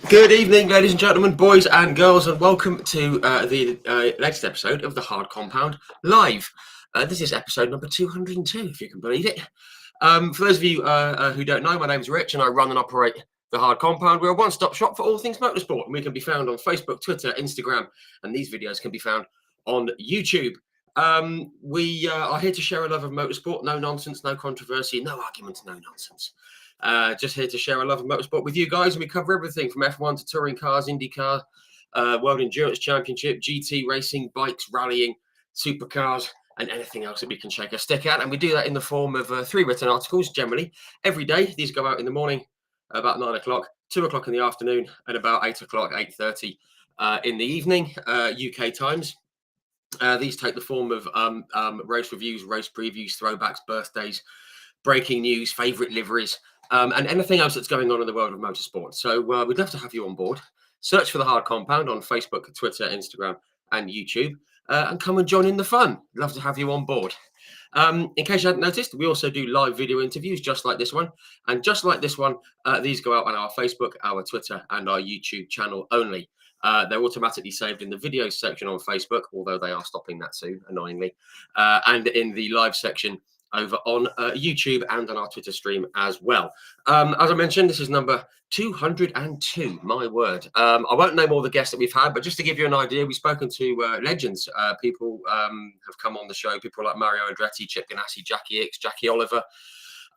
Good evening, ladies and gentlemen, boys and girls, and welcome to the latest episode of the Hard Compound Live. This is episode number 202, if you can believe it. For those of you who don't know, my name's Rich, and I run and operate the Hard Compound. We're a one-stop shop for all things motorsport, and we can be found on Facebook, Twitter, Instagram, and these videos can be found on YouTube. We are here to share a love of motorsport, no nonsense, no controversy, no arguments, no nonsense. Just here to share a love of motorsport with you guys, and we cover everything from F1 to touring cars, IndyCar, World Endurance Championship, GT racing, bikes, rallying, supercars, and anything else that we can shake a stick at. And we do that in the form of 3 written articles, generally every day. These go out in the morning, about 9 o'clock, 2 o'clock in the afternoon, and about 8 o'clock, 8:30 in the evening, UK times. These take the form of race reviews, race previews, throwbacks, birthdays, breaking news, favourite liveries, and anything else that's going on in the world of motorsport. So we'd love to have you on board. Search for the Hard Compound on Facebook, Twitter, Instagram, and YouTube, and come and join in the fun. Love to have you on board. In case you hadn't noticed, we also do live video interviews just like this one. And just like this one, these go out on our Facebook, our Twitter, and our YouTube channel only. They're automatically saved in the videos section on Facebook, although they are stopping that soon, annoyingly, and in the live section over on YouTube and on our Twitter stream as well. As I mentioned, this is number 202, my word. I won't name all the guests that we've had, but just to give you an idea, we've spoken to legends. People have come on the show, people like Mario Andretti, Chip Ganassi, Jackie Hicks, Jackie Oliver,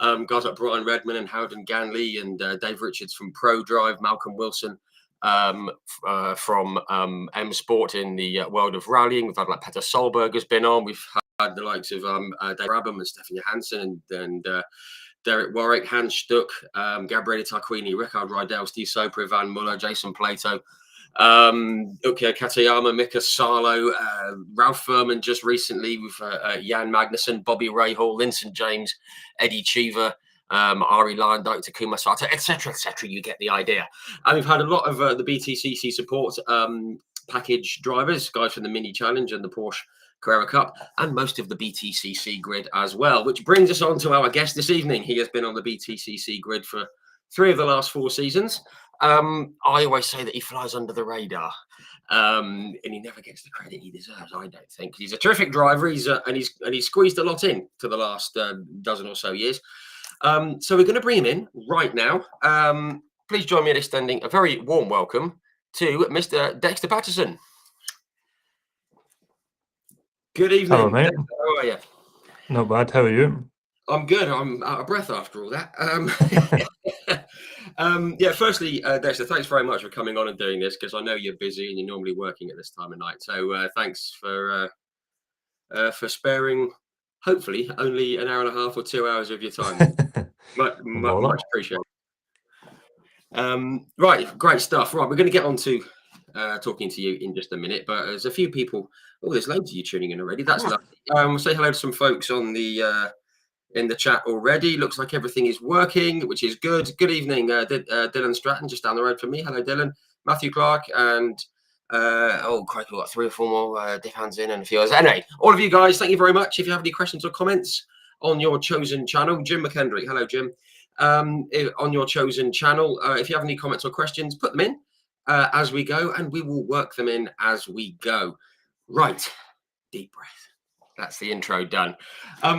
guys like Brian Redman and Howden Ganley, and Dave Richards from Pro Drive, Malcolm Wilson from M Sport in the world of rallying. We've had like Peter Solberg has been on. We've had the likes of Dave Brabham and Stefan Johansson and Derek Warwick, Hans Stuck, Gabriele Tarquini, Rickard Rydell, Steve Soper, Ivan Muller, Jason Plato, Uki Katayama, Mika Salo, Ralph Furman just recently with Jan Magnussen, Bobby Rahal, Linson James, Eddie Cheever, Ari Lyndike, Takuma Sato, etc., etc. You get the idea. And we've had a lot of the BTCC support package drivers, guys from the Mini Challenge and the Porsche Carrera Cup, and most of the BTCC grid as well, which brings us on to our guest this evening. He has been on the BTCC grid for 3 of the last 4 seasons. I always say that he flies under the radar, and he never gets the credit he deserves, I don't think. He's a terrific driver, and he's squeezed a lot in to the last dozen or so years. So we're going to bring him in right now. Please join me in extending a very warm welcome to Mr. Dexter Patterson. Good evening. Hello, mate. Dexter, how are you? Not bad. How are you? I'm good. I'm out of breath after all that. Yeah, firstly, Dexter, thanks very much for coming on and doing this, because I know you're busy and you're normally working at this time of night. So thanks for sparing, hopefully, only an hour and a half or 2 hours of your time. much appreciated. Right, great stuff. Right, we're going to get on to talking to you in just a minute, but there's a few people. Oh, there's loads of you tuning in already. That's lovely. We'll say hello to some folks on the in the chat already. Looks like everything is working, which is good. Good evening, Dylan Stratton, just down the road from me. Hello, Dylan. Matthew Clark, and oh, crikey, we've got 3 or 4 more diff hands in and a few others. Anyway, all of you guys, thank you very much. If you have any questions or comments on your chosen channel, Jim McKendrick. Hello, Jim. On your chosen channel, if you have any comments or questions, put them in as we go, and we will work them in as we go. Right, deep breath. That's the intro done.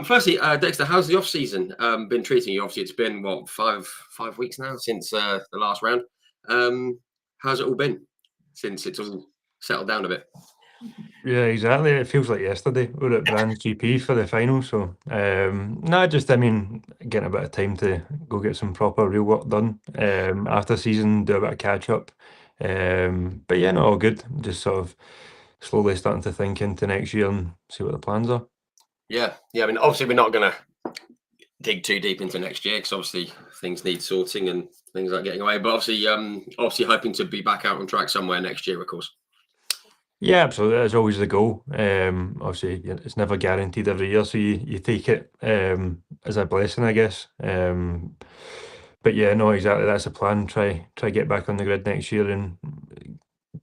Firstly, Dexter, how's the off season been treating you? Obviously, it's been what, five weeks now since the last round. How's it all been since it's all settled down a bit? Yeah, exactly. It feels like yesterday. We were at Brands GP for the final, so I mean, getting a bit of time to go get some proper real work done after season, do a bit of catch up. But yeah, no, all good. Just sort of slowly starting to think into next year and see what the plans are. Yeah. I mean, obviously, we're not going to dig too deep into next year, because obviously things need sorting and things like getting away. But obviously hoping to be back out on track somewhere next year, of course. Yeah, absolutely. That's always the goal. Obviously, it's never guaranteed every year, so you take it as a blessing, I guess. But yeah, no, exactly. That's the plan. Try get back on the grid next year and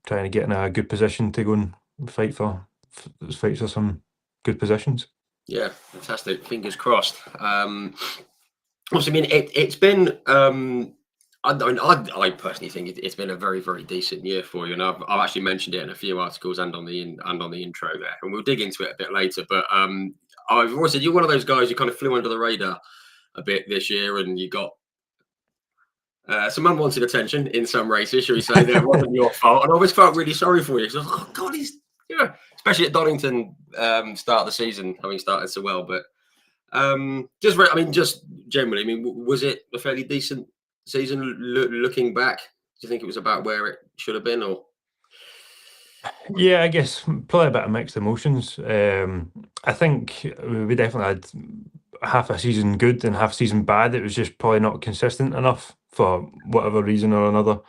trying to get in a good position to go and fight for some good positions. Yeah, fantastic. Fingers crossed. Also, I mean, it's been. I personally think it's been a very, very decent year for you, and I've actually mentioned it in a few articles and on the intro there, and we'll dig into it a bit later. But I've always said you're one of those guys who kind of flew under the radar a bit this year, and you got some unwanted attention in some races, shall we say? That wasn't your fault, and I always felt really sorry for you because I was like, oh God, he's especially at Donington start of the season, having started so well. But just generally, I mean, was it a fairly decent season looking back? Do you think it was about where it should have been, or? Yeah, I guess probably a bit of mixed emotions. I think we definitely had half a season good and half a season bad. It was just probably not consistent enough for whatever reason or another.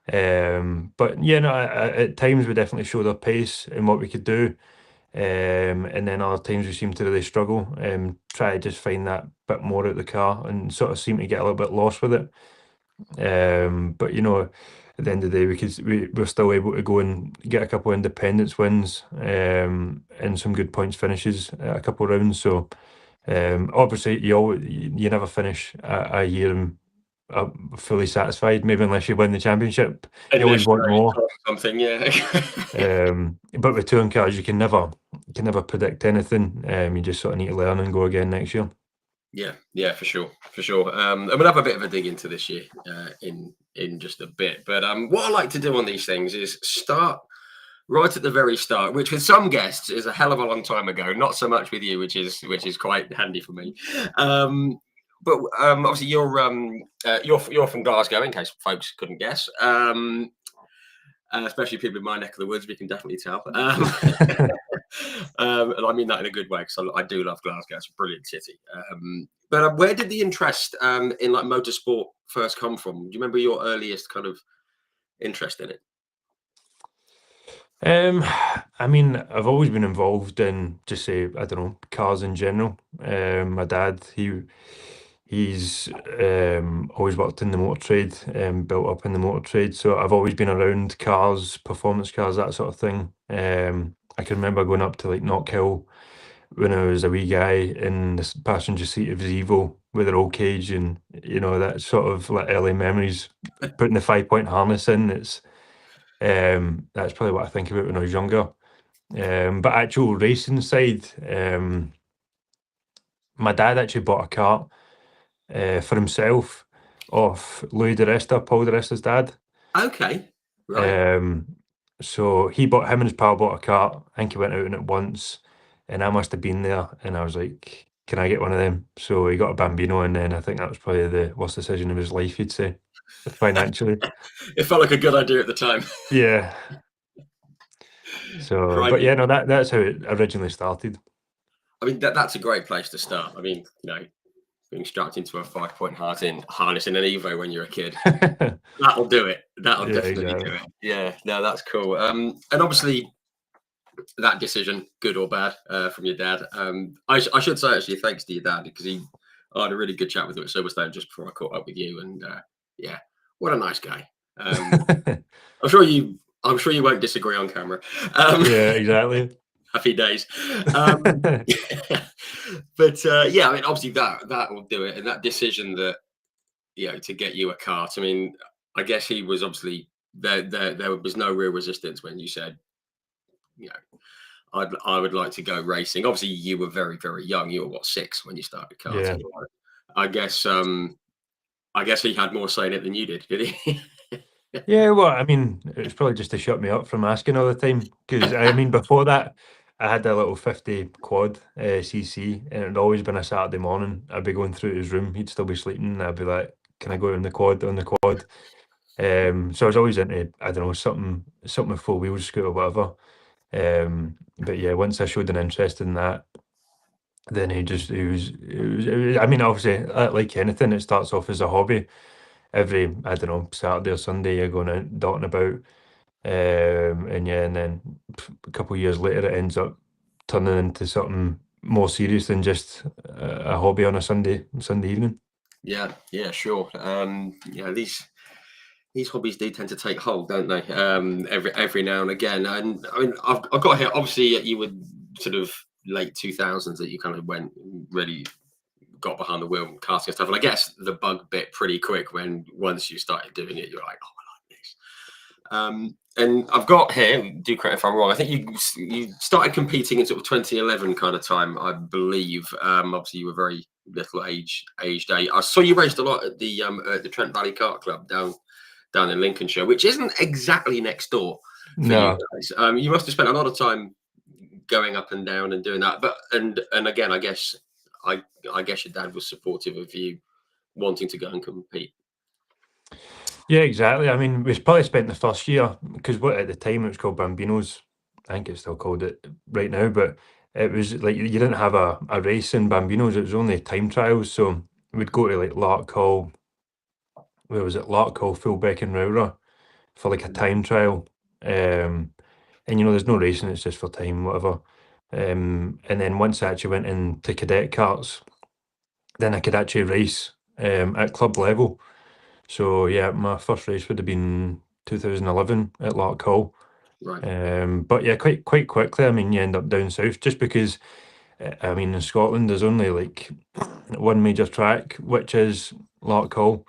But yeah, no, at times we definitely showed our pace and what we could do. And then other times we seem to really struggle. Try to just find that bit more out the car and sort of seem to get a little bit lost with it. But at the end of the day, we're still able to go and get a couple of independence wins, and some good points finishes at a couple of rounds. So obviously you never finish a year fully satisfied, maybe unless you win the championship. You always want more. Something, yeah. But with touring cars, you can never predict anything. You just sort of need to learn and go again next year. Yeah, for sure. And we'll have a bit of a dig into this year in just a bit. But what I like to do on these things is start right at the very start, which with some guests is a hell of a long time ago. Not so much with you, which is quite handy for me. But obviously you're from Glasgow, in case folks couldn't guess. Especially people in my neck of the woods, we can definitely tell. And I mean that in a good way, because I do love Glasgow. It's a brilliant city. But where did the interest in like motorsport first come from? Do you remember your earliest kind of interest in it? I mean, I've always been involved in, just say, I don't know, cars in general. My dad, he's always worked in the motor trade, built up in the motor trade. So I've always been around cars, performance cars, that sort of thing. I can remember going up to like Knockhill when I was a wee guy in the passenger seat of his Evo with a roll cage, and that sort of like early memories. Putting the 5-point harness in, that's probably what I think about when I was younger. But actual racing side, my dad actually bought a kart for himself off Louis de Resta, Paul de Resta's dad. Okay, right. So him and his pal bought a kart. I think he went out in it once, and I must have been there, and I was like, can I get one of them? So he got a Bambino, and then I think that was probably the worst decision of his life, you'd say, financially. It felt like a good idea at the time. Yeah. So, but yeah, no, that's how it originally started. I mean, that's a great place to start. I mean, being strapped into a 5-point harness in an Evo when you're a kid, that'll do it. That'll definitely do it. Yeah, no, that's cool. And obviously, that decision, good or bad, from your dad. I should say actually, thanks to your dad, because I had a really good chat with him at Silverstone just before I caught up with you, and yeah, what a nice guy. I'm sure you won't disagree on camera. Yeah, exactly. Happy days. But yeah, I mean, obviously that will do it, and that decision that to get you a kart. I mean, I guess he was obviously there. There was no real resistance when you said, I would like to go racing. Obviously, you were very, very young. You were what, 6 when you started karting? Yeah. I guess he had more say in it than you did he? Yeah, well, I mean, it was probably just to shut me up from asking all the time, because I mean, before that, I had a little 50 quad CC, and it'd always been a Saturday morning. I'd be going through his room, he'd still be sleeping, and I'd be like, "Can I go on the quad?" So I was always into, I don't know, something with 4 wheels, scooter, whatever. But yeah, once I showed an interest in that, then it was. I mean, obviously, like anything, it starts off as a hobby. Every, I don't know, Saturday or Sunday, you're going out dotting about, and then a couple of years later, it ends up turning into something more serious than just a hobby on a Sunday evening. Yeah, sure. These hobbies do tend to take hold, don't they? Every now and again. And I mean, I've got here. Obviously, you were sort of late 2000s that you kind of went really got behind the wheel and karting and stuff. And I guess the bug bit pretty quick once you started doing it, you're like, oh, I like this. And I've got here, do correct me if I'm wrong, I think you started competing in sort of 2011 kind of time, I believe. Obviously, you were very little aged. I saw you raced a lot at the Trent Valley Kart Club down in Lincolnshire, which isn't exactly next door for you No. guys. You must have spent a lot of time going up and down and doing that. But and again, I guess your dad was supportive of you wanting to go and compete. Yeah, exactly. I mean, we probably spent the first year because what at the time it was called Bambinos. I think it's still called it right now, but it was like you didn't have a race in Bambinos. It was only time trials, so we'd go to like Larkhall. Where was it? Larkhall, Fullbeck, and Rowra for like a time trial. And there's no racing; it's just for time, whatever. And then once I actually went into cadet karts, then I could actually race at club level. So yeah, my first race would have been 2011 at Larkhall. Right. But yeah, quite quickly. I mean, you end up down south just because. I mean, in Scotland, there's only like one major track, which is Larkhall.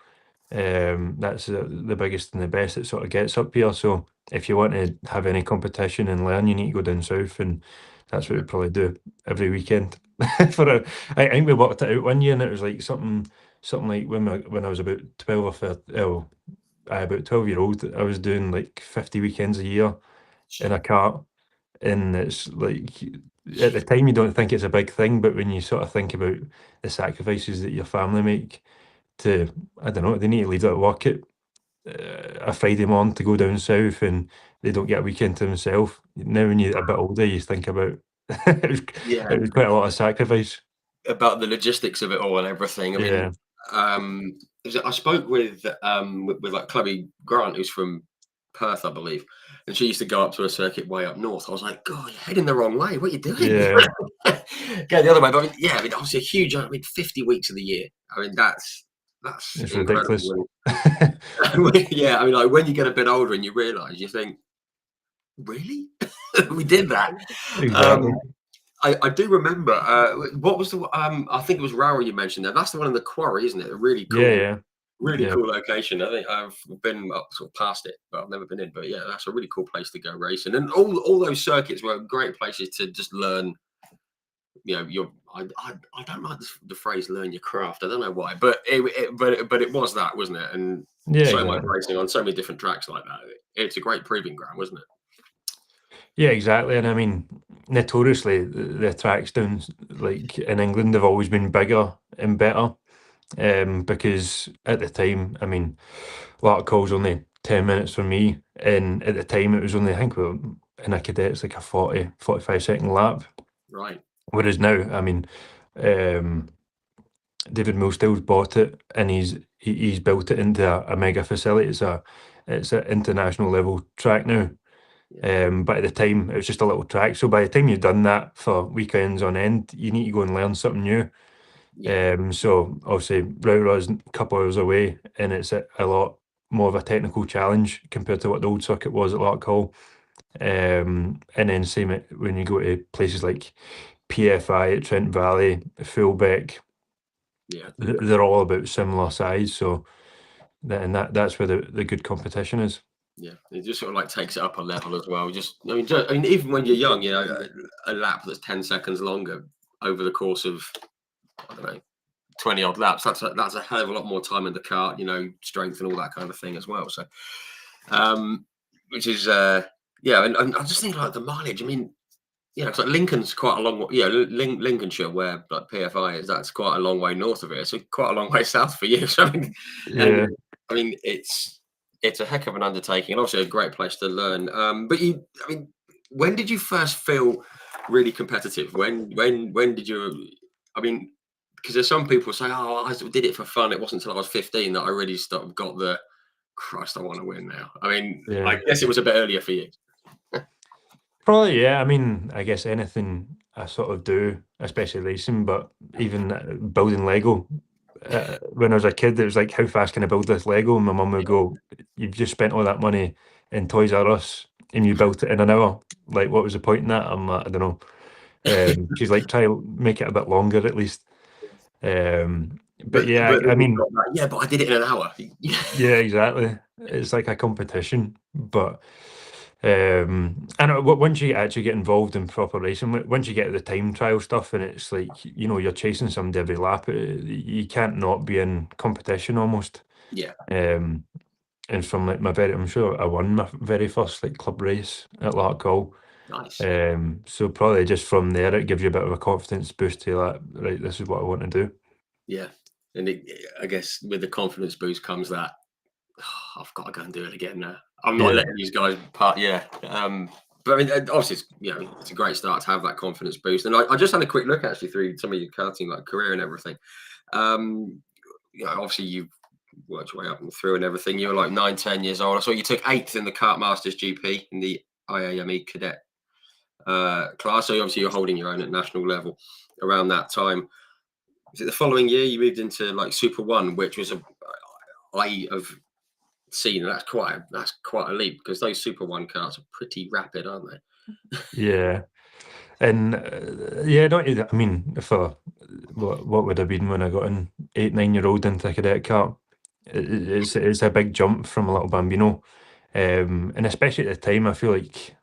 That's the biggest and the best it sort of gets up here. So if you want to have any competition and learn, you need to go down south, and that's what we probably do every weekend. I think we worked it out one year, and it was like something like when I was about 12 or 13, about 12-year old, I was doing like 50 weekends a year in a cart, and it's like at the time you don't think it's a big thing, but when you sort of think about the sacrifices that your family make to, I don't know, they need to leave at work at a Friday morning to go down south, and they don't get a weekend to themselves. Now, when you're a bit older, you think about Yeah. it was quite a lot of sacrifice. About the logistics of it all and everything. I mean, Yeah, I spoke with like Chloe Grant, who's from Perth, I believe, and she used to go up to a circuit way up north. I was like, God, you're heading the wrong way. What are you doing? yeah, Go the other way. But I mean, yeah, I mean, obviously a huge. I mean, 50 weeks of the year. I mean, that's it's ridiculous. incredible. Yeah, I mean, like when you get a bit older and you realise, you think, really, we did that. Exactly. Um, I do remember. What was the? I think it was Rower you mentioned there. That's the one in the quarry, isn't it? A Yeah, yeah, really yeah. cool location. I think I've been up sort of past it, but I've never been in. But yeah, that's a really cool place to go racing. And all those circuits were great places to just learn. Your I don't like the phrase "learn your craft." I don't know why, but it was that, wasn't it? And Yeah, so much exactly. racing on so many different tracks like that. It's a great proving ground, wasn't it? Yeah, exactly. And I mean, notoriously, the tracks down like in England have always been bigger and better. Because at the time, I mean, Larkhall's only 10 minutes from me, and at the time it was only, I think we were in a cadet, it's like a 45-second lap. Right. Whereas now, I mean, um, David Millstill's bought it, and he's built it into a mega facility. It's an international level track now. Yeah. But at the time, it was just a little track. So by the time you've done that for weekends on end, you need to go and learn something new. Yeah. So obviously Roura's a couple hours away, and it's a lot more of a technical challenge compared to what the old circuit was at Larkhall. And then same when you go to places like PFI at Trent Valley, Fullbeck, Yeah. they're all about similar size. So that's where the good competition is. Yeah, it just sort of like takes it up a level as well. I mean, even when you're young, a lap that's 10 seconds longer over the course of, I don't know, 20 odd laps. That's a hell of a lot more time in the kart, strength and all that kind of thing as well. So, which is, yeah, and I just think like the mileage. I mean, because like Lincoln's quite a long way. Yeah, Lincolnshire, where like PFI is, that's quite a long way north of it. So quite a long way south for you. So I mean, and Yeah. I mean, it's a heck of an undertaking, and obviously a great place to learn. But I mean, when did you first feel really competitive? When did you? I mean, because there's some people say, "Oh, I did it for fun. It wasn't until I was 15 that I really got the Christ. I want to win now." I mean, Yeah. I guess it was a bit earlier for you. Probably, yeah. I mean, I guess anything I sort of do, especially racing, but even building Lego. When I was a kid, it was like, how fast can I build this Lego? And my mum would go, "You've just spent all that money in Toys R Us and you built it in an hour. Like, what was the point in that?" I'm like, I don't know. She's like, try to make it a bit longer at least. But yeah, but then I you've mean, got that, yeah, but I did it in an hour. yeah, exactly. It's like a competition, but I know once you actually get involved in proper racing, once you get to the time trial stuff, and it's like you're chasing somebody every lap, you can't not be in competition almost. Yeah, Um, and from like I'm sure I won my very first like club race at Larkhall. nice. So probably just from there, it gives you a bit of a confidence boost to that. Right, this is what I want to do. Yeah, and I guess with the confidence boost comes that, "Oh, I've got to go and do it again now. I'm not Yeah, letting these guys part." Yeah, but I mean, obviously, it's a great start to have that confidence boost. And I just had a quick look actually through some of your karting like career and everything. Um, obviously you've worked your way up and through and everything. You were like 9, 10 years old. I saw you took 8th in the Kart Masters GP in the IAME cadet class. So obviously you're holding your own at national level around that time. Is it the following year you moved into like Super One, which was I have seen that's quite a leap because those Super One cars are pretty rapid, aren't they? yeah. And yeah, not. I mean, for what would have been when I got in 8, 9 year old into a cadet car, it's a big jump from a little bambino, and especially at the time, I feel like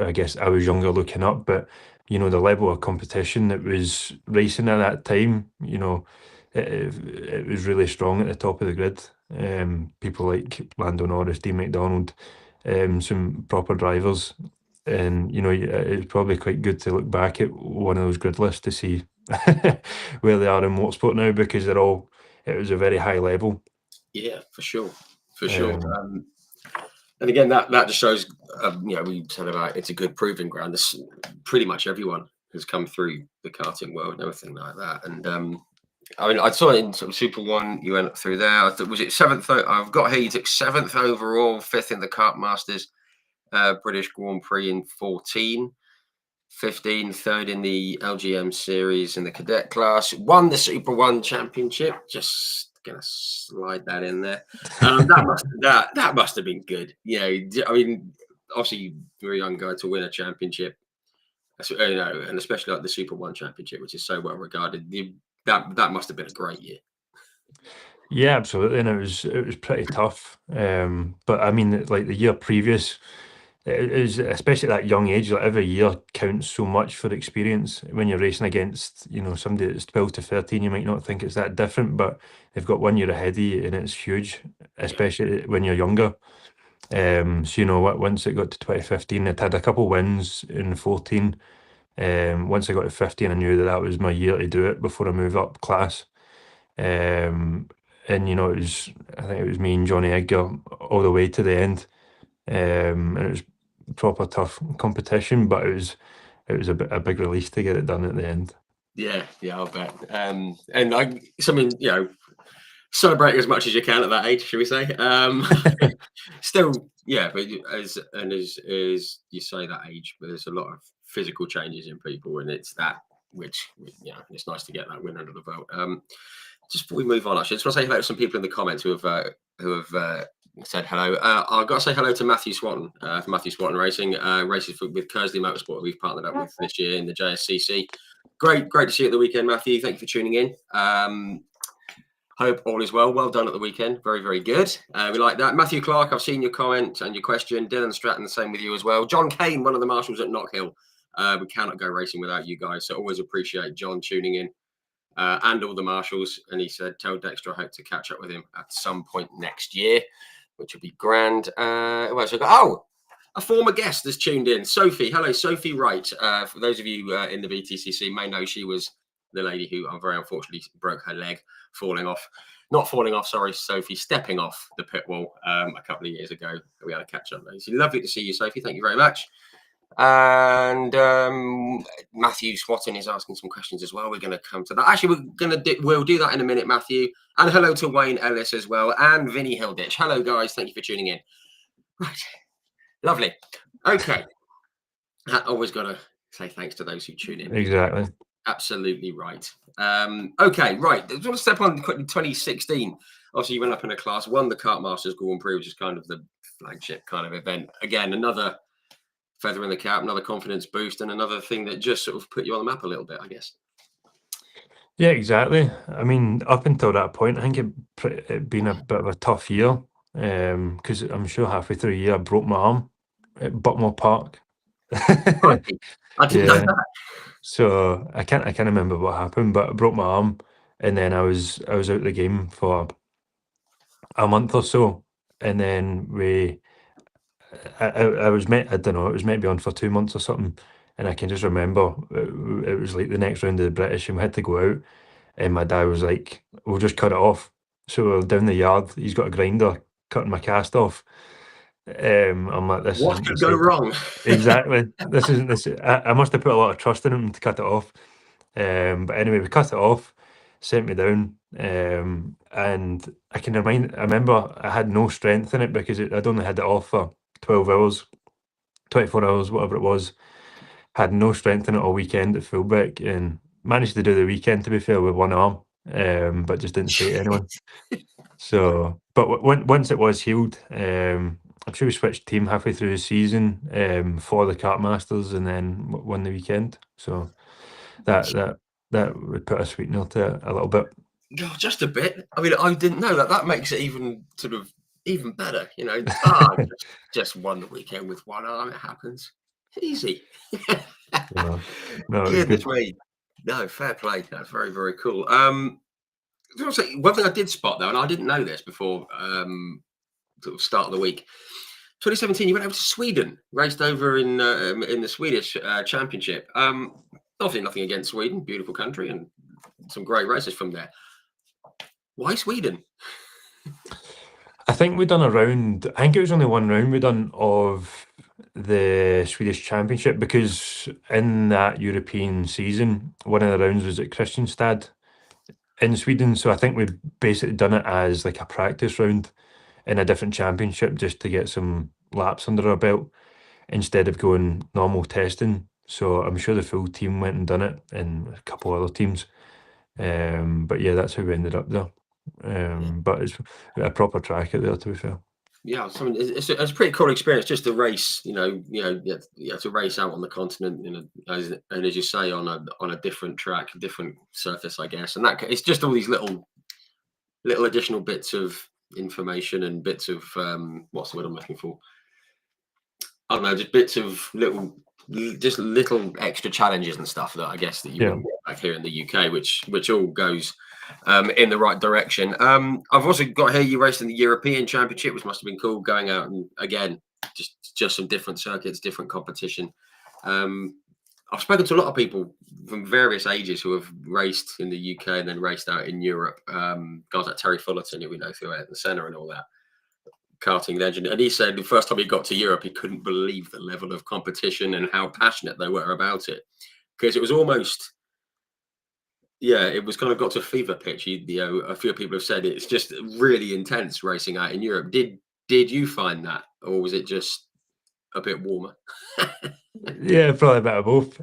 I guess I was younger looking up, but the level of competition that was racing at that time, it was really strong at the top of the grid. People like Lando Norris, Dean McDonald, some proper drivers. And it's probably quite good to look back at one of those grid lists to see where they are in motorsport now, because it was a very high level. Yeah, for sure, for sure. Um, And again, that just shows, we said about it's a good proving ground. This pretty much everyone has come through the karting world and everything like that. And I mean, I saw it in sort of Super One. You went through there. Was it seventh? I've got here. You took 7th overall, 5th in the Kart Masters British Grand Prix in 14. 15, 3rd in the LGM series in the cadet class, won the Super One championship. Just gonna slide that in there. That must have been good. I mean, obviously you're a young guy to win a championship, and especially like the Super One championship, which is so well regarded. That must have been a great year. Yeah, absolutely, and it was pretty tough. But I mean, like the year previous, it is especially at that young age. Like every year counts so much for experience. When you're racing against, somebody that's 12 to 13, you might not think it's that different, but they've got one year ahead of you, and it's huge, Yeah, especially when you're younger. So what? Once it got to 2015, it had a couple wins in 14. Once I got to 15, I knew that was my year to do it before I move up class. Um, and I think it was me and Johnny Edgar all the way to the end. And it was proper tough competition, but it was a big release to get it done at the end. yeah, I'll bet. And something celebrate as much as you can at that age, should we say? Still, yeah, but as you say, that age, but there's a lot of physical changes in people, and it's that which it's nice to get that win under the belt. Just before we move on, actually, I just want to say hello to some people in the comments who have said hello. I've got to say hello to Matthew Swatton from Matthew Swatton Racing, races with Kersley Motorsport. We've partnered up with this year in the JSCC. Great to see you at the weekend, Matthew. Thank you for tuning in. Hope all is well. Well done at the weekend. Very, very good. We like that. Matthew Clark, I've seen your comment and your question. Dylan Stratton, the same with you as well. John Kane, one of the marshals at Knockhill. We cannot go racing without you guys. So always appreciate John tuning in and all the marshals. And he said, tell Dexter I hope to catch up with him at some point next year, which would be grand. A former guest has tuned in. Sophie. Hello, Sophie Wright. For those of you in the BTCC may know she was the lady who very unfortunately broke her leg stepping off the pit wall a couple of years ago. We had a catch up. It's lovely to see you, Sophie. Thank you very much. And Matthew Swatton is asking some questions as well. We're going to come to that. Actually, we'll do that in a minute, Matthew. And hello to Wayne Ellis as well, and Vinny Hilditch. Hello, guys. Thank you for tuning in. Right, lovely. Okay, always got to say thanks to those who tune in. Exactly. Absolutely right. Okay, right. I want to step on quickly. 2016. Obviously, you went up in a class, won the Kart Masters Grand Prix, which is kind of the flagship kind of event. Again, another feather in the cap, another confidence boost, and another thing that just sort of put you on the map a little bit, I guess. Yeah, exactly. I mean, up until that point, I think it'd been a bit of a tough year, because I'm sure halfway through the year I broke my arm at Buckmore Park. Crikey. I didn't know Yeah, that. so I can't remember what happened, but I broke my arm, and then I was out the game for a month or so, and then I was meant I don't know, it was meant to be on for 2 months or something, and I can just remember it was like the next round of the British, and we had to go out, and my dad was like, "We'll just cut it off." So we're down the yard, he's got a grinder cutting my cast off. I'm like, "This What isn't could the go same." wrong? Exactly. This isn't this I must have put a lot of trust in him to cut it off. But anyway, we cut it off, sent me down, and I remember I had no strength in it because I'd only had it off for 12 hours, 24 hours, whatever it was. Had no strength in it all weekend at fullback, and managed to do the weekend, to be fair, with one arm, but just didn't say it to anyone. So, but once it was healed, I'm sure we switched team halfway through the season, for the Kart Masters, and then won the weekend. So that that that would put a sweetener to it a little bit. God, just a bit. I mean, I didn't know that. That makes it even sort of even better. Just won the weekend with one arm. It happens. Easy. No, no, it was Goodness good. me. No, fair play. That's very, very cool. One thing I did spot though, and I didn't know this before sort of start of the week. 2017, you went over to Sweden, raced over in the Swedish Championship. Obviously, nothing against Sweden, beautiful country, and some great races from there. Why Sweden? I think we done a round. I think it was only one round we done of the Swedish Championship, because in that European season, one of the rounds was at Kristianstad in Sweden. So I think we'd basically done it as like a practice round in a different championship just to get some laps under our belt instead of going normal testing. So I'm sure the full team went and done it, and a couple other teams. But yeah, that's how we ended up there. But it's a proper track out there, to be fair. Yeah, it's a pretty cool experience just to race. To race out on the continent, and as you say, on a different track, a different surface, I guess. And that it's just all these little additional bits of information and bits of what's the word I'm looking for? I don't know, just bits of just little extra challenges and stuff that I guess that you Yeah. wouldn't get back here in the UK, which all goes in the right direction. I've also got here you raced in the European Championship, which must have been cool going out and again just some different circuits, different competition. Um, I've spoken to a lot of people from various ages who have raced in the UK and then raced out in Europe. Guys like Terry Fullerton, who we know throughout the centre and all that, karting legend. And he said the first time he got to Europe, he couldn't believe the level of competition and how passionate they were about it. Because it was almost, yeah, it was kind of got to a fever pitch. A few people have said it's just really intense racing out in Europe. Did you find that, or was it just a bit warmer? Yeah, probably a bit of both.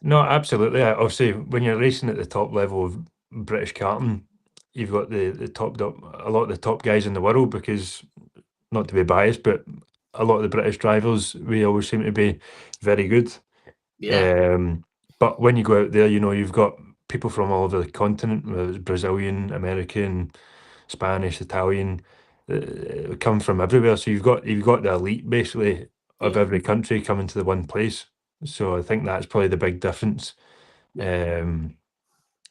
No, absolutely. Obviously, when you're racing at the top level of British karting, you've got the a lot of the top guys in the world, because, not to be biased, but a lot of the British drivers, we always seem to be very good. Yeah, But when you go out there, you've got people from all over the continent, whether it's Brazilian, American, Spanish, Italian, come from everywhere. So you've got the elite basically of yeah, every country coming to the one place. So I think that's probably the big difference. Um,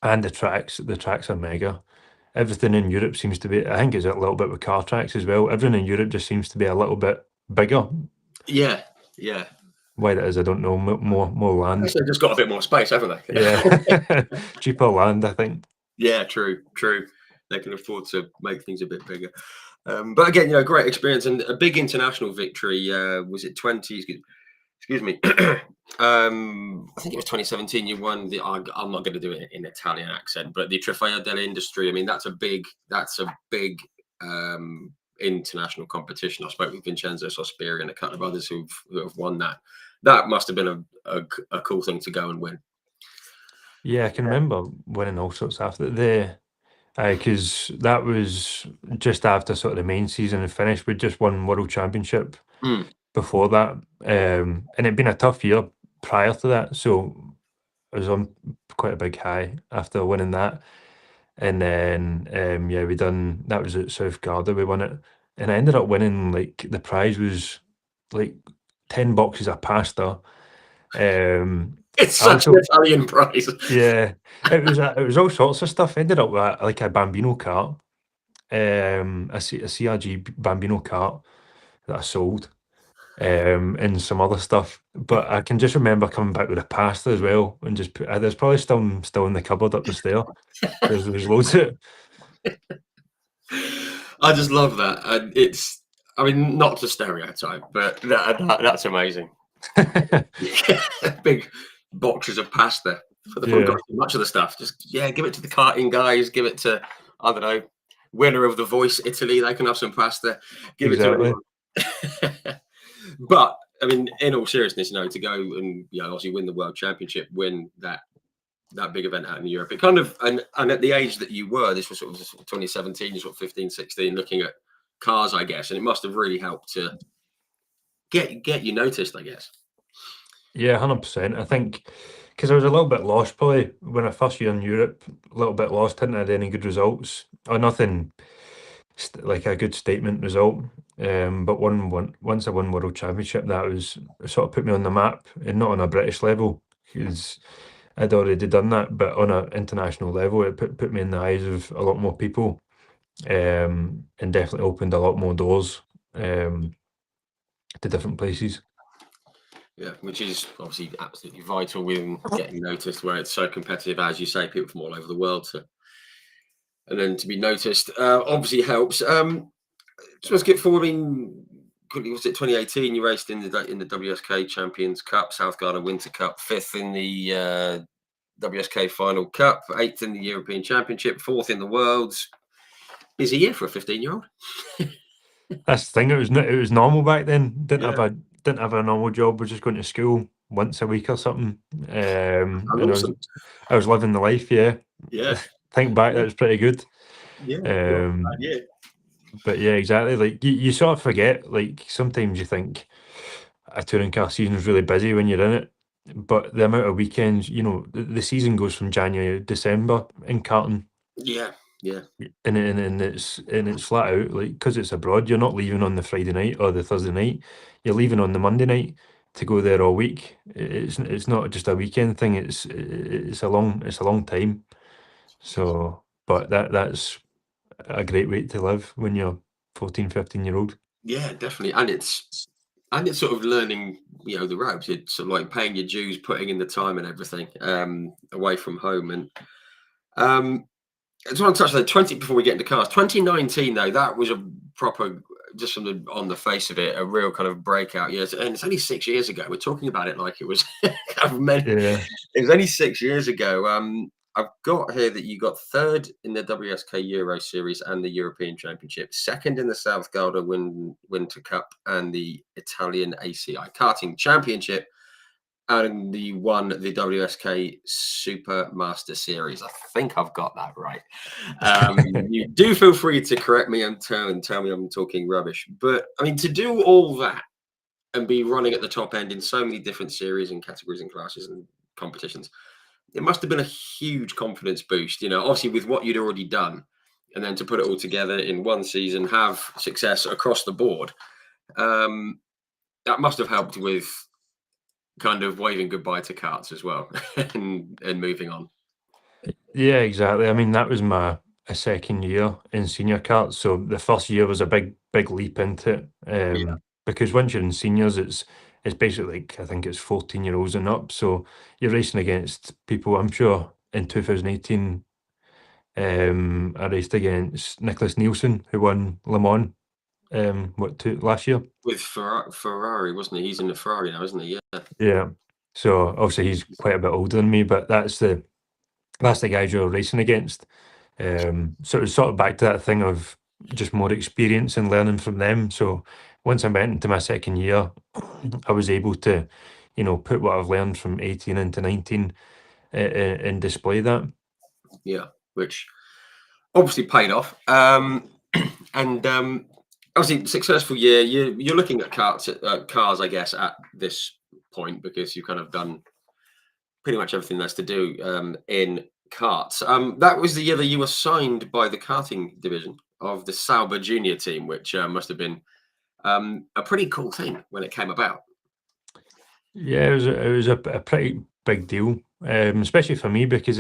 and the tracks are mega. Everything in Europe seems to be. I think it's a little bit with car tracks as well. Everything in Europe just seems to be a little bit bigger. yeah, yeah. Why that is, I don't know. More I guess land. they've just got a bit more space, haven't Yeah, they? cheaper land, I think. Yeah, true, true. They can afford to make things a bit bigger. But again, great experience and a big international victory. Was it 20? Excuse me. I think it was 2017. You won the. I'm not going to do it in Italian accent, but the Trofeo dell'Industria. I mean, that's a big international competition. I spoke with Vincenzo Sospiri and a couple of others who have won that. That must have been a cool thing to go and win. Yeah, I can remember winning all sorts after because that was just after sort of the main season had finished. We'd just won World Championship Mm, before that, and it'd been a tough year prior to that. So I was on quite a big high after winning that. And then, yeah, that was at South Garda, we won it. And I ended up winning, like, the prize was like 10 boxes of pasta. It's I such an also, Italian prize. yeah, it was all sorts of stuff. I ended up with like a Bambino cart, a CRG Bambino cart that I sold, and some other stuff. But I can just remember coming back with a pasta as well, and just there's probably still in the cupboard up the stair. There's loads of it. I just love that. And I mean, not to stereotype, but that's amazing. Big boxes of pasta for the we've Yeah, got too much of the stuff. Just give it to the karting guys. Give it to, I don't know, winner of The Voice Italy. They can have some pasta. Give it to exactly. anyone. But I mean, in all seriousness, to go and obviously win the world championship, win that big event out in Europe, it kind of and at the age that you were, this was sort of 2017, sort of 15, 16, looking at cars, I guess, and it must have really helped to get you noticed, I guess. Yeah, 100%. I think because I was a little bit lost probably when I first year in Europe, a little bit lost, hadn't had any good results or nothing like a good statement result. But once I won World Championship, that was sort of put me on the map, and not on a British level because I'd already done that, but on an international level, it put me in the eyes of a lot more people, and definitely opened a lot more doors to different places. Yeah, which is obviously absolutely vital with getting noticed, where it's so competitive, as you say, people from all over the world and then to be noticed, obviously helps. So let's get forward. I mean, quickly, was it 2018? You raced in the WSK Champions Cup, South Garda Winter Cup, fifth in the WSK Final Cup, eighth in the European Championship, fourth in the Worlds. Busy year for a 15-year-old. That's the thing. It was normal back then. Yeah, Didn't have a normal job. Was just going to school once a week or something. and And awesome. I was living the life. Yeah, Yeah, think back, yeah, that was pretty good. yeah. Not a Um, bad year. but yeah, exactly. Like you sort of forget. Like sometimes you think a touring car season is really busy when you're in it, but the amount of weekends, the season goes from January to December in karting. Yeah, yeah, And it's flat out like because it's abroad. You're not leaving on the Friday night or the Thursday night. You're leaving on the Monday night to go there all week. It's not just a weekend thing. It's a long time. So, but that's a great way to live when you're 14, 15 year old. yeah, definitely. And it's sort of learning, the ropes. It's sort of like paying your dues, putting in the time and everything, away from home. And I just want to touch on the 20 before we get into cars. 2019, though, that was a proper, just on the face of it, a real kind of breakout year. And it's only 6 years ago. We're talking about it like it was kind of Yeah, it was only 6 years ago. I've got here that you got third in the WSK Euro Series and the European Championship, second in the South Garda Winter Cup and the Italian ACI Karting Championship, and he won the WSK Super Master Series. I think I've got that right. You do feel free to correct me and tell me I'm talking rubbish. But I mean, to do all that and be running at the top end in so many different series and categories and classes and competitions, it must have been a huge confidence boost. Obviously with what you'd already done, and then to put it all together in one season, have success across the board. That must have helped with kind of waving goodbye to karts as well and moving on. yeah, exactly. I mean, that was my a second year in senior karts, so the first year was a big leap into it. Yeah, Because once you're in seniors, it's basically like I think it's 14-year-olds and up. So you're racing against people. I'm sure in 2018, I raced against Nicholas Nielsen, who won Le Mans. Last year? with Ferrari, wasn't he? He's in the Ferrari now, isn't he? Yeah, Yeah. So obviously he's quite a bit older than me, but that's the guys you're racing against. So it was sort of back to that thing of just more experience and learning from them. So once I went into my second year, I was able to, put what I've learned from 18 into 19 and display that. yeah, which obviously paid off. And obviously successful year. You're looking at cars, I guess, at this point because you've kind of done pretty much everything there's to do in karts. That was the year that you were signed by the karting division of the Sauber Junior team, which must have been a pretty cool thing when it came about. Yeah, it was a pretty big deal, especially for me because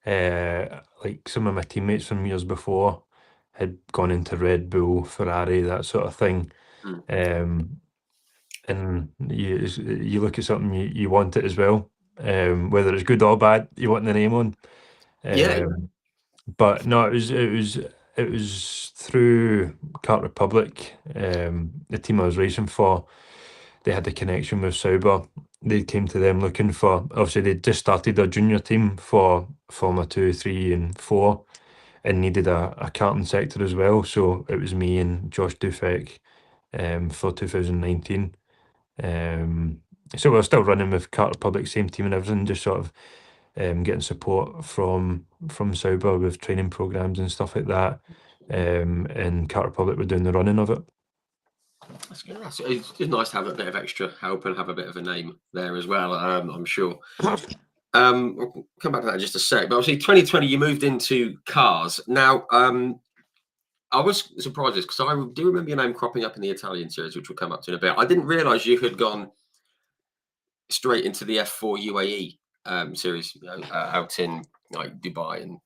like some of my teammates from years before had gone into Red Bull, Ferrari, that sort of thing. Mm. And you look at something, you want it as well, whether it's good or bad, you want the name on. Yeah, But no, it was through Kart Republic, the team I was racing for. They had a connection with Sauber. They came to them looking for, obviously they'd just started their junior team for Formula 2, 3 and 4 and needed a karting sector as well. So it was me and Josh Dufek for 2019. So we're still running with Kart Republic, same team and everything, just sort of getting support from Sauber with training programs and stuff like that. And Kart Republic were doing the running of it. that's good. It's just nice to have a bit of extra help and have a bit of a name there as well. I'm sure. We'll come back to that in just a sec. But obviously, 2020, you moved into cars. Now, I was surprised because I do remember your name cropping up in the Italian series, which we'll come up to in a bit. I didn't realise you had gone straight into the F4 UAE series, out in like Dubai and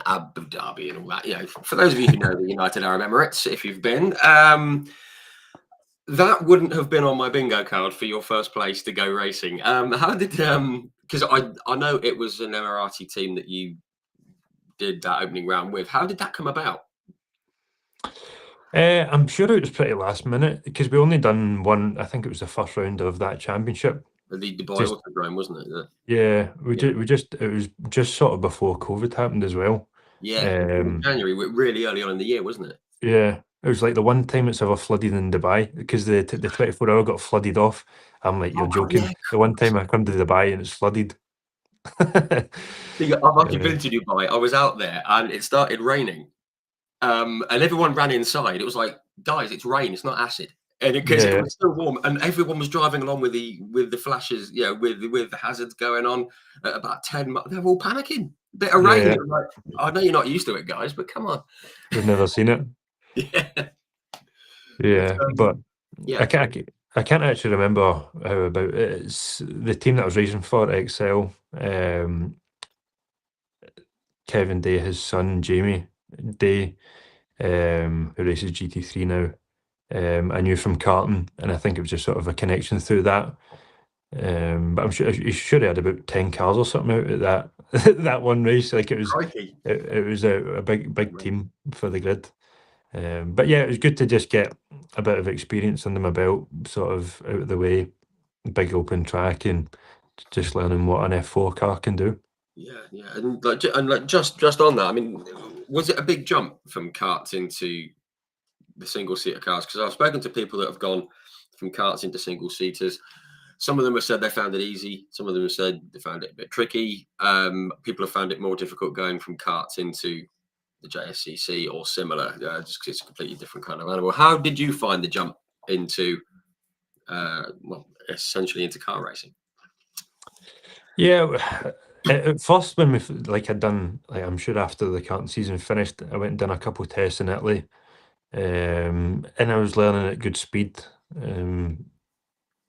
Abu Dhabi and all that. For those of you who know the United Arab Emirates, if you've been, that wouldn't have been on my bingo card for your first place to go racing. How did because I know it was an Emirati team that you did that opening round with. How did that come about? I'm sure it was pretty last minute because we only done one. I think it was the first round of that championship. The Dubai Just Autodrome, wasn't it? yeah, Yeah. it was just sort of before COVID happened as well. Yeah, in January, really early on in the year, wasn't it? Yeah, it was like the one time it's ever flooded in Dubai because the 24 hour got flooded off. I'm like, you're Oh, yeah. joking. The one time I come to Dubai and it's flooded. I've actually Uh, been to Dubai. I was out there and it started raining. And everyone ran inside. It was like, guys, it's rain, it's not acid. And because it yeah, was so warm, and everyone was driving along with the flashes, with the hazards going on at about 10 miles. They were all panicking. Bit of rain. yeah, It was like, I know you're not used to it, guys, but come on. we've never seen it. Yeah. But, Yeah, but yeah. I can't actually remember how about it. It's the team that I was racing for, Excel. Kevin Day, his son Jamie Day, who races GT3 now. I knew from karting, and I think it was just sort of a connection through that. But I'm sure he had about 10 cars or something out at that that one race. Like Crikey. it was a big team for the grid. But yeah, it was good to just get a bit of experience under my belt, sort of out of the way, big open track, and just learning what an F4 car can do. Yeah, and just on that, I mean, was it a big jump from karts into the single seater cars? Because I've spoken to people that have gone from karts into single seaters. Some of them have said they found it easy. Some of them have said they found it a bit tricky. People have found it more difficult going from karts into the JSCC or similar, just because it's a completely different kind of animal. How did you find the jump into, essentially into car racing? Yeah, at first when I'd done, like, I'm sure after the karting season finished, I went and done a couple of tests in Italy, and I was learning at good speed,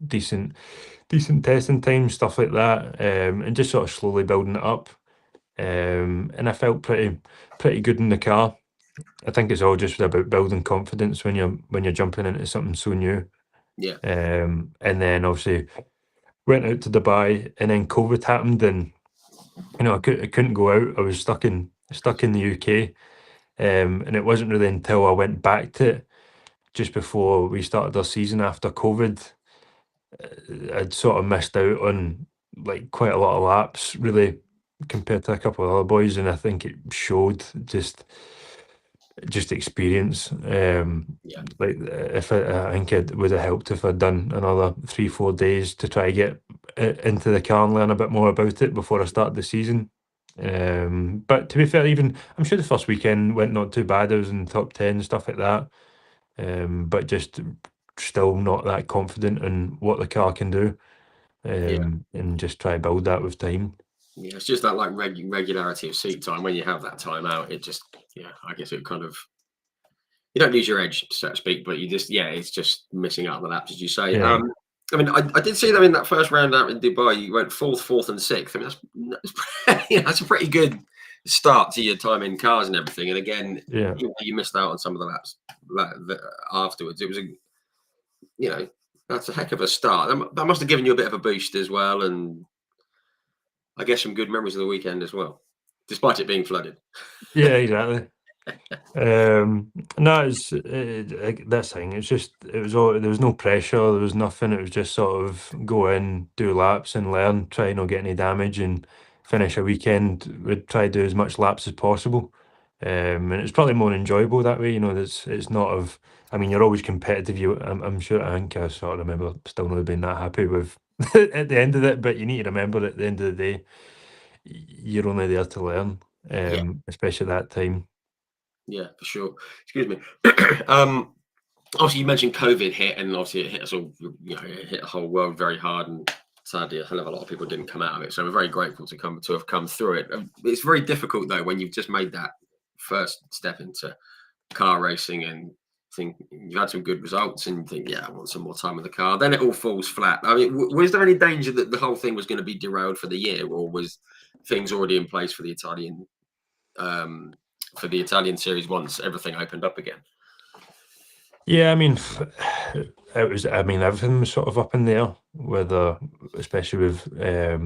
decent testing time, stuff like that, and just sort of slowly building it up. And I felt pretty good in the car. I think it's all just about building confidence when you're jumping into something so new. Yeah, And then obviously went out to Dubai, and then COVID happened, and I couldn't go out. I was stuck in the UK, and it wasn't really until I went back to it just before we started our season after COVID. I'd sort of missed out on like quite a lot of laps, really, compared to a couple of other boys, and I think it showed just experience. yeah, Like if I think it would have helped if I'd done another 3-4 days to try get into the car and learn a bit more about it before I started the season. But to be fair, even I'm sure the first weekend went not too bad. I was in the top 10 and stuff like that. But just still not that confident in what the car can do. and just try to build that with time. Yeah, it's just that like regularity of seat time. When you have that time out, it just I guess it kind of you don't lose your edge, so to speak, but you just it's just missing out on the laps, as you say. Yeah, I mean, I did see them in that first round out in Dubai. You went fourth, and sixth. I mean, that's a pretty good start to your time in cars and everything. And again, yeah. you missed out on some of the laps afterwards. It was that's a heck of a start. That must have given you a bit of a boost as well, and I guess some good memories of the weekend as well, despite it being flooded. Yeah, exactly. No, it's this thing. It's just it was all there was no pressure. There was nothing. It was just sort of go in, do laps, and learn. Try not get any damage, and finish a weekend. We'd try to do as much laps as possible. And it's probably more enjoyable that way. You know, it's not of. I mean, you're always competitive. I'm sure. I think I sort of remember still not being that happy with at the end of it. But you need to remember at the end of the day, you're only there to learn. Yeah, Especially at that time. yeah, for sure. Excuse me. Obviously, you mentioned COVID hit, and obviously it hit us all. It hit the whole world very hard, and sadly, a hell of a lot of people didn't come out of it. So we're very grateful to have come through it. It's very difficult though when you've just made that first step into car racing and think you've had some good results, and you think, I want some more time with the car. Then it all falls flat. I mean, was there any danger that the whole thing was going to be derailed for the year, or was things already in place for the Italian series once everything opened up again? Yeah, I mean, it was. I mean, everything was sort of up in the air, whether, especially with, I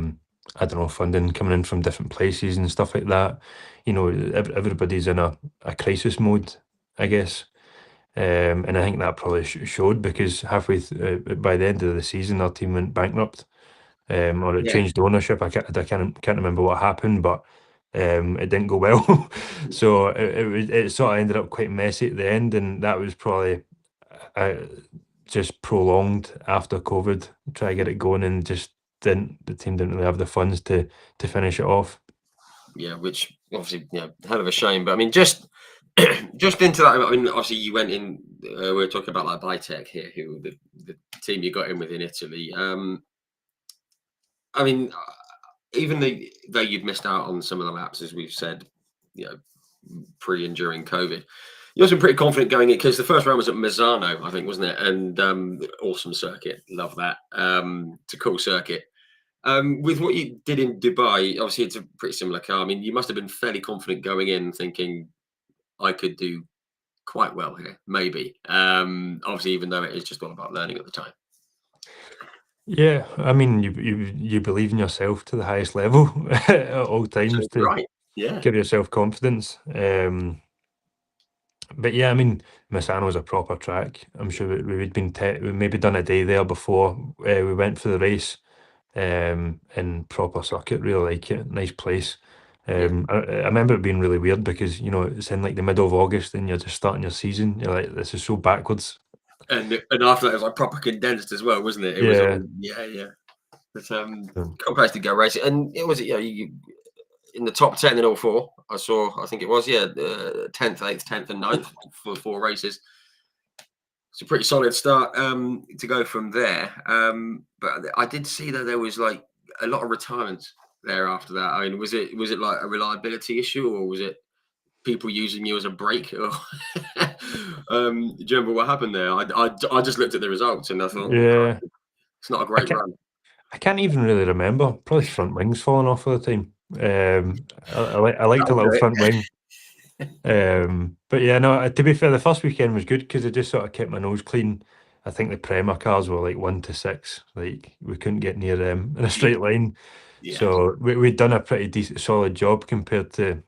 don't know, funding coming in from different places and stuff like that. You know, everybody's in a crisis mode, I guess. And I think that probably showed because by the end of the season, our team went bankrupt, or it Yeah, changed ownership. I can't remember what happened, but it didn't go well. So it sort of ended up quite messy at the end, and that was probably uh, just prolonged after COVID. Try to get it going, and just didn't. The team didn't really have the funds to finish it off. yeah, which obviously, hell of a shame. But I mean, just just into that. I mean, obviously, you went in. We were talking about like Bitech here, who the team you got in with in Italy. I mean, even though you'd missed out on some of the laps, as we've said, you know, pre and during COVID, you also been pretty confident going in because the first round was at Misano, I think, wasn't it? And awesome circuit, love that. It's a cool circuit. With what you did in Dubai, obviously it's a pretty similar car. I mean, you must have been fairly confident going in, thinking I could do quite well here, maybe. Obviously, even though it is just all about learning at the time. Yeah, I mean, you believe in yourself to the highest level at all times Absolutely to right. Yeah. give yourself confidence. But yeah, I mean, Misano was a proper track. I'm sure we'd been we maybe done a day there before we went for the race. And proper circuit, really like it. Nice place. Yeah. I remember it being really weird because it's in like the middle of August and you're just starting your season. You're like, this is so backwards. And after that, it was like proper condensed as well, wasn't it? It was Yeah. all yeah. But Um, cool place to go racing, and it was you in the top 10 in all four. I think it was 10th, 8th, 10th, and 9th for 4 races. It's a pretty solid start to go from there. But I did see that there was like a lot of retirements there after that. I mean, was it like a reliability issue, or was it people using you as a break? Or do you remember what happened there? I just looked at the results and I thought, oh, yeah. crikey, it's not a I great can't, run. I can't even really remember. Probably front wings falling off all the time. I liked a That'll little do front it. wing. But yeah, no, to be fair, the first weekend was good because I just sort of kept my nose clean. I think the Prema cars were like 1 to 6. Like we couldn't get near them in a Yeah, straight line. yeah, So we'd done a pretty decent, solid job compared to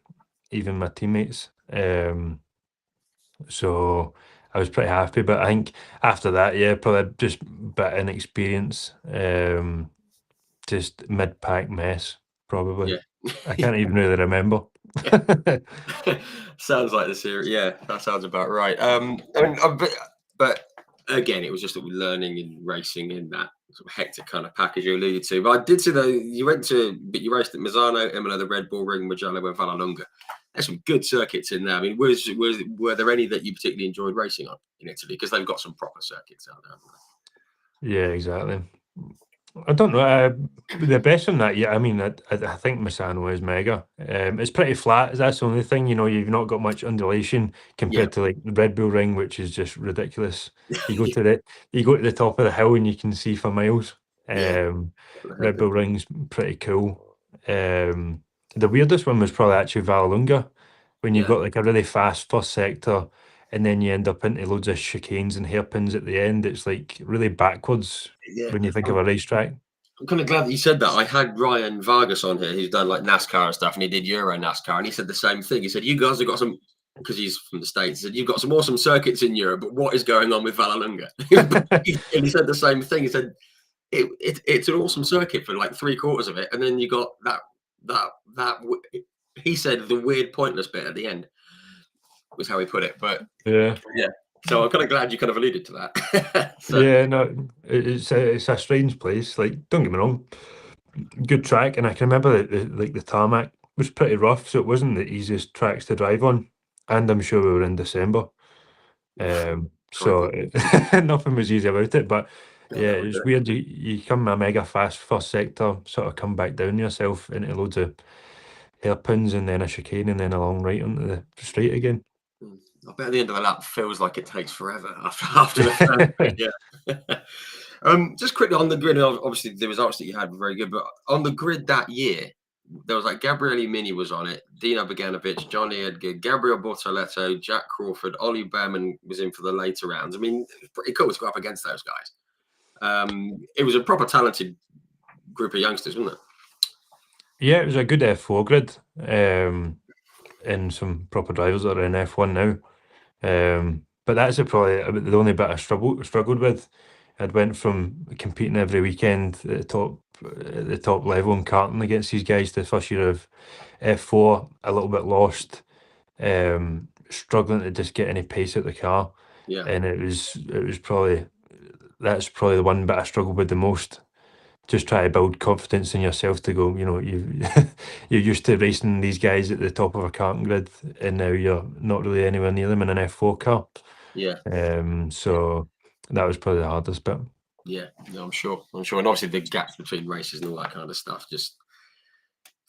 even my teammates. So I was pretty happy. But I think after that, yeah, probably just bit inexperience. Just mid-pack mess, probably. yeah. I can't even really remember. Sounds like the series. Yeah, that sounds about right. I mean, but again, it was just that we're learning and racing in that sort of hectic kind of package you alluded to. But I did see though but you raced at Misano, Imola, the Red Bull Ring, Mugello, and Vallelunga. There's some good circuits in there. I mean, were there any that you particularly enjoyed racing on in Italy? Because they've got some proper circuits out there. Yeah, exactly. I don't know. The best on that, yeah. I mean, I think Misano is mega. It's pretty flat. That's the only thing. You've not got much undulation Yeah, compared to like the Red Bull Ring, which is just ridiculous. You go to the you go to the top of the hill and you can see for miles. yeah, Um, I Red hate Bull them. Ring's pretty cool. The weirdest one was probably actually Vallelunga, when you've Yeah, got like a really fast first sector, and then you end up into loads of chicanes and hairpins at the end. It's like really backwards yeah. when you think of I'm, a racetrack. I'm kind of glad that you said that. I had Ryan Vargas on here, who's done like NASCAR and stuff, and he did Euro NASCAR, and he said the same thing. He said, "You guys have got some." Because he's from the States, he said, "You've got some awesome circuits in Europe, but what is going on with Vallelunga?" And he said the same thing. He said, it's an awesome circuit for like three-quarters of it, and then you got that he said the weird pointless bit at the end was how he put it. But Yeah. yeah, so I'm kind of glad you kind of alluded to that. So Yeah, no, it's a strange place. Like, don't get me wrong, good track, and I can remember the tarmac was pretty rough, so it wasn't the easiest tracks to drive on. And I'm sure we were in December, so crikey, nothing was easy about it. But God, yeah, that would do it's it. weird. You come a mega fast first sector, sort of come back down yourself into loads of hairpins, and then a chicane, and then a long right onto the straight again. I bet at the end of the lap feels like it takes forever after the first bit. Yeah. Just quickly on the grid, obviously the results that you had were very good, but on the grid that year, there was like Gabriele Mini was on it, Dino Boganovic, Johnny Edgar, Gabriel Bortoletto, Jack Crawford, Ollie Behrman was in for the later rounds. I mean, it was pretty cool to go up against those guys. It was a proper talented group of youngsters, wasn't it? Yeah, it was a good F4 grid, and some proper drivers that are in F1 now. But that's probably about the only bit I struggled with. I'd went from competing every weekend at the top level in karting against these guys the first year of F4, a little bit lost, struggling to just get any pace out the car, Yeah, and it was probably that's probably the one bit I struggled with the most. Just try to build confidence in yourself to go, you're used to racing these guys at the top of a karting grid, and now you're not really anywhere near them in an F4 car. yeah, yeah, So that was probably the hardest bit. yeah. No, I'm sure. I'm sure. And obviously the gaps between races and all that kind of stuff just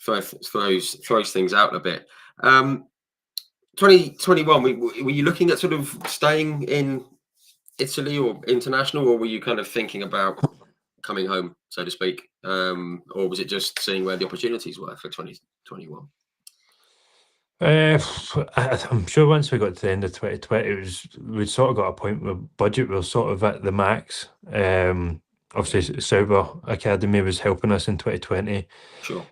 throws things out a bit. 2021, were you looking at sort of staying in Italy or international, or were you kind of thinking about coming home, so to speak? Or was it just seeing where the opportunities were for 2021? Uh, I'm sure once we got to the end of 2020, we'd sort of got a point where budget was sort of at the max. Obviously, Sauber Academy was helping us in 2020. Sure.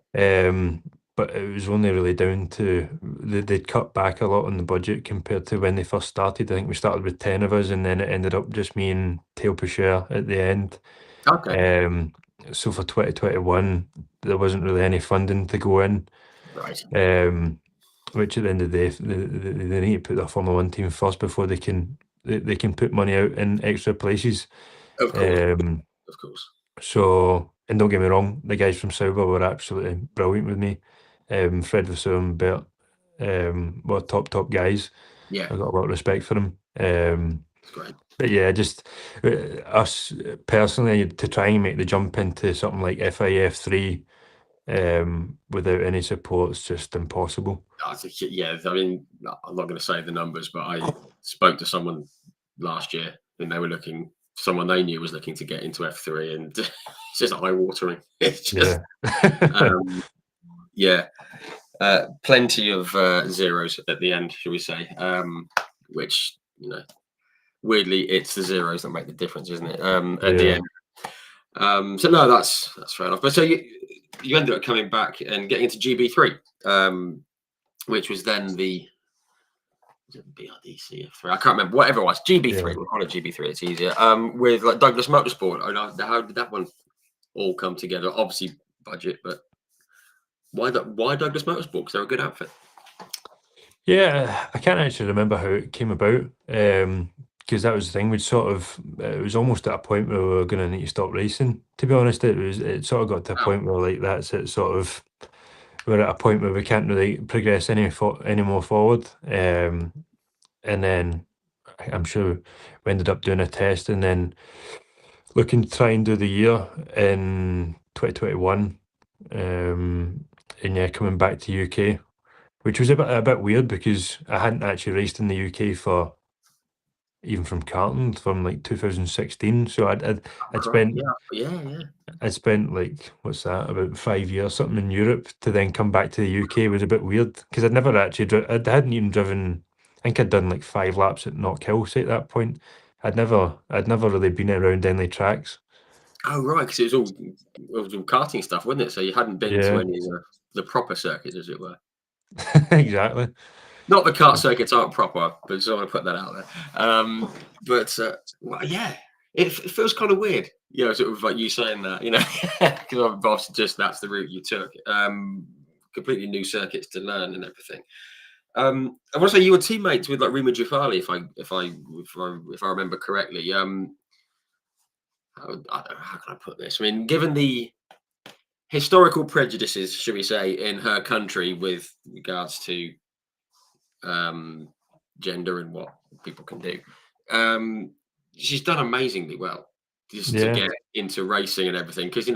But it was only really down to they'd cut back a lot on the budget compared to when they first started. I think we started with 10 of us, and then it ended up just me and Tail Pusher at the end. Okay. So for 2021, there wasn't really any funding to go in. Right. Which at the end of the day, they need to put their Formula One team first before they can put money out in extra places. Of course. Um, Of course. so, and don't get me wrong, the guys from Sauber were absolutely brilliant with me. Fred Vasseur and Bert were top guys. Yeah. I got a lot of respect for them. It's great. But yeah, just us personally to try and make the jump into something like FIF3 without any support is just impossible. I think, yeah. I mean, I'm not going to say the numbers, but I spoke to someone last year, and they were looking. Someone they knew was looking to get into F3, and it's just eye watering. It's just, Yeah. um, yeah, plenty of zeros at the end, shall we say? Which weirdly, it's the zeros that make the difference, isn't it? At the Yeah. end. So no, that's fair enough. But so you ended up coming back and getting into GB3, which was then the BRDC F3. I can't remember whatever it was. GB3. Yeah. We'll call it GB3. It's easier. With like Douglas Motorsport. How did that one all come together? Obviously budget, but why Douglas Motorsport? Because they're a good outfit. Yeah, I can't actually remember how it came about. Because that was the thing. It was almost at a point where we were going to need to stop racing. To be honest, it sort of got to a Wow. point where like that's it. Sort of, we're at a point where we can't really progress any more forward. And then I'm sure we ended up doing a test, and then looking to try and do the year in 2021, and yeah, coming back to UK, which was a bit weird because I hadn't actually raced in the UK for even from karting from like 2016. So I'd spent Yeah. I spent like, what's that, about 5 years something in Europe to then come back to the UK was a bit weird because I'd never actually I hadn't even driven. I think I'd done like 5 laps at Knockhill at that point. I'd never really been around any tracks. Oh, right, because it was all karting stuff, wasn't it? So you hadn't been to Yeah, any of the proper circuits, as it were. exactly. Not the kart So circuits aren't proper, but just want to put that out there. But well, yeah, it feels kind of weird, sort of like you saying that, because obviously just that's the route you took. Completely new circuits to learn and everything. I want to say you were teammates with like Rima Jafali, if I remember correctly. How can I put this? I mean, given the historical prejudices, should we say, in her country with regards to gender and what people can do. She's done amazingly well just to yeah, get into racing and everything because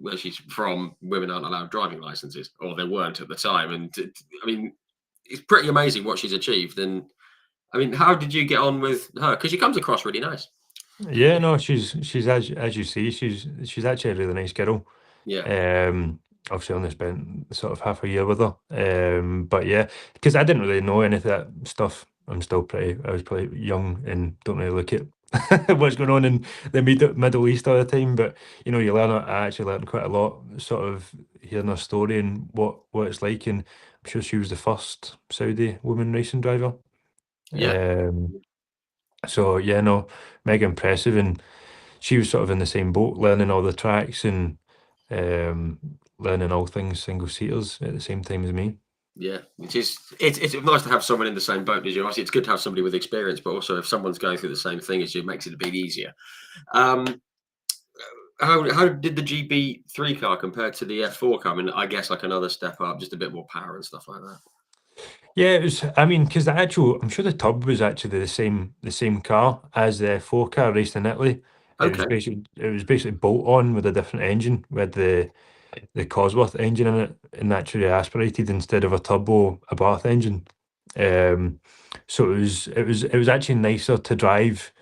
where she's from, women aren't allowed driving licenses, or they weren't at the time. And I mean, it's pretty amazing what she's achieved. And I mean, how did you get on with her? Because she comes across really nice. yeah. No, she's as you see, she's actually a really nice girl. Yeah, Um, Obviously only spent sort of half a year with her. But yeah, because I didn't really know any of that stuff. I was pretty young and don't really look at what's going on in the Middle East all the time. But you learn. I actually learned quite a lot, sort of hearing her story and what it's like. And I'm sure she was the first Saudi woman racing driver. yeah, Um, so yeah, no, mega impressive. And she was sort of in the same boat, learning all the tracks and um, learning all things single seaters at the same time as me. yeah. It's nice to have someone in the same boat as you. Obviously, it's good to have somebody with experience, but also if someone's going through the same thing as you, it makes it a bit easier. Um, how did the GB3 car compare to the F4 car? I mean, I guess like another step up, just a bit more power and stuff like that. Yeah, it was. I mean, because I'm sure the tub was actually the same car as the four car raced in Italy. Okay. It was basically bolt on with a different engine, with the Cosworth engine in it, and naturally aspirated instead of a turbo Abarth engine. Um, so it was actually nicer to drive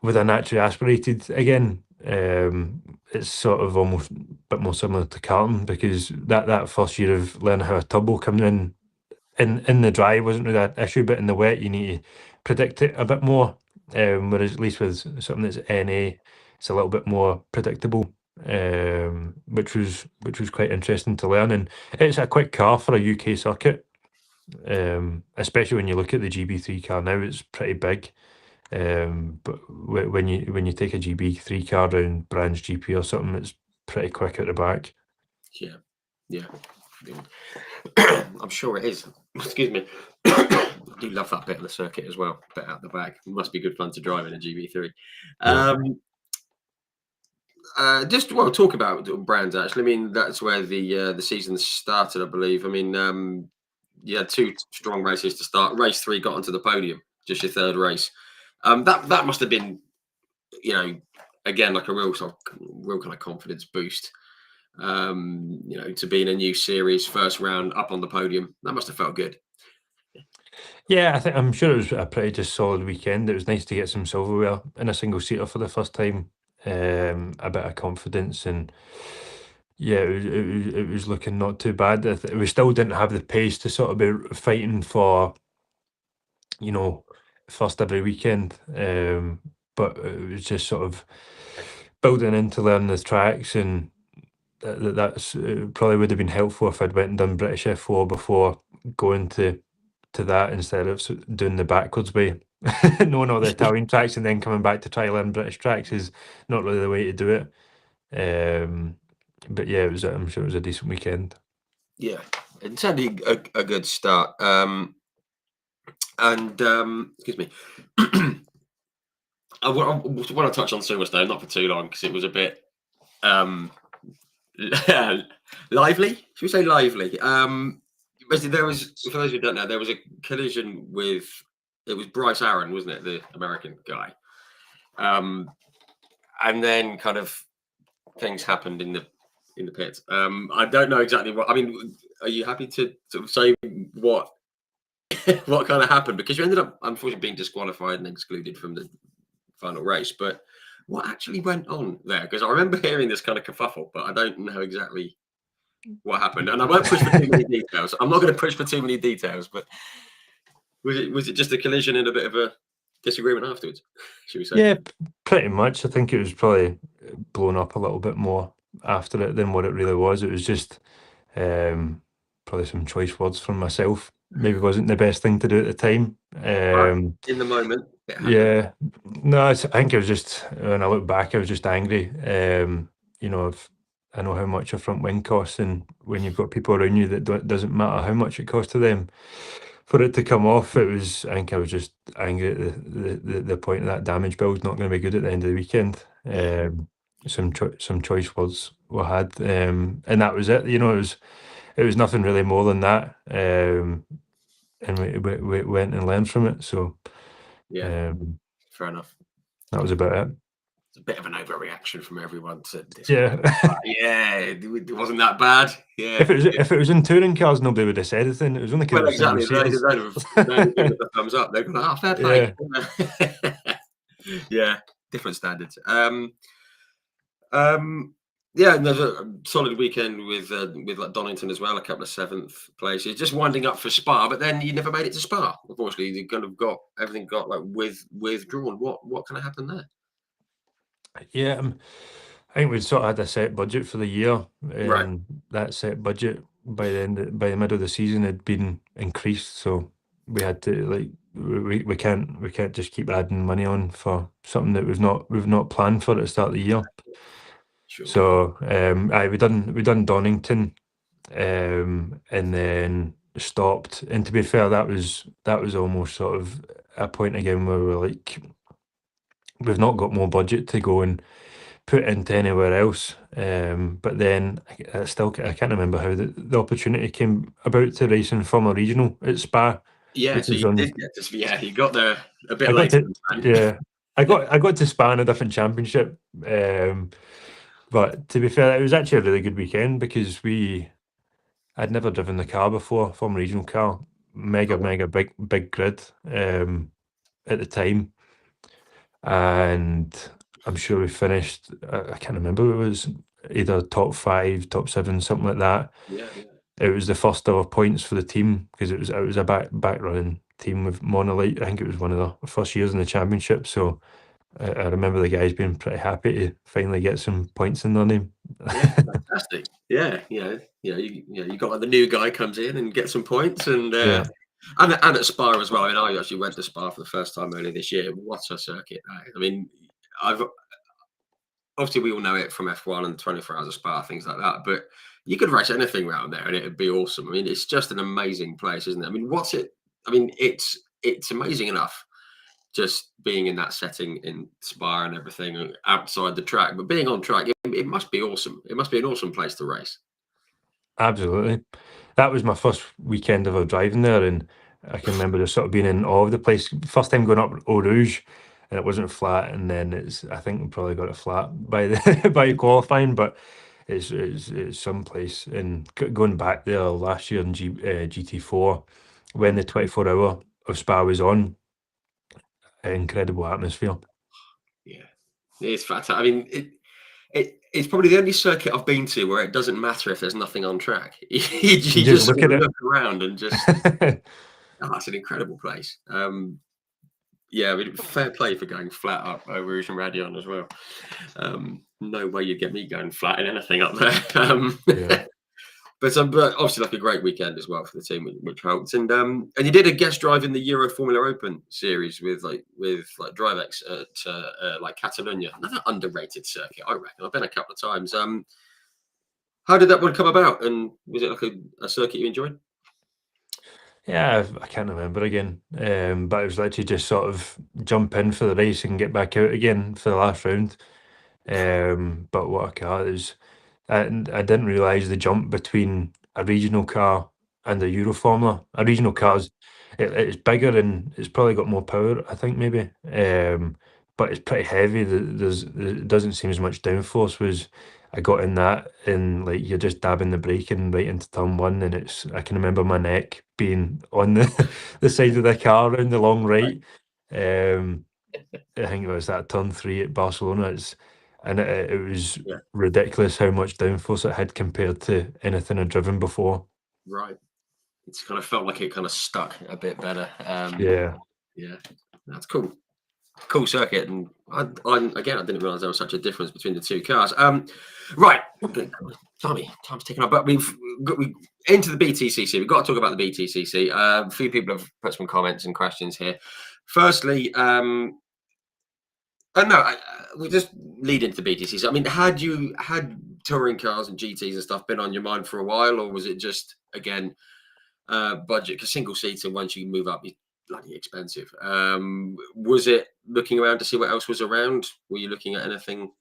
with a naturally aspirated again. It's sort of almost a bit more similar to karting because that first year of learning how a turbo coming in the dry wasn't really an issue, but in the wet you need to predict it a bit more. Whereas at least with something that's NA, it's a little bit more predictable. Which was quite interesting to learn, and it's a quick car for a UK circuit. Especially when you look at the GB3 car now, it's pretty big. But when you take a GB3 car around Brands GP or something, it's pretty quick at the back. Yeah. Yeah. I'm sure it is. Excuse me. I do love that bit of the circuit as well. Bit out the back. It must be good fun to drive in a GB3. Yeah. Just well, talk about brands. Actually, I mean that's where the season started, I believe. I mean, you had two strong races to start. Race 3 got onto the podium, just your third race. That must have been, again like a real kind of confidence boost. To be in a new series, first round up on the podium, that must have felt good. Yeah, I'm sure it was a pretty just solid weekend. It was nice to get some silverware in a single seater for the first time. A bit of confidence, and yeah, it was looking not too bad. We still didn't have the pace to sort of be fighting for, you know, first every weekend. But it was just sort of building into learning the tracks, and that's probably would have been helpful if I'd went and done British F4 before going to that instead of doing the backwards way. Knowing all the Italian tracks and then coming back to try learn British tracks is not really the way to do it. But yeah, I'm sure it was a decent weekend. Yeah, it sounded a good start. And excuse me. I want to touch on Silverstone, not for too long, because it was a bit um, lively. Should we say lively? Basically, there was, for those who don't know, there was a collision with, it was Bryce Aaron, wasn't it, the American guy? And then kind of things happened in the pit. I don't know exactly what. I mean, are you happy to sort of say what what kind of happened? Because you ended up unfortunately being disqualified and excluded from the final race. But what actually went on there? Because I remember hearing this kind of kerfuffle, but I don't know exactly what happened. And I won't push for too many details. I'm not going to push for too many details. But was it just a collision and a bit of a disagreement afterwards? Should we say? Yeah, pretty much. I think it was probably blown up a little bit more after it than what it really was. It was just probably some choice words from myself. Maybe wasn't the best thing to do at the time. In the moment, it happened. Yeah, no, I think it was just when I look back, I was just angry. You know, I know how much a front wing costs, and when you've got people around you that doesn't matter how much it costs to them for it to come off, I think I was just angry at the point that damage bill's not going to be good at the end of the weekend. Some choice words were had, and that was it. You know, it was nothing really more than that. And we went and learned from it. So yeah, fair enough. That was about it. It's a bit of an overreaction from everyone to this. Yeah, yeah, it wasn't that bad. Yeah, if it was in touring cars, nobody would have said anything. It was only well, exactly. They'd give it a thumbs up. They're going, fair play. Yeah, different standards. Yeah, and there's a solid weekend with like Donington as well, a couple of 7th places, just winding up for Spa, but then you never made it to Spa. Unfortunately, you kind of got everything got like withdrawn. What kind of happened there? Yeah, I think we'd sort of had a set budget for the year, Right. and that set budget by the middle of the season had been increased. So we had to we can't just keep adding money on for something that we've not planned for at the start of the year. Sure. So we done Donington, and then stopped. And to be fair, that was almost sort of a point again where we were like, we've not got more budget to go and put into anywhere else. But then I can't remember how the opportunity came about to race in Formula Regional at Spa. Yeah, so you did get to, you got there a bit later. I got to Spa in a different championship. But to be fair, it was actually a really good weekend because I'd never driven the car before, Formula Regional car, mega big grid at the time, and I'm sure we finished. I can't remember. It was either top 5, top 7, something like that. Yeah. It was the first ever points for the team because it was a back running team with Monolite. I think it was one of the first years in the championship. So I remember the guys being pretty happy to finally get some points in their name. Yeah, fantastic. Yeah, you got like the new guy comes in and gets some points, and at Spa as well. I mean, I actually went to Spa for the first time earlier this year. What a circuit! I mean, obviously we all know it from F1 and 24 Hours of Spa, things like that. But you could race anything around there, and it'd be awesome. I mean, it's just an amazing place, isn't it? I mean, it's amazing enough just being in that setting in Spa and everything outside the track, but being on track, it must be awesome. It must be an awesome place to race. Absolutely. That was my first weekend ever driving there, and I can remember just sort of being in awe of the place. First time going up Eau Rouge, and it wasn't flat, and then I think we probably got it flat by by qualifying, but it's some place. And going back there last year in GT4, when the 24 hour of Spa was on, incredible atmosphere. Yeah, it's fantastic. I mean, it's probably the only circuit I've been to where it doesn't matter if there's nothing on track. you just look around and just, it's an incredible place. Yeah, I mean, fair play for going flat up over Rouge and Radion as well. No way you'd get me going flat in anything up there. But obviously, like a great weekend as well for the team, which helped. And you did a guest drive in the Euro Formula Open series with DriveX at like Catalonia, another underrated circuit, I reckon. I've been a couple of times. How did that one come about? And was it like a circuit you enjoyed? Yeah, I can't remember again. But it was literally just sort of jump in for the race and get back out again for the last round. But what a car it is. I didn't realise the jump between a regional car and a Euro Formula. A regional car's it's bigger and it's probably got more power, I think maybe. But but it's pretty heavy. It doesn't seem as much downforce. Was I got in that, and like you're just dabbing the brake and right into turn one, and I can remember my neck being on the the side of the car around the long right. Um, I think it was that turn three at Barcelona. It was Yeah. ridiculous how much downforce it had compared to anything I'd driven before. Right. It's kind of felt like it kind of stuck a bit better. Yeah. Yeah. That's cool. Cool circuit, and I didn't realise there was such a difference between the two cars. Right, time's ticking up, but we into the BTCC. We've got to talk about the BTCC. A few people have put some comments and questions here. Firstly, we just lead into the BTCC. I mean, had touring cars and GTs and stuff been on your mind for a while, or was it just again budget? Because single seater, once you move up, bloody expensive. Was it looking around to see what else was around? Were you looking at anything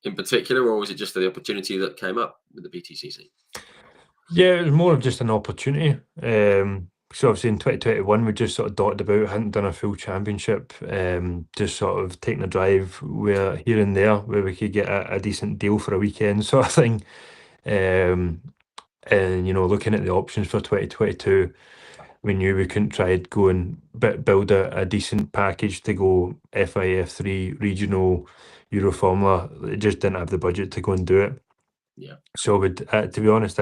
in particular, or was it just the opportunity that came up with the BTCC? Yeah, it was more of just an opportunity. So obviously in 2021 we just sort of dotted about, hadn't done a full championship, just sort of taking a drive where here and there where we could get a decent deal for a weekend sort of thing. And looking at the options for 2022, we knew we couldn't try and go and build a decent package to go FI F3 regional Euro Formula. It just didn't have the budget to go and do it. Yeah. So to be honest,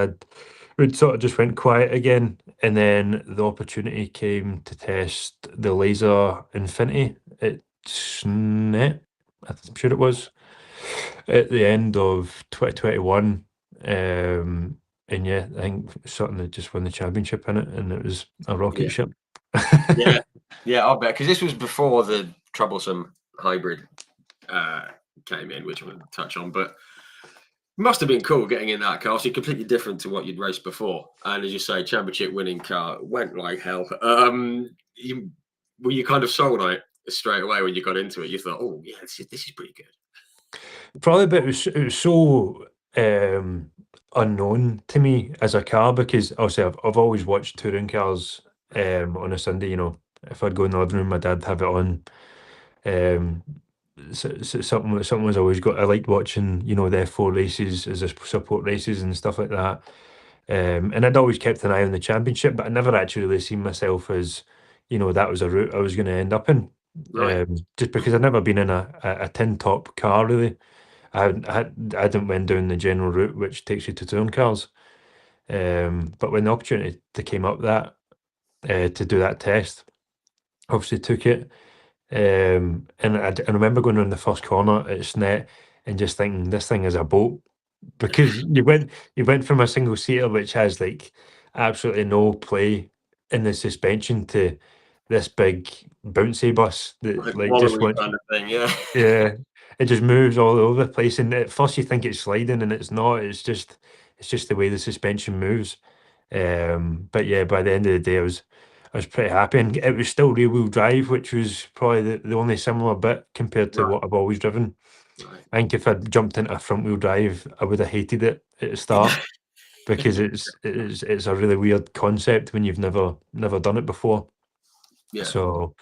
we'd sort of just went quiet again, and then the opportunity came to test the Laser Infinity at SNET, I'm sure it was, at the end of 2021. And yeah, I think certainly just won the championship in it, and it was a rocket ship. Yeah, I'll bet, because this was before the troublesome hybrid came in, which we'll touch on, but must have been cool getting in that car. Obviously completely different to what you'd raced before, and as you say, championship winning car, went like hell. Were you kind of sold on it straight away when you got into it? You thought, oh yeah, this is pretty good. Probably, but it was so unknown to me as a car, because obviously I've always watched touring cars on a Sunday. If I'd go in the living room, my dad'd have it on. Something was always got. I liked watching, the F4 races as a support races and stuff like that. And I'd always kept an eye on the championship, but I never actually really seen myself as, that was a route I was going to end up in. Right. Just because I'd never been in a tin top car really. I didn't went down the general route, which takes you to touring cars. But when the opportunity came up to do that test, obviously took it. And I remember going around the first corner at SNET and just thinking, this thing is a boat, because you went from a single seater which has like absolutely no play in the suspension to this big bouncy bus that like just went, kind of thing, yeah. yeah, it just moves all over the place, and at first you think it's sliding and it's not. It's just the way the suspension moves. But yeah, by the end of the day, I was pretty happy, and it was still rear wheel drive, which was probably the only similar bit compared to what I've always driven. Right. I think if I'd jumped into a front wheel drive, I would have hated it at the start because it's a really weird concept when you've never done it before. Yeah. So,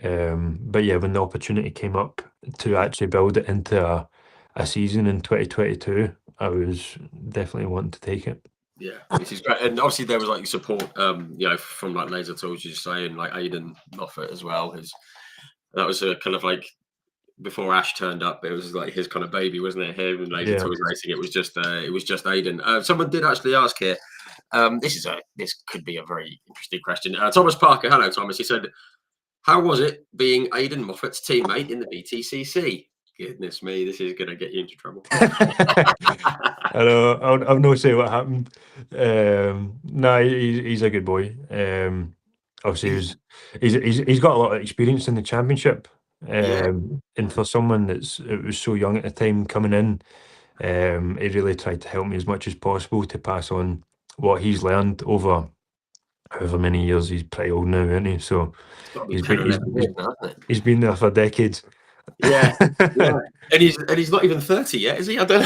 but yeah, when the opportunity came up to actually build it into a season in 2022, I was definitely wanting to take it. Yeah, which is great. And obviously there was like support, from like Laser Tools, you say, and like Aidan Moffat as well. That was a kind of like before Ash turned up, it was like his kind of baby, wasn't it? Him and Laser Tools racing. It was just Aidan. Someone did actually ask here. This could be a very interesting question. Thomas Parker, hello Thomas. He said, "How was it being Aidan Moffat's teammate in the BTCC?" Goodness me, this is going to get you into trouble. I know. I'll not say what happened. No, he's a good boy. Obviously, he's got a lot of experience in the championship. And for someone it was so young at the time coming in, he really tried to help me as much as possible to pass on what he's learned over however many years. He's pretty old now, isn't he? So he's been there for decades. Yeah. And he's not even 30 yet, is he? I don't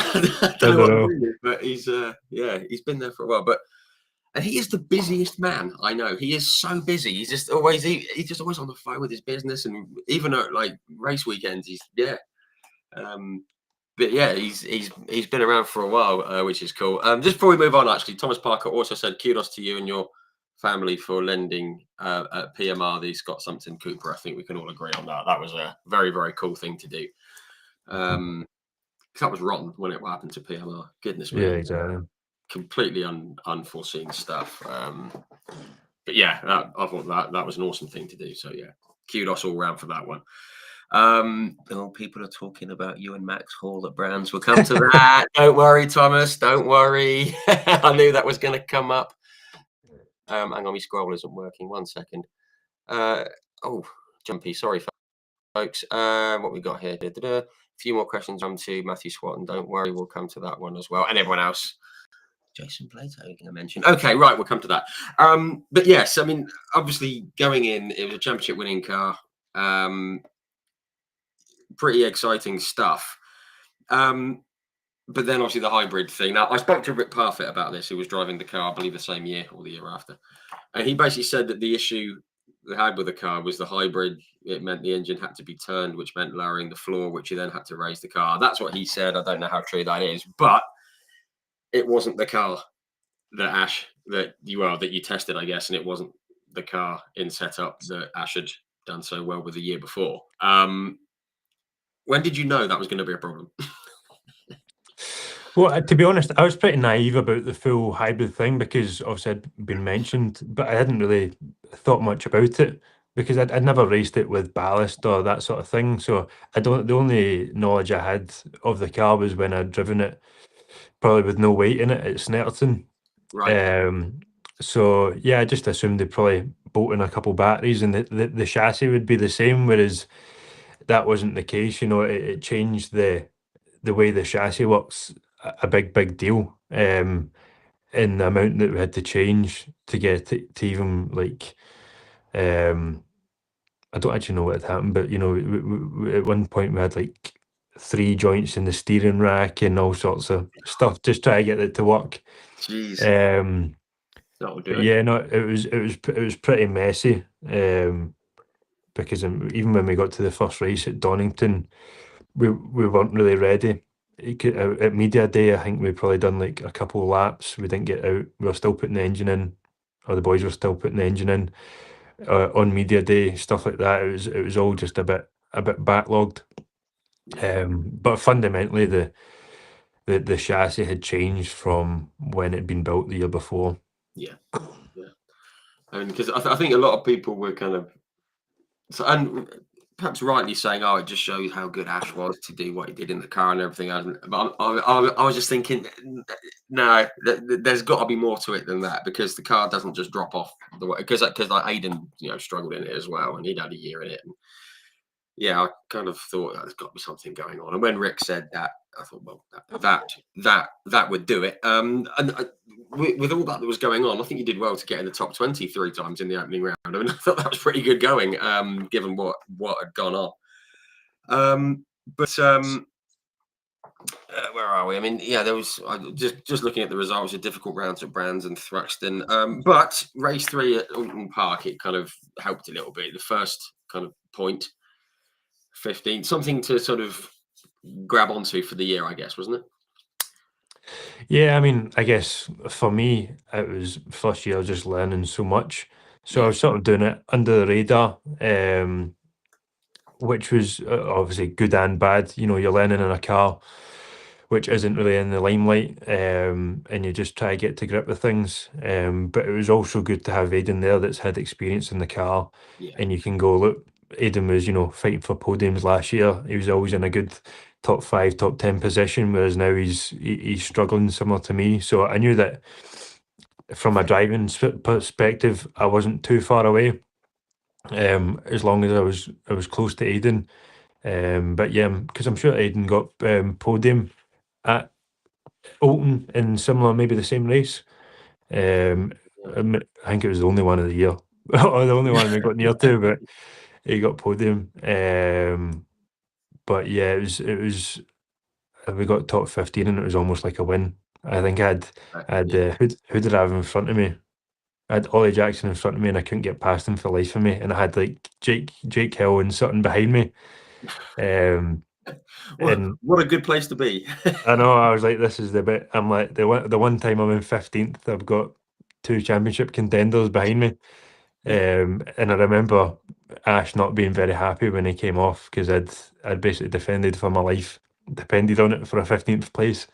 know what, but he's been there for a while. But And he is the busiest man I know. He is so busy. He's just always on the phone with his business, and even at like race weekends, but yeah, he's been around for a while, which is cool. Just before we move on, actually, Thomas Parker also said kudos to you and your family for lending at PMR the Scott Sumpton Cooper. I think we can all agree on that. That was a very, very cool thing to do. That was rotten when it happened to PMR. Goodness me. Yeah, exactly. Completely unforeseen stuff. But yeah, I thought that was an awesome thing to do. So yeah, kudos all round for that one. People are talking about you and Max Hall at Brands. We'll come to that. Don't worry, Thomas. Don't worry. I knew that was going to come up. Hang on, my scroll isn't working. 1 second. Jumpy. Sorry, folks. What we got here? A few more questions on to Matthew Swatton. Don't worry, we'll come to that one as well. And everyone else. Jason Plato, I mentioned. Okay, right, we'll come to that. But yes, I mean, obviously going in, it was a championship winning car. Pretty exciting stuff. But then obviously the hybrid thing. Now, I spoke to Rick Parfitt about this, who was driving the car, I believe, the same year or the year after. And he basically said that the issue they had with the car was the hybrid. It meant the engine had to be turned, which meant lowering the floor, which you then had to raise the car. That's what he said. I don't know how true that is, but it wasn't the car that you tested, I guess, and it wasn't the car in setup that Ash had done so well with the year before. When did you know that was going to be a problem? Well, to be honest, I was pretty naive about the full hybrid thing because obviously I'd been mentioned, but I hadn't really thought much about it because I'd never raced it with ballast or that sort of thing. So the only knowledge I had of the car was when I'd driven it, probably with no weight in it at Snetterton. Right. So yeah, I just assumed they'd probably bolt in a couple batteries and the chassis would be the same, whereas that wasn't the case. It changed the way the chassis works a big deal in the amount that we had to change to get it to even like I don't actually know what had happened, but at one point we had like 3 joints in the steering rack and all sorts of stuff just try to get it to work. Jeez. That would do But it. yeah, no, it was pretty messy because even when we got to the first race at Donington, we weren't really ready. At media day, I think we probably done like a couple of laps. We didn't get out. We were still putting the engine in, or the boys were still putting the engine in on media day, stuff like that. It was all just a bit backlogged. But fundamentally, the chassis had changed from when it had been built the year before. Yeah. I mean, because I think a lot of people were kind of, and perhaps rightly saying, "Oh, it just shows how good Ash was to do what he did in the car and everything." But I was just thinking, no, there's got to be more to it than that because the car doesn't just drop off the way. Because like Aiden, struggled in it as well, and he'd had a year in it. And yeah, I kind of thought there's got to be something going on. And when Rick said that, I thought, well, that would do it. And with all that was going on, I think you did well to get in the top 20 3 times in the opening round. I mean, I thought that was pretty good going, given what had gone on. Where are we? I mean, yeah, there was just looking at the results, a difficult round at Brands and Thruxton. But race 3 at Alton Park, it kind of helped a little bit. The first kind of point, 15, something to sort of grab onto for the year, I guess, wasn't it? Yeah, I mean, I guess for me, it was first year just learning so much. So I was sort of doing it under the radar, which was obviously good and bad. You're learning in a car which isn't really in the limelight, and you just try to get to grip with things. But it was also good to have Aidan there that's had experience in the car, and you can go, look, Aidan was, fighting for podiums last year. He was always in a good top 5, top 10 position, whereas now he's struggling similar to me. So I knew that from a driving perspective, I wasn't too far away. As long as I was close to Aidan. But yeah, because I'm sure Aidan got podium at Alton in similar, maybe the same race. I think it was the only one of the year, or the only one we got near to, but he got podium. But yeah, it was we got top 15, and it was almost like a win. I think I had Yeah. who did I have in front of me? I had Ollie Jackson in front of me, and I couldn't get past him for life of me. And I had like Jake Hill and Sutton behind me. Um, and What a good place to be. I know I was like, this is the bit. I'm like the one time I'm in 15th, I've got two championship contenders behind me. And I remember Ash not being very happy when he came off because I'd basically defended for my life, depended on it for a 15th place.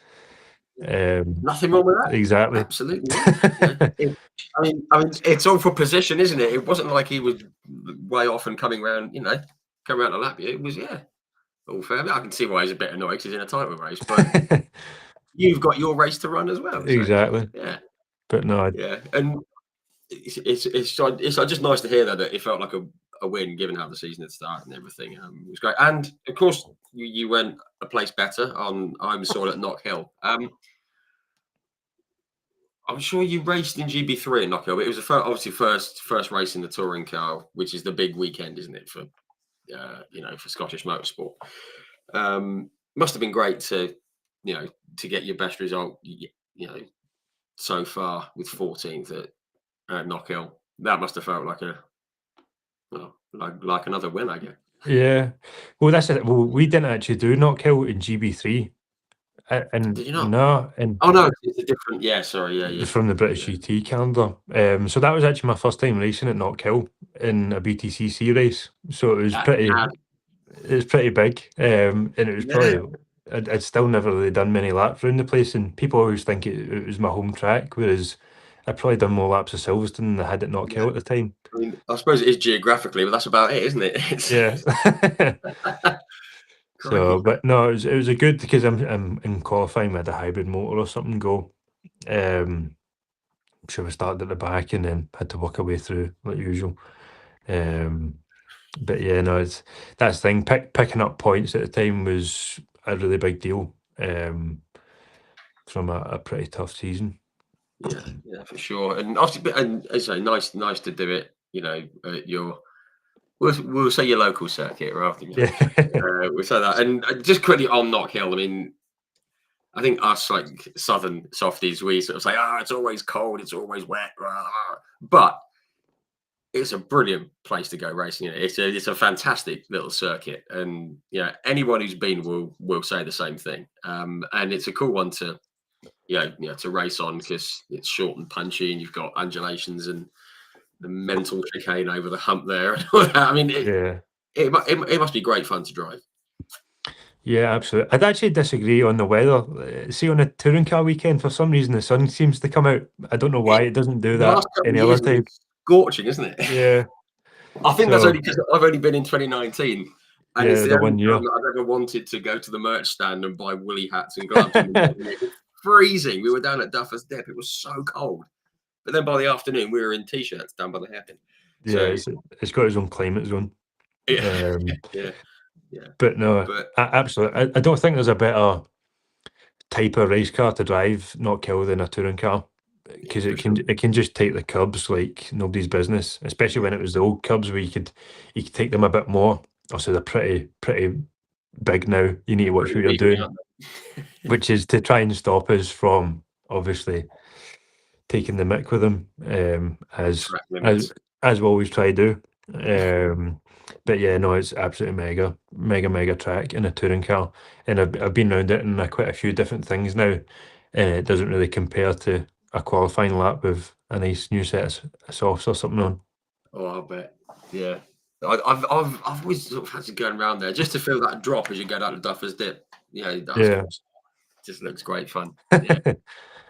Nothing wrong with that. Exactly. Absolutely not. I mean, it's all for position, isn't it? It wasn't like he was way off and coming around to lap you. It was, all fair. I can see why he's a bit annoyed because he's in a title race, but you've got your race to run as well. So, Exactly. yeah, But no, yeah. And it's just nice to hear that it felt like a win given how the season had started and everything. It was great. And of course, you went a place better on I'm Saw at Knock Hill. I'm sure you raced in GB3 at Knock Hill. It was obviously first race in the touring car, which is the big weekend, isn't it, for for Scottish motorsport. Must have been great to get your best result so far with 14th at Knock Hill. That must have felt like like another win, I guess. yeah. Well, that's it. Well, we didn't actually do Knockhill in GB3, and Did you not? no, and Oh no, it's a different. Yeah, sorry. Yeah, from the British yeah. GT calendar. So that was actually my first time racing at Knockhill in a BTCC race. So it was That mad. pretty big, and it was Yeah, probably I'd still never really done many laps around the place, and people always think it was my home track, whereas I'd probably done more laps of Silverstone than I had at yeah. Knockhill at the time. I mean, I suppose it is geographically, but that's about it, isn't it? It's Yeah. So, crikey. but no, it was a good because I'm in qualifying with a hybrid motor or something go. So we started at the back and then had to work our way through like usual. Um, but yeah, no, that's the thing. Picking up points at the time was a really big deal. From a pretty tough season. Yeah, for sure. And obviously, and as I say, nice to do it. At your we'll say your local circuit rather than Yeah. we'll say that. And just quickly on Knock Hill, I mean, I think us like southern softies, we sort of say, it's always cold, it's always wet, but it's a brilliant place to go racing. It's a fantastic little circuit, and anyone who's been will say the same thing. And it's a cool one to to race on because it's short and punchy, and you've got undulations and the mental chicane over the hump there and all that. I mean, Yeah. it must be great fun to drive. Yeah, absolutely. I'd actually disagree on the weather. See, on a touring car weekend, for some reason, the sun seems to come out. I don't know why it doesn't do The that last couple any of other years has time. been scorching, isn't it? Yeah. I think that's only So, because I've only been in 2019, and it's yeah, the the only 1 year. time that I've ever wanted to go to the merch stand and buy woolly hats and gloves. And it was freezing. We were down at Duffer's Dip. It was so cold. But then by the afternoon, we were in t-shirts down by the hairpin. Yeah, So it's got its own climate zone. yeah, Um, yeah, yeah. but no, But absolutely. I don't think there's a better type of race car to drive, not kill, than a touring car. yeah, Because for sure. it can just take the curbs like nobody's business, especially when it was the old curbs where you could take them a bit more. Also, they're pretty big now. You need to watch Pretty what you're wiggly, doing, aren't they? which is to try and stop us from obviously taking the mick with them, Track as limits. as we always try to do. But yeah, no, it's absolutely mega track in a touring car, and I've been around it in quite a few different things now, and it doesn't really compare to a qualifying lap with a nice new set of softs or something on. Oh, I bet. Yeah. I've always sort of had to go around there just to feel that drop as you go down to Duffer's Dip. That's Yeah. awesome. Just looks great fun. Yeah.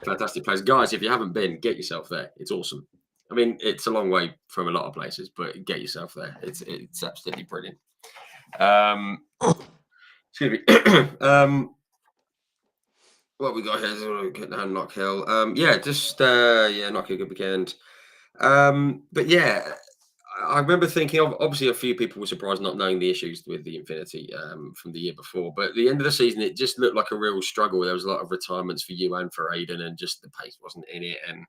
Fantastic place. Guys, if you haven't been, get yourself there. It's awesome. I mean, it's a long way from a lot of places, but get yourself there. It's absolutely brilliant. Excuse me. What we got here? Get down Knock Hill. Knock Hill, good weekend. But yeah, I remember thinking, obviously, a few people were surprised not knowing the issues with the Infinity from the year before. But at the end of the season, it just looked like a real struggle. There was a lot of retirements for you and for Aiden, and just the pace wasn't in it. And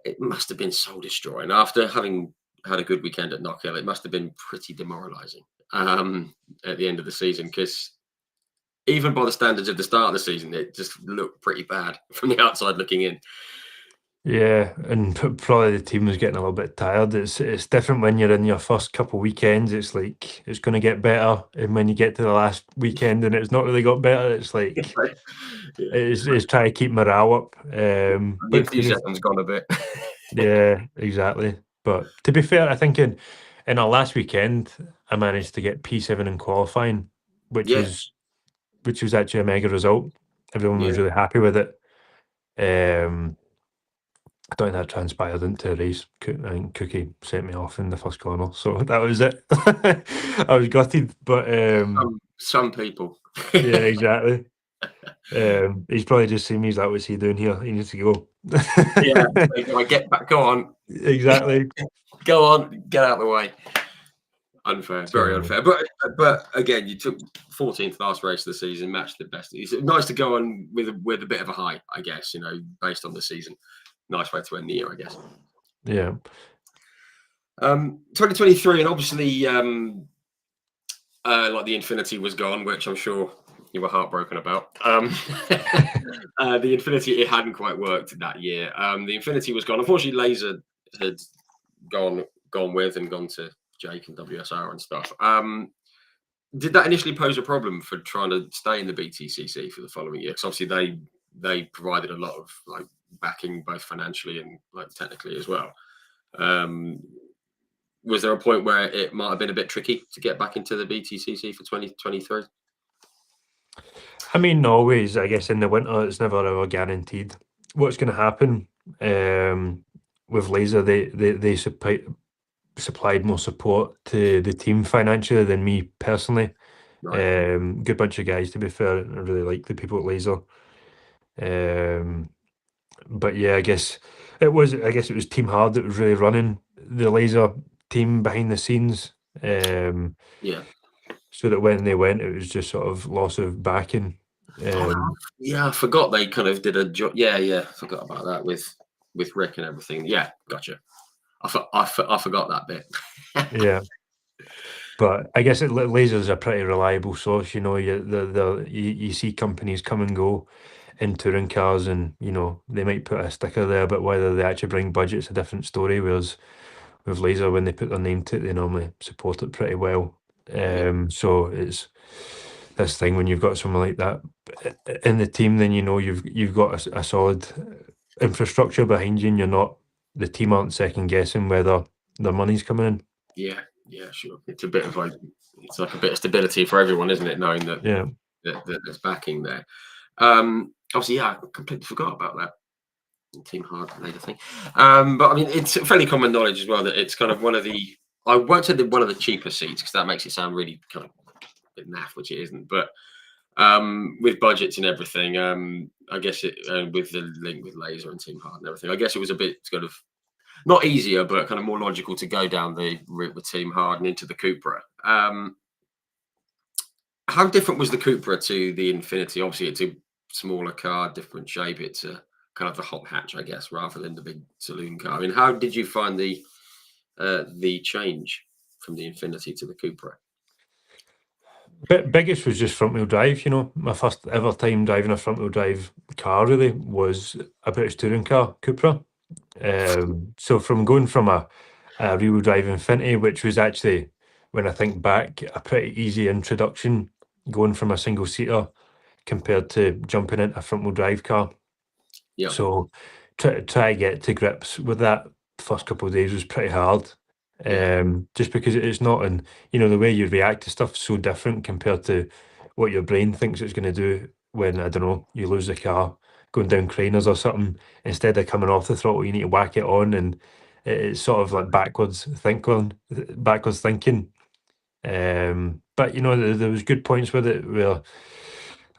it must have been soul destroying. After having had a good weekend at Knock Hill, it must have been pretty demoralising at the end of the season because even by the standards of the start of the season, it just looked pretty bad from the outside looking in. Yeah, and probably the team was getting a little bit tired. It's different when you're in your first couple weekends. It's like it's going to get better, and when you get to the last weekend and it's not really got better, it's like Yeah, it's trying to keep morale up. the But to be enthusiasm's gone a bit. Yeah, exactly. But to be fair, I think in our last weekend, I managed to get P7 in qualifying, which Yeah, was actually a mega result. Everyone was yeah. really happy with it. Um, I don't think that transpired into a race. I think Cookie sent me off in the first corner, so that was it. I was gutted, but Some people. yeah, exactly. He's probably just seen me. He's like, "What's he doing here? He needs to go." Yeah, so I get back. Go on, Exactly. go on, get out of the way. Unfair, very So unfair. But again, you took 14th last race of the season, matched the best. It's nice to go on with a bit of a high, I guess. Based on the season, nice way to end the year, I guess. yeah. 2023, and obviously, like the Infinity was gone, which I'm sure you were heartbroken about. The Infinity, it hadn't quite worked that year. The Infinity was gone. Unfortunately, Laser had gone with and gone to Jake and WSR and stuff. Did that initially pose a problem for trying to stay in the BTCC for the following year? Because obviously they provided a lot of like backing, both financially and like technically as well. Was there a point where it might have been a bit tricky to get back into the BTCC for 2023? I mean, always, I guess in the winter, it's never ever guaranteed. What's going to happen with Laser? They supplied more support to the team financially than me personally. Right. Good bunch of guys, to be fair. I really like the people at Laser. But yeah, I guess it was. I guess it was Team Hard that was really running the Laser team behind the scenes. Yeah. So that when they went, it was just sort of loss of backing. Yeah, I forgot they kind of did a job. Yeah, forgot about that with Rick and everything. Yeah, gotcha. I forgot that bit. Yeah, but I guess Laser's a pretty reliable source. You know, you see companies come and go in touring cars, and you know they might put a sticker there, but whether they actually bring budget's a different story. Whereas with Laser, when they put their name to it, they normally support it pretty well. So it's this thing when you've got someone like that in the team, then you know you've got a solid infrastructure behind you, and the team aren't second guessing whether their money's coming in. Yeah, sure. It's a bit of like a bit of stability for everyone, isn't it? Knowing that Yeah. that there's backing there. Obviously, yeah, I completely forgot about that Team Hard later thing. But I mean, it's fairly common knowledge as well that it's kind of one of the. I won't say one of the cheaper seats because that makes it sound really kind of a bit naff, which it isn't. But with budgets and everything, I guess it with the link with Laser and Team Hard and everything, I guess it was a bit kind of not easier, but kind of more logical to go down the route with Team Hard and into the Cupra. How different was the Cupra to the Infinity? Obviously, it's a smaller car, different shape. It's a kind of the hot hatch, I guess, rather than the big saloon car. I mean, how did you find the change from the Infinity to the Cupra? Biggest was just front wheel drive. You know, my first ever time driving a front wheel drive car really was a British touring car, Cupra. So from going from a rear wheel drive Infinity, which was actually, when I think back, a pretty easy introduction, going from a single seater compared to jumping into a front wheel drive car. Yeah, So try to get to grips with that first couple of days was pretty hard. yeah, Just because it's not, and you know the way you react to stuff is so different compared to what your brain thinks it's going to do when, I don't know, you lose the car going down Craners or something. Instead of coming off the throttle, you need to whack it on, and it's sort of like backwards thinking. But you know there was good points with it where,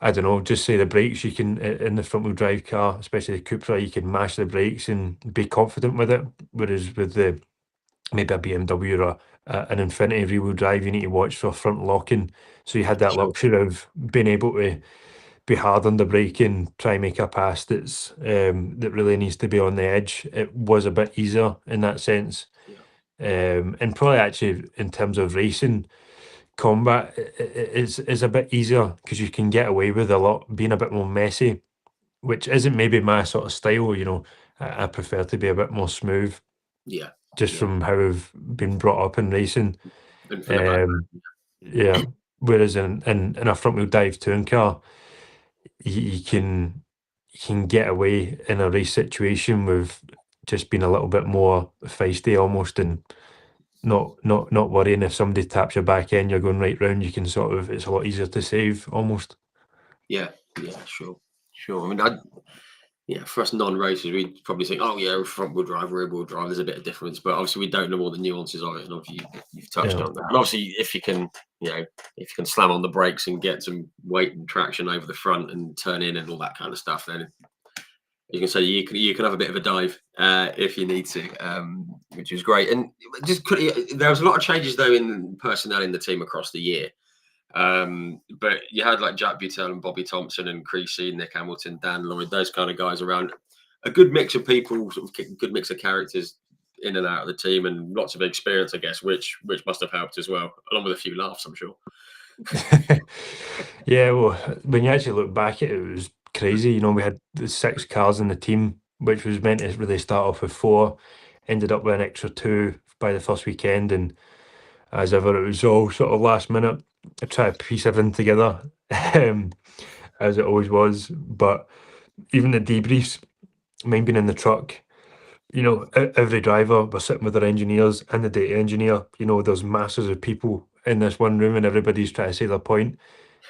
I don't know, just say the brakes, you can, in the front wheel drive car, especially the Cupra, you can mash the brakes and be confident with it. Whereas with maybe a BMW or an Infinity rear wheel drive, you need to watch for front locking. So you had that sure. luxury of being able to be hard on the brake and try and make a pass that really needs to be on the edge. It was a bit easier in that sense. Yeah, And probably actually in terms of racing, combat is a bit easier because you can get away with a lot being a bit more messy, which isn't maybe my sort of style. I prefer to be a bit more smooth, Yeah, just yeah, from how I've been brought up in racing. and from the back. Yeah. Whereas in a front wheel drive touring car, you can get away in a race situation with just being a little bit more feisty almost, and not worrying if somebody taps your back end, you're going right round. You can sort of, it's a lot easier to save almost. Yeah, yeah, sure. I mean, for us non-racers, we'd probably think, oh yeah, front wheel drive, rear wheel drive. There's a bit of difference, but obviously we don't know all the nuances of it. And obviously you've touched Yeah. on that. And obviously, if you can slam on the brakes and get some weight and traction over the front and turn in and all that kind of stuff, then you can say you can have a bit of a dive if you need to, which is great. And there was a lot of changes though in personnel in the team across the year. But you had like Jack Butel and Bobby Thompson and Creasy, Nick Hamilton, Dan Lloyd, those kind of guys around. A good mix of people, sort of good mix of characters in and out of the team, and lots of experience, I guess, which must have helped as well, along with a few laughs, I'm sure. Yeah, well, when you actually look back at it, it was crazy. We had the 6 cars in the team, which was meant to really start off with 4, ended up with an extra 2 by the first weekend, and as ever, it was all sort of last minute. I try to piece everything together, um, as it always was. But even the debriefs, mine being in the truck, every driver was sitting with their engineers and the data engineer. There's masses of people in this one room, and everybody's trying to say their point.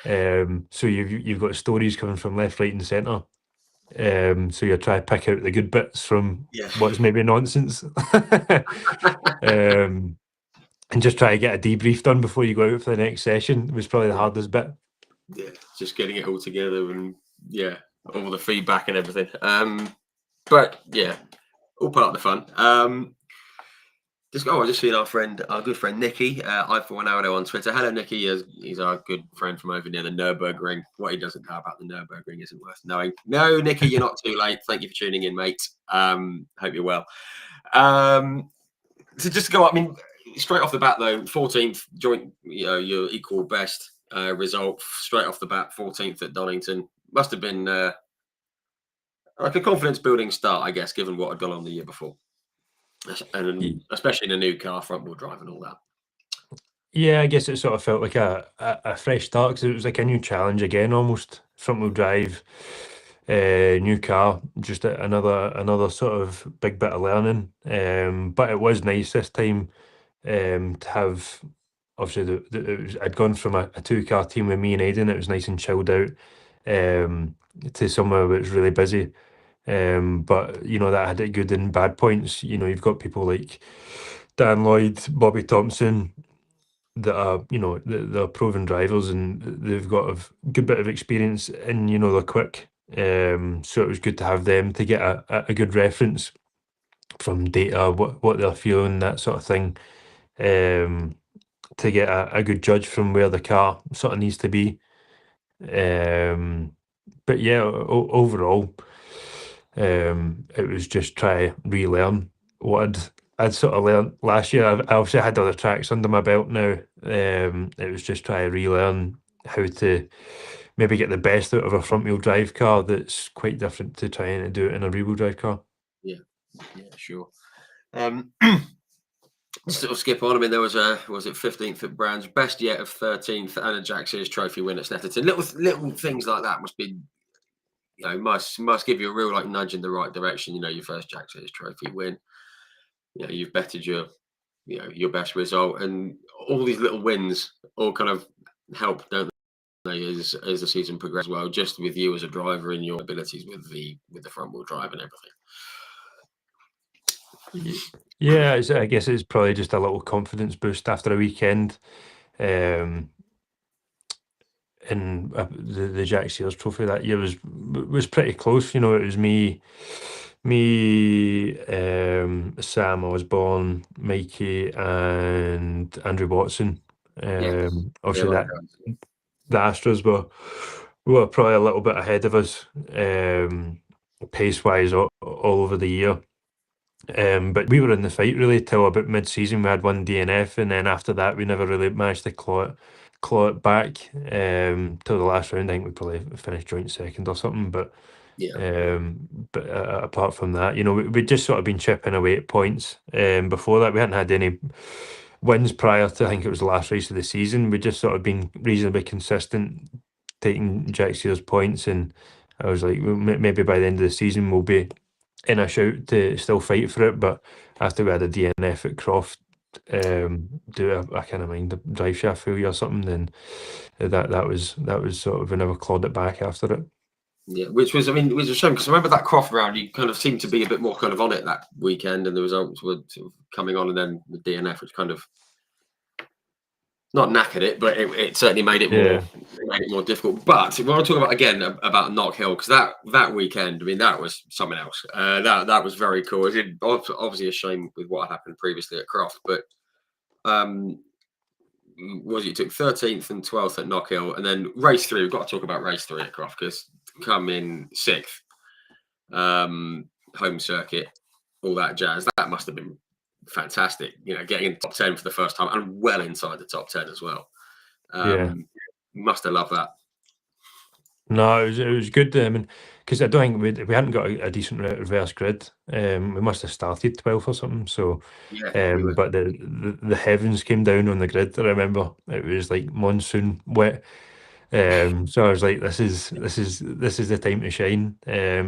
So you've got stories coming from left, right, and centre. So you try to pick out the good bits from what's maybe nonsense. And just try to get a debrief done before you go out for the next session was probably the hardest bit. Yeah, just getting it all together and all the feedback and everything. But yeah, all part of the fun. I just seen our good friend Nicky, I for one hour on Twitter. Hello, Nicky. He's our good friend from over near the Nürburgring. What he doesn't know about the Nürburgring isn't worth knowing. No, Nicky, you're not too late. Thank you for tuning in, mate. Hope you're well. So just to go up, I mean, straight off the bat though, 14th joint, your equal best result straight off the bat, 14th at Donington. Must have been like a confidence building start, I guess, given what had gone on the year before. And especially in a new car, front wheel drive and all that. Yeah, I guess it sort of felt like a fresh start because it was like a new challenge again, almost front wheel drive, new car, just another sort of big bit of learning. But it was nice this time to have. Obviously, I'd gone from a 2-car team with me and Aidan. It was nice and chilled out, to somewhere where it was really busy. But that had it good and bad points. You've got people like Dan Lloyd, Bobby Thompson that are, they're proven drivers and they've got a good bit of experience and, they're quick. So it was good to have them to get a good reference from data, what they're feeling, that sort of thing, to get a good judge from where the car sort of needs to be. But yeah, overall, it was just try relearn what I'd sort of learned last year. I obviously had other tracks under my belt now. It was just try to relearn how to maybe get the best out of a front wheel drive car that's quite different to trying to do it in a rear wheel drive car. Yeah, sure. Sort of skip on. I mean, there was 15th at Brands, best yet of 13th, and a Jack Sears Trophy win at Snetterton. Little things like that must be, must give you a real nudge in the right direction. Your first Jack Sears Trophy win. You've betted your best result, and all these little wins all kind of help, don't they, as the season progresses. Well, just with you as a driver and your abilities with the front wheel drive and everything. Yeah, I guess it's probably just a little confidence boost after a weekend. And the Jack Sears Trophy that year was pretty close. It was me, Sam, I was born, Mikey, and Andrew Watson. Obviously the Astros were probably a little bit ahead of us, pace wise all over the year. But we were in the fight really till about mid-season. We had one DNF, and then after that, we never really managed to claw it. claw it back till the last round. I think we probably finished joint second or something. But Yeah. Apart from that, we'd just sort of been chipping away at points. Before that, we hadn't had any wins prior to, I think it was the last race of the season. We'd just sort of been reasonably consistent, taking Jack Sears points, and I was like, well, maybe by the end of the season we'll be in a shout to still fight for it. But after we had a DNF at Croft, do a kind of mind the drive shaft failure or something, then that was sort of, we never clawed it back after it. Yeah, which was a shame, because I remember that Croft round, you kind of seemed to be a bit more kind of on it that weekend, and the results were sort of coming on, and then the DNF, which kind of not knackered it, but it certainly made it more difficult. But we want to talk about again about Knock Hill, because that weekend, that was something else. That was very cool. It obviously a shame with what happened previously at Croft, but you took 13th and 12th at Knock Hill, and then race 3. We've got to talk about race 3 at Croft, because come in 6th, home circuit, all that jazz. That must have been fantastic, getting in the top 10 for the first time, and well inside the top 10 as well. Must have loved that. No, it was good. Because I don't think we hadn't got a decent reverse grid. We must have started 12th or something. So, but the heavens came down on the grid. I remember it was like monsoon wet. So I was like, this is the time to shine.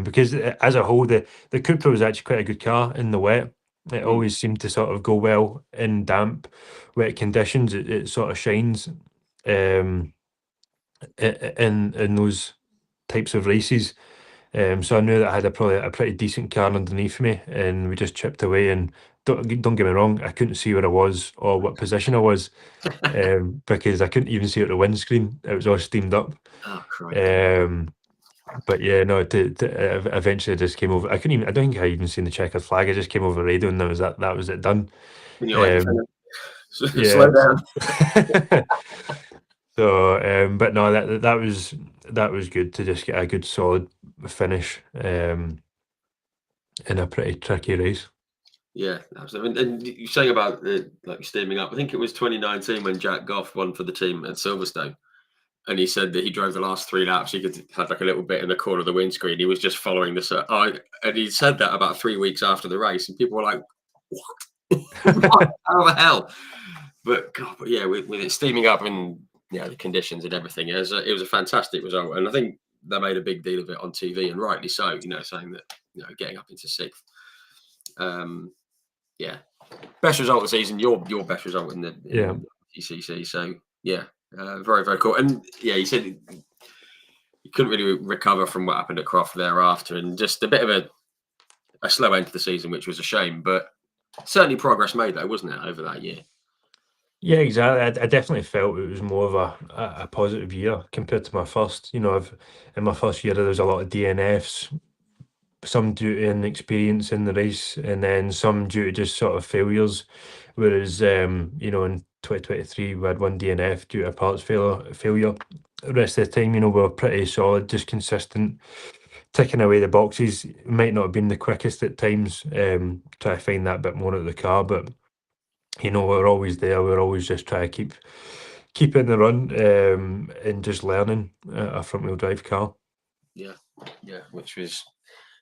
Because as a whole, the Cupra was actually quite a good car in the wet. It always seemed to sort of go well in damp, wet conditions. It sort of shines. In those types of races. So I knew that I had probably a pretty decent car underneath me, and we just chipped away. And don't get me wrong, I couldn't see where I was or what position I was, because I couldn't even see it at the windscreen. It was all steamed up. Oh, crikey. But yeah, no. Eventually, I just came over. I don't think I even seen the checkered flag. I just came over the radio, and that was it done. And you're like, yeah. slow down. So, but no, that was good to just get a good solid finish in a pretty tricky race. Yeah, absolutely. And you're saying about like steaming up. I think it was 2019 when Jack Goff won for the team at Silverstone, and he said that he drove the last 3 laps. He had like a little bit in the corner of the windscreen. He was just following the and he said that about 3 weeks after the race, and people were like, "What? How the hell?" But God, yeah, with it steaming up and the conditions and everything, it was a fantastic result, and I think they made a big deal of it on TV, and rightly so. Saying that getting up into 6th. Best result of the season. Your best result in the BTCC. So very, very cool. And he said you couldn't really recover from what happened at Croft thereafter, and just a bit of a slow end to the season, which was a shame. But certainly progress made, though, wasn't it, over that year? Yeah, exactly. I definitely felt it was more of a positive year compared to my first. In my first year there was a lot of DNFs, some due to inexperience in the race, and then some due to just sort of failures. Whereas in 2023 we had 1 DNF due to parts failure. The rest of the time, we were pretty solid, just consistent, ticking away the boxes. It might not have been the quickest at times, try to find that bit more out of the car, but we're always there. We're always just trying to keep in the run, and just learning a front wheel drive car. Yeah, which was,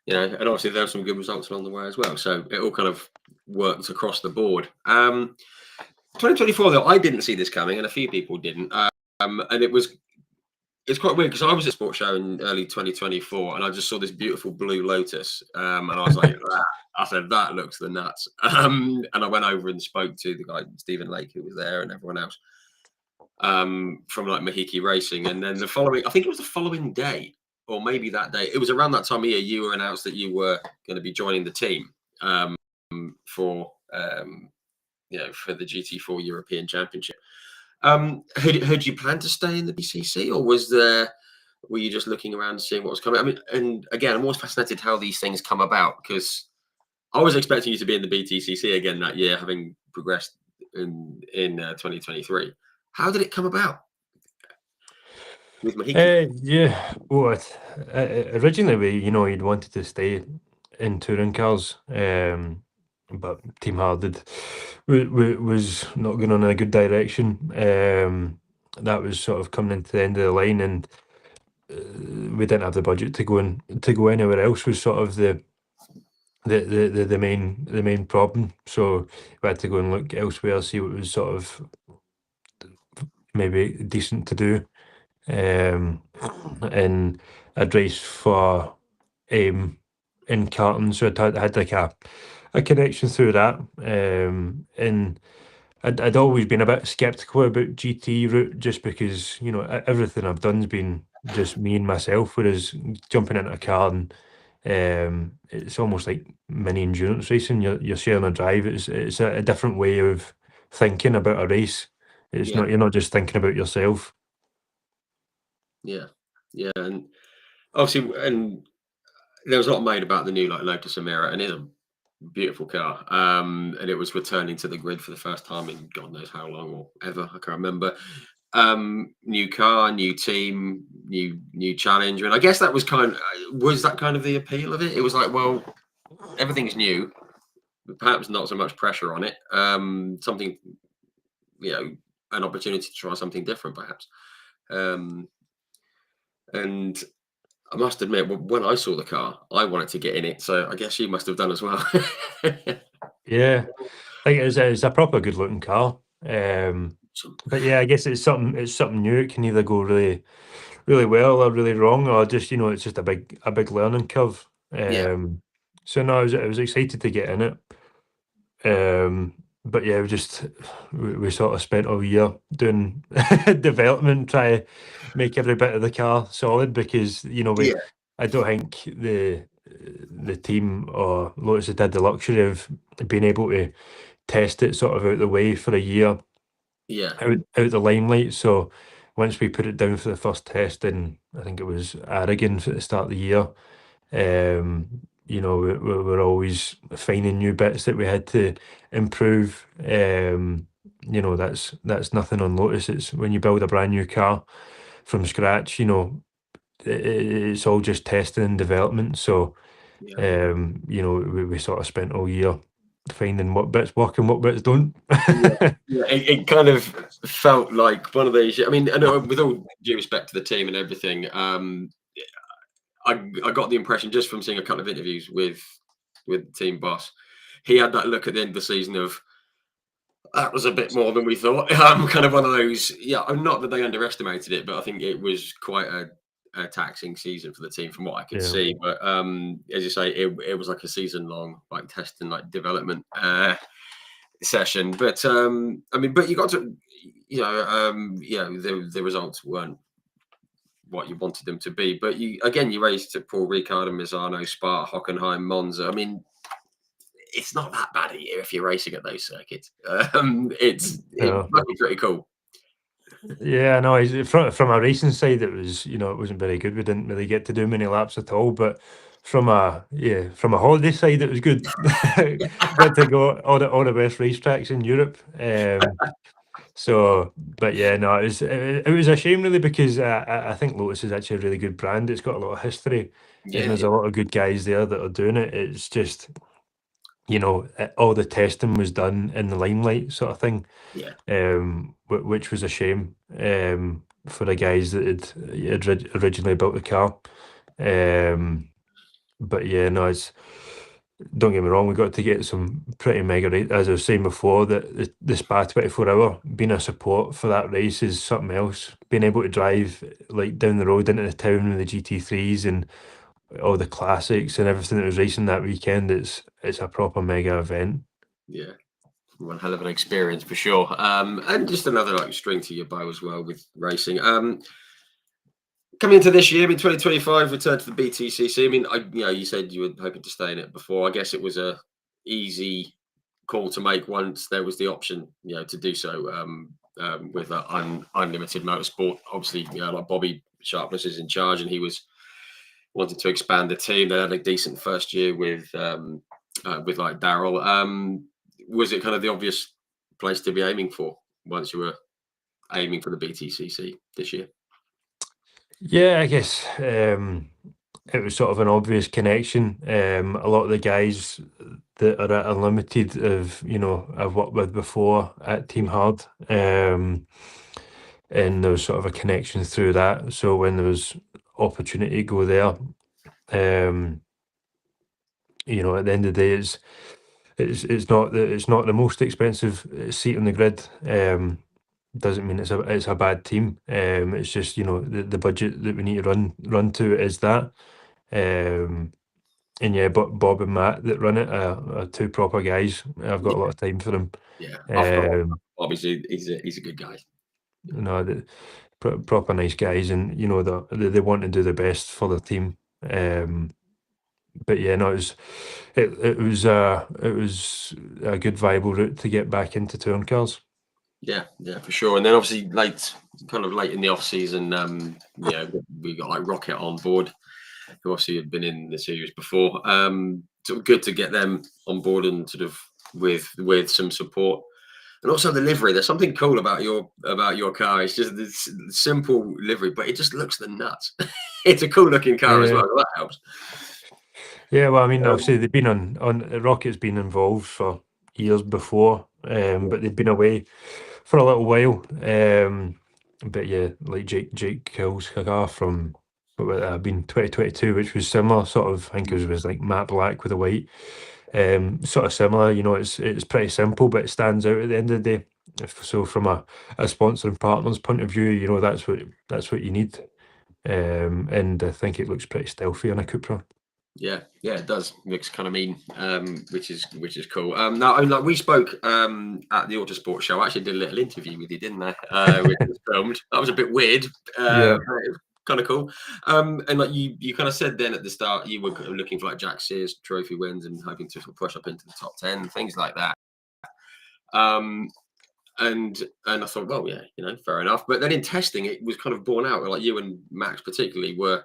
and obviously there were some good results along the way as well. So it all kind of worked across the board. 2024 though, I didn't see this coming, and a few people didn't. And it's quite weird, because I was at a sports show in early 2024, and I just saw this beautiful blue Lotus, and I was like, I said, that looks the nuts. And I went over and spoke to the guy, Stephen Lake, who was there, and everyone else from like Mahiki Racing. And then I think it was the following day, or maybe that day, it was around that time of year, you were announced that you were going to be joining the team for the GT4 European Championship. Had you planned to stay in the BCC, or were you just looking around and seeing what was coming? And again, I'm always fascinated how these things come about, because I was expecting you to be in the BTCC again that year, having progressed in 2023. How did it come about with Mahiki? Well, originally you'd wanted to stay in touring cars, but Team Hard was not going in a good direction. that was sort of coming into the end of the line, and we didn't have the budget to go anywhere else. Was sort of the main problem. So we had to go and look elsewhere, see what was sort of maybe decent to do. And I'd raced for in karting, so I had like a connection through that. And I'd always been a bit skeptical about GT route, just because everything I've done's been just me and myself, whereas jumping into a car, and it's almost like mini endurance racing. You're sharing a drive. It's a different way of thinking about a race. It's Yeah, not You're not just thinking about yourself. yeah, yeah, and obviously, and there was a lot made about the new like Lotus Emira, and it's a beautiful car. And it was returning to the grid for the first time in God knows how long or ever. I can't remember. New car, new team, new challenge, and I guess that was kind of the appeal of it. It was like, well, everything's new, but perhaps not so much pressure on it. Something, an opportunity to try something different, perhaps. Um, and I must admit, when I saw the car, I wanted to get in it. So I guess you must have done as well. Yeah, I think it's a proper good looking car. But yeah, I guess it's something new. It can either go really well or really wrong, or just it's just a big learning curve. Yeah, So no, I was excited to get in it. But yeah, we sort of spent all year doing development, try to make every bit of the car solid, because yeah, I don't think the team or Lotus had had the luxury of being able to test it sort of out the way for a year, yeah, out the limelight. So once we put it down for the first test, and I think it was Aragon at the start of the year, we were always finding new bits that we had to improve. That's nothing on Lotus. It's when you build a brand new car from scratch, it's all just testing and development. So, yeah. we sort of spent all year finding what bits work and what bits don't. Yeah, yeah. It kind of felt like one of those. I mean, I know, with all due respect to the team and everything, I got the impression just from seeing a couple of interviews with the team boss, he had that look at the end of the season of that was a bit more than we thought. Kind of one of those. Yeah, not that they underestimated it, but I think it was quite a taxing season for the team from what I could Yeah. see. But as you say, it was like a season long like testing, like development session. But I mean, but you got to, the results weren't what you wanted them to be. But you raced to Paul Ricard and Misano, Spa, Hockenheim, Monza. I mean, it's not that bad a year if you're racing at those circuits. It Yeah. must be pretty cool. Yeah, no, from a racing side, it wasn't very good. We didn't really get to do many laps at all. But from a holiday side, it was good. Got to go all the best racetracks in Europe. But yeah, no, it was a shame really, because I think Lotus is actually a really good brand. It's got a lot of history, and Yeah, there's yeah, a lot of good guys there that are doing it. It's just all the testing was done in the limelight, sort of thing, yeah, which was a shame, for the guys that had originally built the car. But yeah, no, don't get me wrong, we got to get some pretty mega race. As I was saying before, that the Spa 24 hour, being a support for that race is something else. Being able to drive like down the road into the town with the GT3s and all the classics and everything that was racing that weekend, it's a proper mega event. yeah. One hell of an experience for sure. And just another like string to your bow as well with racing. Coming into this year, in 2025, return to the BTCC. I mean, you said you were hoping to stay in it before. I guess it was a easy call to make once there was the option, to do so. With unlimited motorsport, obviously, like Bobby Sharpless is in charge, and he was wanting to expand the team. They had a decent first year with like Daryl. Was it kind of the obvious place to be aiming for once you were aiming for the BTCC this year? Yeah, I guess it was sort of an obvious connection. A lot of the guys that are at Unlimited I've worked with before at Team Hard. and there was sort of a connection through that. So when there was opportunity to go there, you know, at the end of the day, it's not the most expensive seat on the grid. Doesn't mean it's a bad team. It's just, you know, the budget that we need to run to is that. And yeah, but Bob and Matt that run it are two proper guys. I've got a lot of time for them. Yeah, I've got Um, obviously he's a good guy. you know, proper nice guys, and you know they want to do the best for the team. But yeah, no, it was a good viable route to get back into touring cars. Yeah, for sure. And then obviously kind of late in the off season, we got like Rocket on board, who obviously had been in the series before. Sort of good to get them on board and sort of with some support. And also the livery. There's something cool about your car. It's just this simple livery, but it just looks the nuts. It's a cool looking car as Yeah. well. So that helps. Yeah, well, I mean, obviously they've been on Rocket's been involved for years before, but they've been away for a little while. But yeah, like Jake Kills car from what would that have been 2022, which was similar, sort of. I think it was like matte black with a white, sort of similar. You know, it's pretty simple, but it stands out at the end of the day. So from a sponsor and partner's point of view, you know, that's what you need. And I think it looks pretty stealthy on a Cupra. Yeah, it does. Looks kind of mean, which is cool. Now, I mean, like we spoke at the Autosport show. I actually did a little interview with you, didn't I? Which was filmed. That was a bit weird. Yeah. Kind of cool. And like you kind of said then at the start, you were looking for like Jack Sears trophy wins and hoping to sort of push up into the top 10, things like that. And I thought, well, yeah, you know, fair enough. But then in testing, it was kind of borne out. Like you and Max particularly were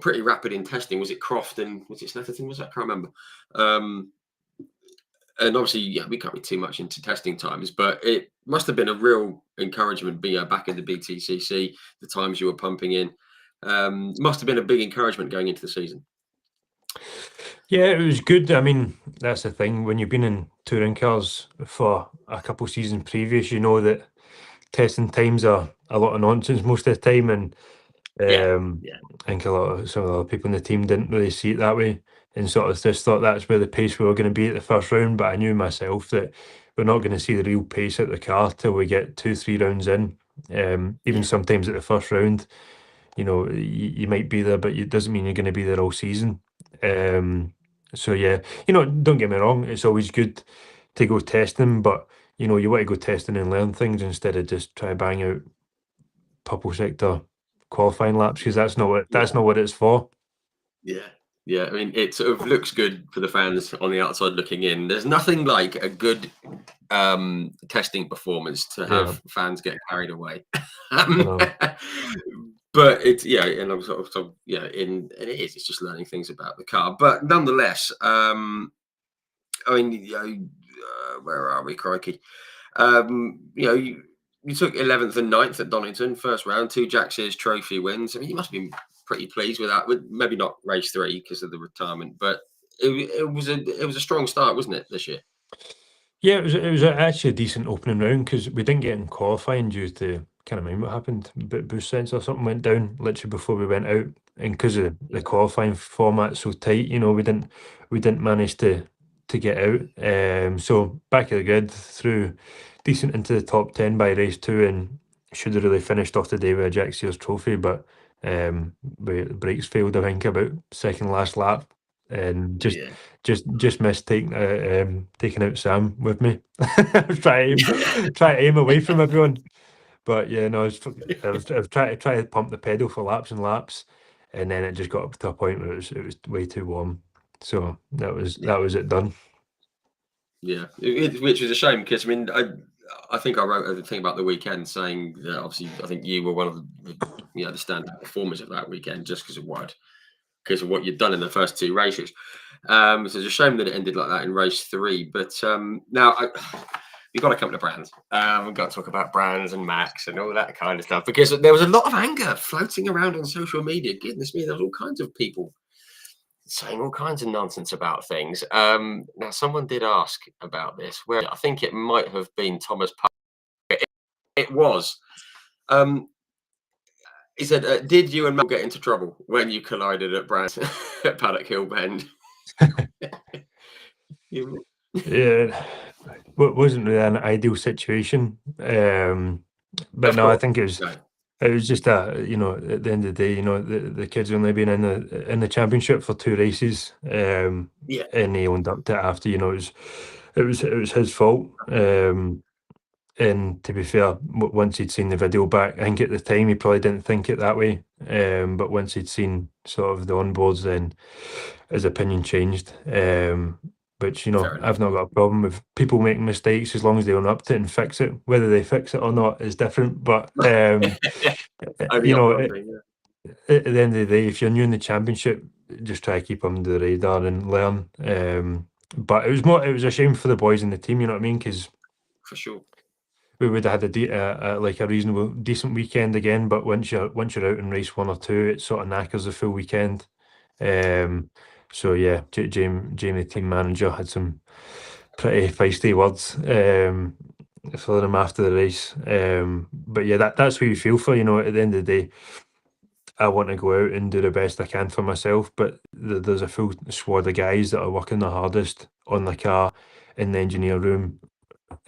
pretty rapid in testing. Was it Croft and was it Snetterton? Was that? I can't remember. And obviously, yeah, we can't be too much into testing times, but it must have been a real encouragement being back in the BTCC. The times you were pumping in must have been a big encouragement going into the season. Yeah, it was good. I mean, that's the thing. When you've been in touring cars for a couple seasons previous, you know that testing times are a lot of nonsense most of the time, and Yeah. I think some of the other people in the team didn't really see it that way, and sort of just thought that's where the pace we were going to be at the first round. But I knew myself that we're not going to see the real pace out of the car till we get 2-3 rounds in. Even sometimes at the first round, you know, you might be there, but it doesn't mean you're going to be there all season. So yeah, you know, don't get me wrong, it's always good to go testing, but you know, you want to go testing and learn things instead of just try to bang out purple sector qualifying laps, because that's not what it's for. Yeah. I mean, it sort of looks good for the fans on the outside looking in. There's nothing like a good testing performance to have fans get carried away. But it's and I'm sort of and it is. It's just learning things about the car. But nonetheless, I mean, where are we, crikey? You took 11th and 9th at Donington, first round, 2 Jack Sears trophy wins. I mean, you must have been pretty pleased with that. With maybe not race 3 because of the retirement, but it was a strong start, wasn't it, this year? Yeah, it was actually a decent opening round because we didn't get in qualifying due to, can't remember what happened, but boost sensor or something went down literally before we went out, and because of the qualifying format so tight, you know, we didn't manage to get out. So back of the grid, through decent into the top 10 by race 2, and should have really finished off the day with a Jack Sears trophy, but the brakes failed, I think, about second last lap, and just missed taking out Sam with me. I was trying to aim away from everyone, but yeah, no, I was trying to pump the pedal for laps and laps, and then it just got up to a point where it was way too warm. So that was it done. Yeah, which was a shame because I mean, I think I wrote a thing about the weekend saying that obviously I think you were one of the the standout performers of that weekend just because of what you'd done in the first 2 races. So it's a shame that it ended like that in race 3. But now we've got to come to brands. We've got to talk about brands and Max and all that kind of stuff because there was a lot of anger floating around on social media. Goodness me, there was all kinds of people saying all kinds of nonsense about things. Now, someone did ask about this, where I think it might have been Thomas Parker. It was. He said, "Did you and Mel get into trouble when you collided at Brands at Paddock Hill Bend?" Yeah, wasn't really an ideal situation. But Of no, I course. think it was. No. It was just that, at the end of the day, the kid's only been in the championship for 2 races, Yeah. and he owned up to it after. It was his fault. And to be fair, once he'd seen the video back, I think at the time he probably didn't think it that way. But once he'd seen sort of the onboards, then his opinion changed. Which Fair enough. I've not got a problem with people making mistakes as long as they own up to it and fix it. Whether they fix it or not is different. But Only you know, offer, I at, think, yeah. at the end of the day, if you're new in the championship, just try to keep under the radar and learn. But it was a shame for the boys in the team. You know what I mean? Because For sure. we would have had like a reasonable, decent weekend again. But once you're out in race 1 or 2, it sort of knackers the full weekend. So yeah, Jamie, the team manager, had some pretty feisty words for them after the race. But yeah, that's what you feel for. At the end of the day, I want to go out and do the best I can for myself. But there's a full squad of guys that are working the hardest on the car in the engineer room,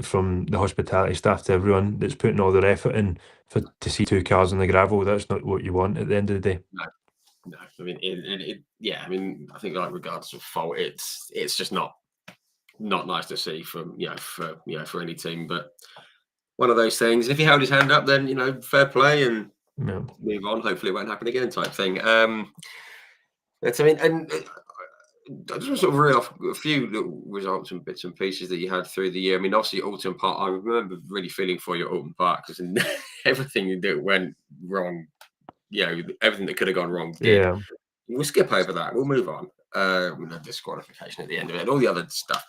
from the hospitality staff to everyone that's putting all their effort in to see 2 cars on the gravel. That's not what you want at the end of the day. No. I mean, yeah. I mean, I think like regardless of fault, it's just not nice to see for any team. But one of those things. If he held his hand up, then fair play and Yeah. move on. Hopefully, it won't happen again, type thing. But I mean, and I just want to sort of reel off a few little results and bits and pieces that you had through the year. I mean, obviously, Alton Park. I remember really feeling for you at Alton Park because everything that went wrong, everything that could have gone wrong did. Yeah. We'll skip over that. We'll move on. No disqualification at the end of it and all the other stuff.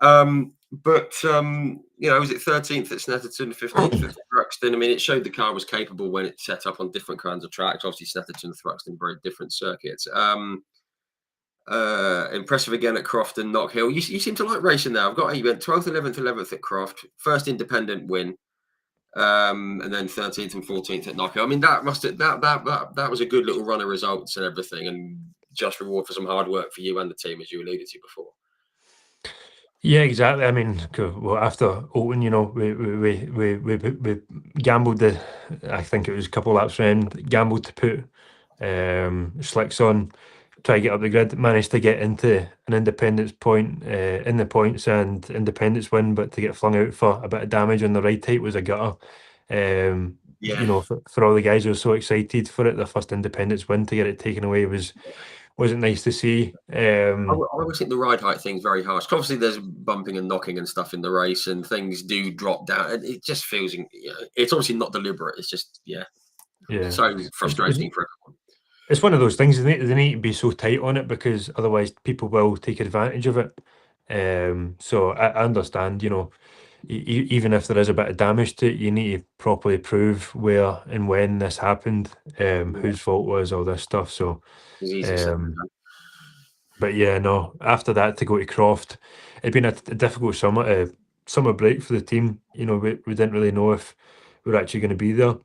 But was it 13th at Snetterton, 15th at Thruxton? I mean, it showed the car was capable when it set up on different kinds of tracks. Obviously, Snetterton and Thruxton, very different circuits. Impressive again at Croft and Knock Hill. You seem to like racing now. I've got you went 12th, 11th, 11th at Croft, first independent win, and then 13th and 14th at Knock Hill. I mean, that was a good little run of results and everything, and just reward for some hard work for you and the team, as you alluded to before. Yeah, exactly. I mean, well, after Alton, we gambled I think it was a couple laps round, gambled to put slicks on, try to get up the grid, managed to get into an independence point in the points and independence win, but to get flung out for a bit of damage on the right height was a gutter. For all the guys who were so excited for it, their first independence win, to get it taken away wasn't nice to see. I always think the ride height thing's very harsh. Obviously, there's bumping and knocking and stuff in the race, and things do drop down. And it just feels, it's obviously not deliberate. It's just, so frustrating for everyone. It's one of those things. They need to be so tight on it because otherwise people will take advantage of it. So I understand, even if there is a bit of damage to it, you need to properly prove where and when this happened, whose fault was all this stuff. So, It's easy said than done. but yeah, no. After that, to go to Croft, it'd been a difficult summer break for the team. We didn't really know if we were actually going to be there.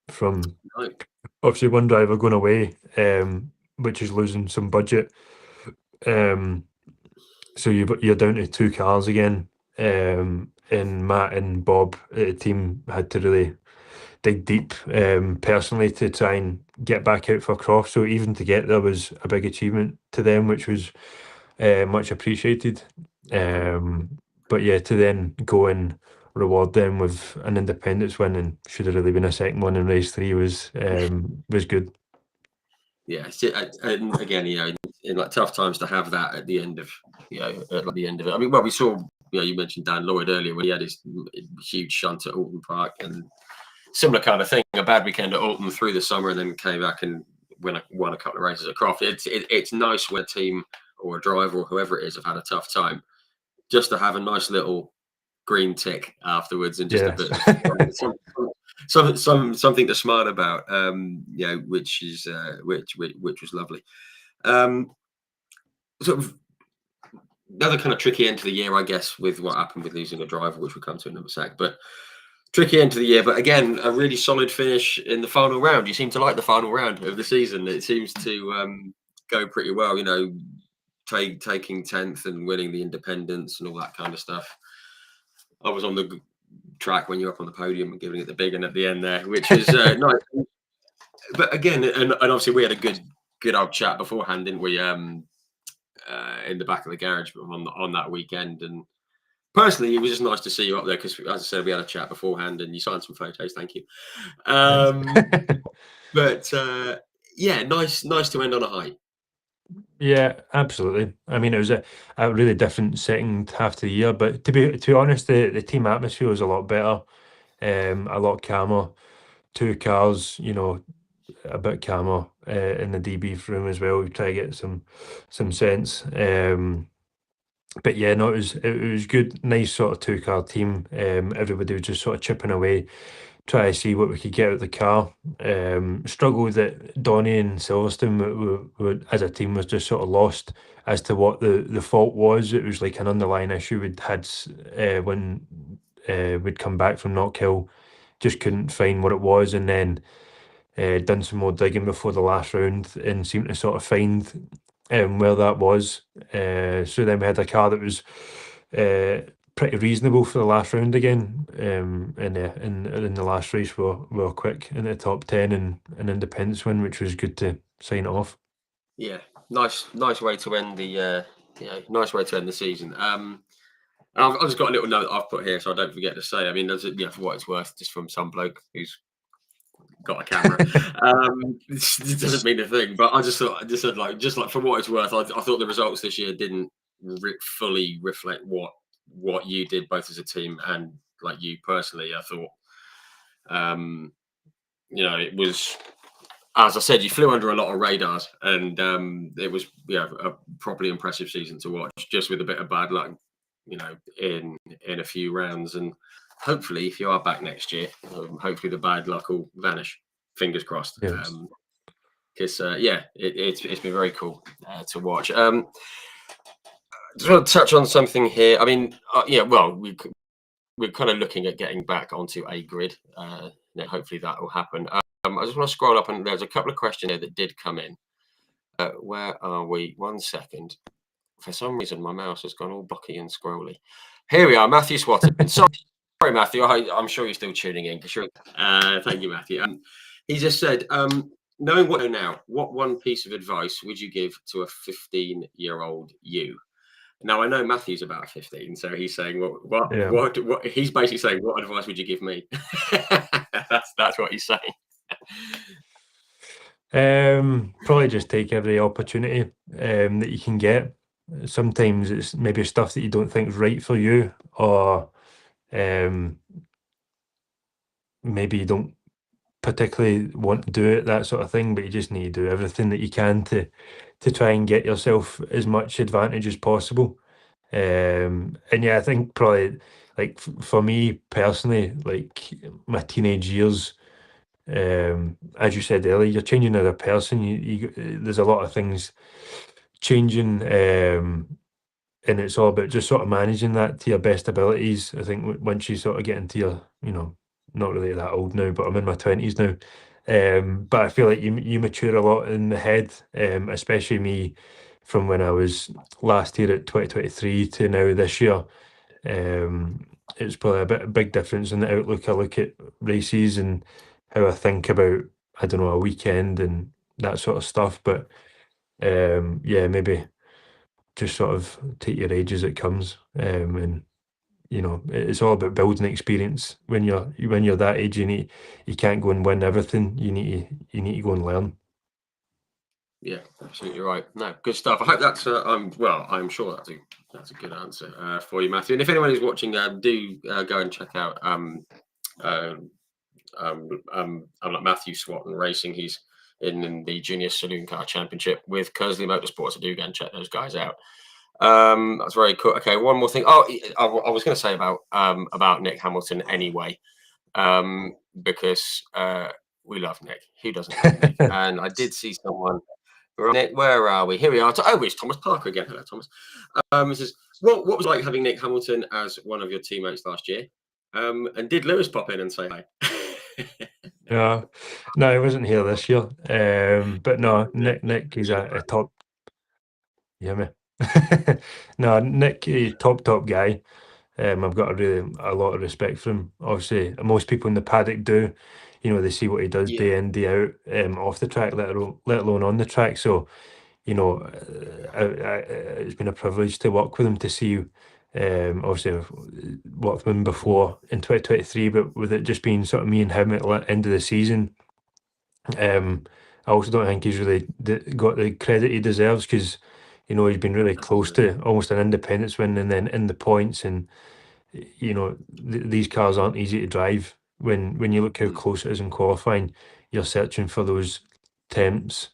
From obviously one driver going away, which is losing some budget. So you're down to 2 cars again. And Matt and Bob, the team, had to really dig deep personally to try and get back out for Croft. So even to get there was a big achievement to them, which was much appreciated. But yeah, to then go and reward them with an independence win, and should have really been a second one in race 3, was good. Yeah, and again, in like tough times to have that at the end of, at the end of it. I mean, well, we saw, you mentioned Dan Lloyd earlier when he had his huge shunt at Alton Park, and similar kind of thing. A bad weekend at Alton through the summer, and then came back and won a couple of races at Croft. It's nice when a team or a driver or whoever it is have had a tough time, just to have a nice little green tick afterwards, and just a bit of something to smile about. Which was lovely. Sort of another kind of tricky end to the year, I guess, with what happened with losing a driver, which we'll come to in another sec. But tricky end to the year, but again, a really solid finish in the final round. You seem to like the final round of the season. It seems to go pretty well. You know, taking 10th and winning the independents and all that kind of stuff. I was on the track when you were up on the podium and giving it the big one at the end there, which was nice. But again, and obviously we had a good old chat beforehand, didn't we? In the back of the garage on that weekend, and personally, it was just nice to see you up there because, as I said, we had a chat beforehand, and you signed some photos. Thank you. But yeah, nice to end on a high. Yeah, absolutely. I mean, it was a really different second half to the year, but to be honest, the team atmosphere was a lot better, a lot calmer. Two cars, you know, a bit calmer in the debrief room as well. We try to get some sense. But yeah, no, it was good, nice sort of two-car team. Everybody was just sort of chipping away, try to see what we could get out of the car. Struggled that Donny and Silverstone were, as a team, was just sort of lost as to what the fault was. It was like an underlying issue we'd had when we'd come back from Knockhill, just couldn't find what it was, and then done some more digging before the last round and seemed to sort of find where that was. So then we had a car that was pretty reasonable for the last round again. In the last race, we were quick in the top 10 and an independence win, which was good to sign it off. Yeah, nice way to end the nice way to end the season. And I've just got a little note I've put here, so I don't forget to say. I mean, for what it's worth, just from some bloke who's got a camera. It doesn't mean a thing, but I just said like for what it's worth, I thought the results this year didn't fully reflect what you did both as a team and like you personally. I thought, it was, as I said, you flew under a lot of radars, and it was a properly impressive season to watch, just with a bit of bad luck, in a few rounds. And hopefully, if you are back next year, hopefully the bad luck will vanish. Fingers crossed. Yes. Because it's been very cool to watch. Just want to touch on something here. I mean, we're kind of looking at getting back onto a grid. Hopefully that will happen. I just want to scroll up, and there's a couple of questions here that did come in. Where are we? 1 second. For some reason, my mouse has gone all blocky and scrolly. Here we are, Matthew Swatton. Sorry, Matthew. I'm sure you're still tuning in. Sure. Thank you, Matthew. He just said, knowing what I know now, what one piece of advice would you give to a 15-year-old you? Now, I know Matthew's about 15, so he's saying, what he's basically saying, what advice would you give me? That's what he's saying. Probably just take every opportunity that you can get. Sometimes it's maybe stuff that you don't think is right for you, or maybe you don't particularly want to do it, that sort of thing, but you just need to do everything that you can to try and get yourself as much advantage as possible. And yeah, I think probably like for me personally, like my teenage years, as you said earlier, you're changing as a person. There's a lot of things changing, and it's all about just sort of managing that to your best abilities. I think once you sort of get into your, not really that old now, but I'm in my 20s now. But I feel like you mature a lot in the head, especially me from when I was last year at 2023 to now this year. It's probably a big difference in the outlook I look at races and how I think about, I don't know, a weekend and that sort of stuff. But yeah, maybe just sort of take your age as it comes, and it's all about building experience. When you're that age, you can't go and win everything. You need to go and learn. Yeah, absolutely right. No, good stuff. I hope that's I'm sure that's a good answer for you, Matthew. And if anyone is watching, do go and check out like Matthew Swatton Racing. He's in the Junior Saloon Car Championship with Kersley Motorsports. So do go and check those guys out. That's very cool. Okay, one more thing. Oh, I was going to say about Nick Hamilton anyway, because we love Nick. Who doesn't love Nick? And I did see someone. Nick, where are we? Here we are. Oh, it's Thomas Parker again. Hello, Thomas. This is what was it like having Nick Hamilton as one of your teammates last year? And did Lewis pop in and say hi? No, no, he wasn't here this year. But no, Nick is a top. You hear me? No, Nick, he's top guy. I've got a lot of respect for him. Obviously, most people in the paddock do. You know, they see what he does Yeah. day in, day out, off the track, let alone on the track. So, you know, it's been a privilege to work with him, to see. Obviously, I've worked with him before in 2023, but with it just being sort of me and him at the end of the season, I also don't think he's really got the credit he deserves, because, you know, he's been really close to almost an independence win, and then in the points. And you know, these cars aren't easy to drive. When you look how close it is in qualifying, you're searching for those temps.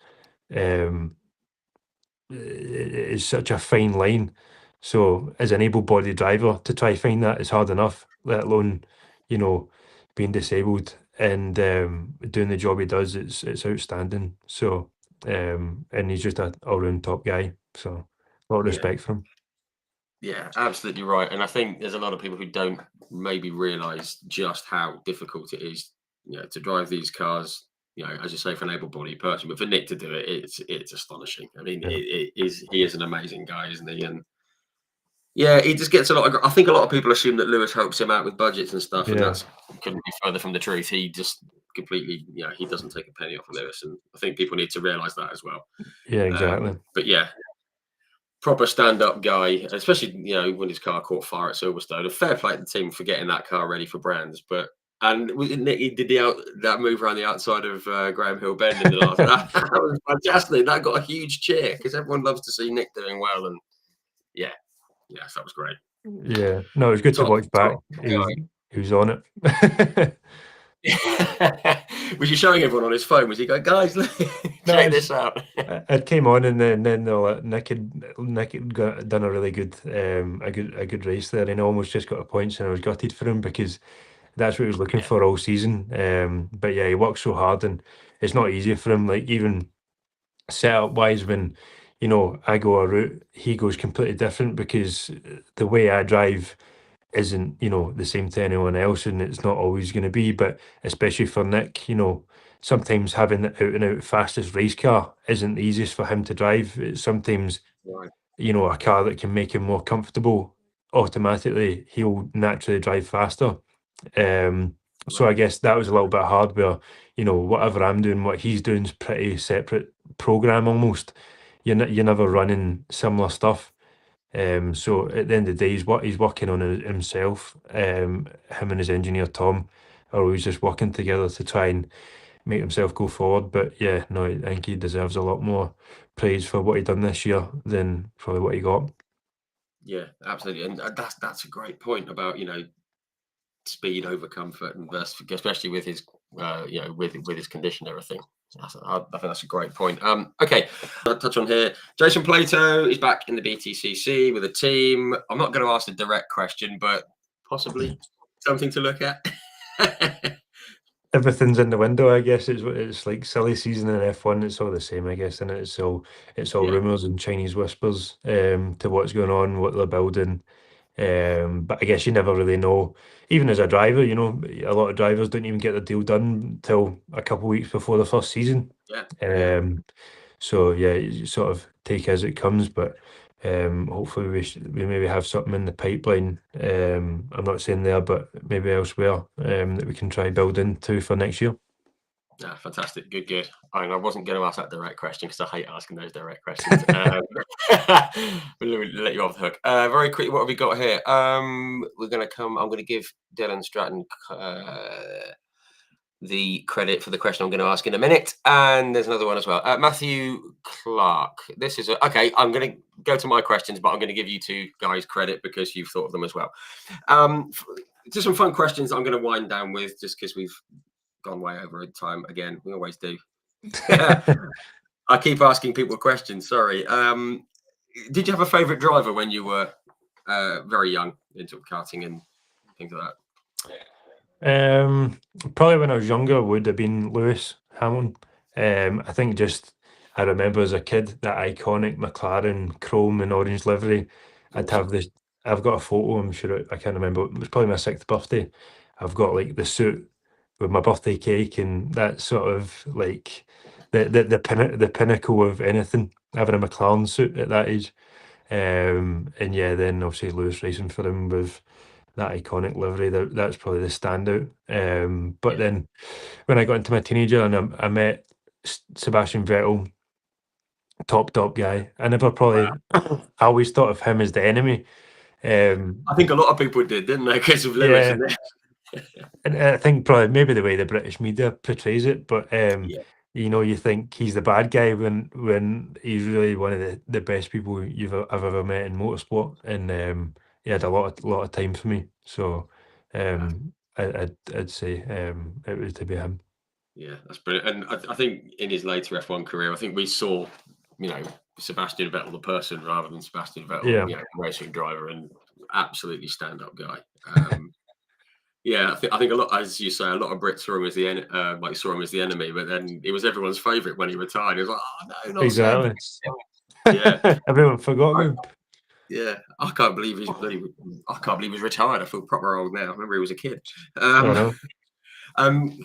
Um, it is such a fine line. So as an able-bodied driver, to try find that is hard enough, let alone, you know, being disabled and doing the job he does. It's outstanding. So and he's just an all-round top guy. So a lot of Yeah. respect for him. Yeah, absolutely right. And I think there's a lot of people who don't maybe realise just how difficult it is, to drive these cars. As you say, for an able-bodied person, but for Nick to do it, it's astonishing. I mean, Yeah. he is an amazing guy, isn't he? And yeah, he just gets a lot of. I think a lot of people assume that Lewis helps him out with budgets and stuff, and Yeah. that's couldn't be further from the truth. He just completely, he doesn't take a penny off of Lewis, and I think people need to realise that as well. Yeah, exactly. But yeah, proper stand-up guy, especially when his car caught fire at Silverstone. And fair play to the team for getting that car ready for Brands, but he did that move around the outside of Graham Hill Bend in the last. That was fantastic. That got a huge cheer because everyone loves to see Nick doing well, and yeah, yes, that was great. Yeah, no, it was good to watch back. He was on it. Was he showing everyone on his phone? Was he going, guys, look, check this out? It came on, and then Nick had done a really good a good race there, and almost just got a points, and I was gutted for him, because that's what he was looking for all season. But yeah, he works so hard, and it's not easy for him. Like, even setup wise, when I go a route, he goes completely different, because the way I drive isn't the same to anyone else, and it's not always going to be. But especially for Nick, sometimes having the out and out fastest race car isn't the easiest for him to drive. It's sometimes Right. a car that can make him more comfortable, automatically he'll naturally drive faster. So I guess that was a little bit hard, where whatever I'm doing, what he's doing is pretty separate program almost. You're never running similar stuff. So at the end of the day, he's working on it himself. Him and his engineer Tom are always just working together to try and make himself go forward. But yeah, no, I think he deserves a lot more praise for what he done this year than probably what he got. Yeah, absolutely, and that's a great point about speed over comfort, and especially with his with his condition and everything. I think that's a great point. Okay, I'll touch on here. Jason Plato is back in the BTCC with a team. I'm not going to ask a direct question, but possibly something to look at. Everything's in the window, I guess. It's like silly season in F1. It's all the same, I guess, and it's all Yeah. rumours and Chinese whispers to what's going on, what they're building. But I guess you never really know. Even as a driver, a lot of drivers don't even get the deal done till a couple of weeks before the first season. Yeah. So yeah, you sort of take it as it comes. But hopefully we maybe have something in the pipeline. I'm not saying there, but maybe elsewhere, that we can try build into for next year. Yeah, fantastic. Good. I wasn't going to ask that direct question because I hate asking those direct questions. We'll let you off the hook. Very quickly, what have we got here? We're going to come. I'm going to give Dylan Stratton the credit for the question I'm going to ask in a minute, and there's another one as well. Matthew Clark. This is okay. I'm going to go to my questions, but I'm going to give you two guys credit because you've thought of them as well. Just some fun questions I'm going to wind down with, just because we've gone way over time again. We always do. I keep asking people questions. Sorry. Did you have a favorite driver when you were very young into karting and things like that? Probably when I was younger would have been Lewis Hamilton. I think I remember as a kid that iconic McLaren chrome and orange livery. I'd have this I've got a photo. I'm sure I can't remember. It was probably my 6th birthday. I've got like the suit with my birthday cake, and that's sort of like the pinnacle of anything. Having a McLaren suit at that age, and yeah, then obviously Lewis racing for him with that iconic livery. That's probably the standout. But Yeah. then when I got into my teenager and I met Sebastian Vettel, top guy. I never Wow. probably I always thought of him as the enemy. I think a lot of people did, didn't they? Because of Lewis Yeah, and this. and I think probably maybe the way the British media portrays it, but Yeah. you think he's the bad guy when he's really one of the best people I've ever met in motorsport, and he had a lot of time for me. So Wow. I'd say it was to be him. Yeah, that's brilliant. And I think in his later F1 career, I think we saw, Sebastian Vettel the person rather than Sebastian Vettel, Yeah, racing driver and absolutely stand-up guy. Yeah, I think a lot, as you say, a lot of Brits saw him as saw him as the enemy, but then he was everyone's favourite when he retired. He was like, "Oh no, not Seb." exactly. Yeah, Everyone forgot I, about him. yeah. I can't believe he's retired. I feel proper old now. I remember he was a kid. I Um, know.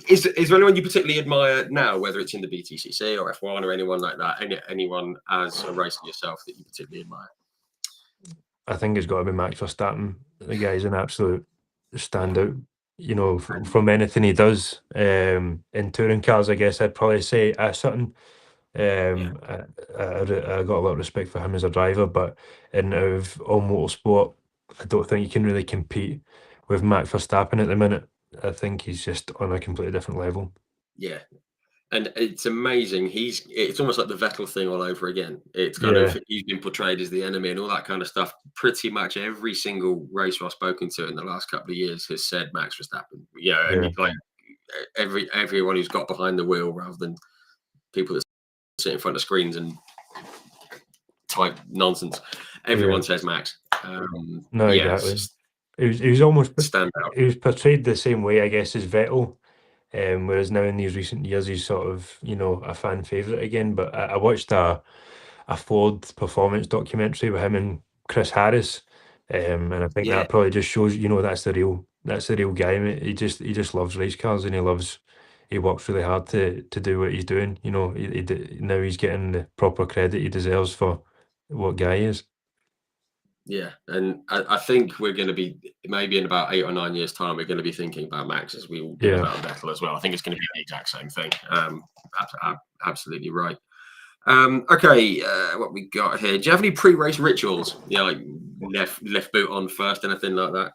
is there anyone you particularly admire now, whether it's in the BTCC or F1 or anyone like that? Anyone as a racer yourself that you particularly admire? I think it's got to be Max Verstappen. The guy's an absolute Yeah, standout. and From anything he does in touring cars, I guess I'd probably say Sutton. yeah, I got a lot of respect for him as a driver, but in out of all motorsport, I don't think you can really compete with Max Verstappen at the minute. I think he's just on a completely different level. yeah. And it's amazing. It's almost like the Vettel thing all over again. It's kind of Yeah, he's been portrayed as the enemy and all that kind of stuff. Pretty much every single racer I've spoken to in the last couple of years has said Max Verstappen. Yeah, and yeah, like everyone who's got behind the wheel rather than people that sit in front of screens and type nonsense. yeah. Everyone says Max. No, Yeah, it's exactly. just He was almost stand out. he was portrayed the same way, I guess, as Vettel. Whereas now in these recent years, he's sort of, a fan favourite again. But I watched a Ford performance documentary with him and Chris Harris, and I think Yeah, that probably just shows, that's the real guy, mate. He just loves race cars, and he works really hard to do what he's doing. Now he's getting the proper credit he deserves for what guy he is. yeah, and I think we're going to be maybe in about 8 or 9 years' time. We're going to be thinking about Max as we all did Yeah. about Vettel as well. I think it's going to be the exact same thing. Absolutely right. Okay, what we got here? Do you have any pre-race rituals? Yeah, like left boot on first, anything like that?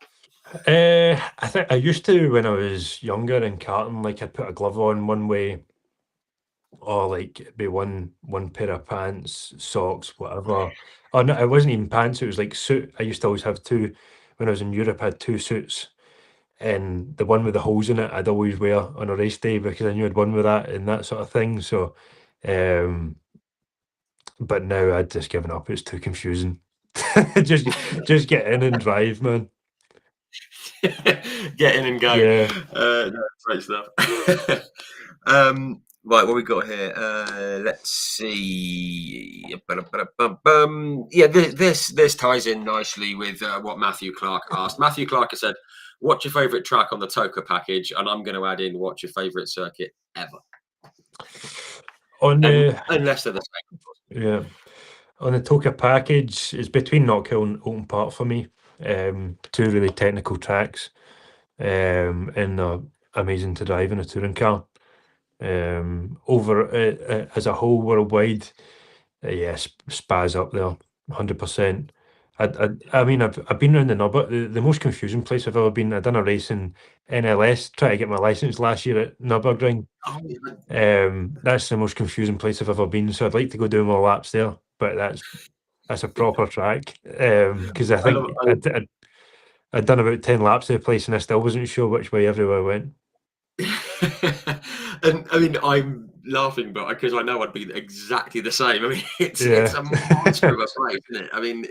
I think I used to when I was younger in karting, like I'd put a glove on one way, or like it'd be one pair of pants, socks, whatever. Oh no, it wasn't even pants, it was like suit. I used to always have two. When I was in Europe, I had two suits, and the one with the holes in it I'd always wear on a race day because I knew I'd won with that and that sort of thing. So um but now I'd just given up, it's too confusing. just just get in and drive, man. Get in and go. Yeah. No, great stuff. Right, what we got here? Let's see. Yeah, this ties in nicely with what Matthew Clark asked. Matthew Clark has said, "What's your favourite track on the Toka package?" And I'm going to add in, "What's your favourite circuit ever?" On And the unless they're the same, of course. yeah. On the Toka package, it's between Knockhill and Open Park for me. Two really technical tracks, and amazing to drive in a touring car. Over as a whole worldwide, yes, Spa's up there, 100%. I mean, I've been around the Nürburgring. The most confusing place I've ever been. I done a race in NLS, trying to get my license last year at Nürburgring. Oh, yeah. That's the most confusing place I've ever been. So I'd like to go do more laps there, but that's a proper track. Because I I love, think I'd done about 10 laps of the place, and I still wasn't sure which way everywhere went. and I mean, I'm laughing, but because I know I'd be exactly the same. I mean, it's Yeah. a monster of a place, isn't it? I mean,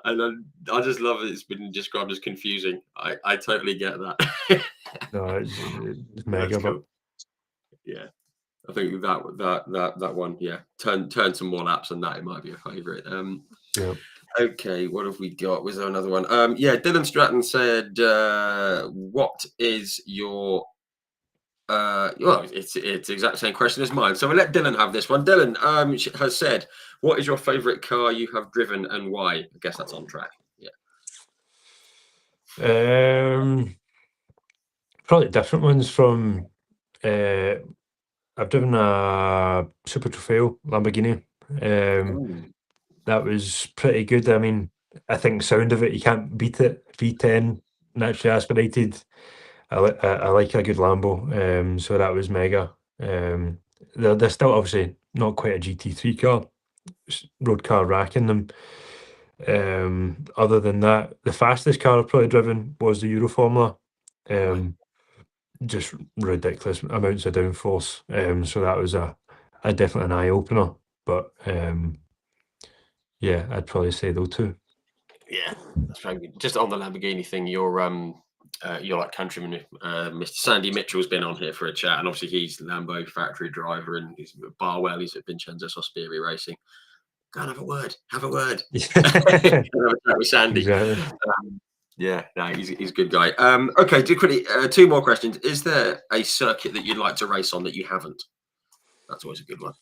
and I just love it. It's been described as confusing. I totally get that. No, it's That's mega, but cool. Yeah, I think that one. Yeah, turn some more laps, and that it might be a favourite. yeah. Okay, what have we got? Was there another one? Yeah, Dylan Stratton said, "What is your?" Well, it's the exact same question as mine. So we'll let Dylan have this one. Dylan has said, "What is your favourite car you have driven and why?" I guess that's on track. Yeah. Probably different ones from. I've driven a Super Trofeo Lamborghini. Ooh, That was pretty good. I mean, I think the sound of it, you can't beat it. V10, naturally aspirated. I like a good Lambo. So that was mega. They're still obviously not quite a GT3 car, road car racking them. Other than that, the fastest car I've probably driven was the Euro Formula. right. Just ridiculous amounts of downforce. So that was a definitely an eye opener. But yeah, I'd probably say those two. Yeah, that's very good. Just on the Lamborghini thing, you're like countryman. Mr. Sandy Mitchell's been on here for a chat, and obviously he's Lambo factory driver, and he's at Barwell. He's at Vincenzo Sospiri Racing. Go and have a word. Have a word. Go and have a chat with Sandy. Exactly. Yeah, no, he's a good guy. Okay, do quickly two more questions. Is there a circuit that you'd like to race on that you haven't? That's always a good one.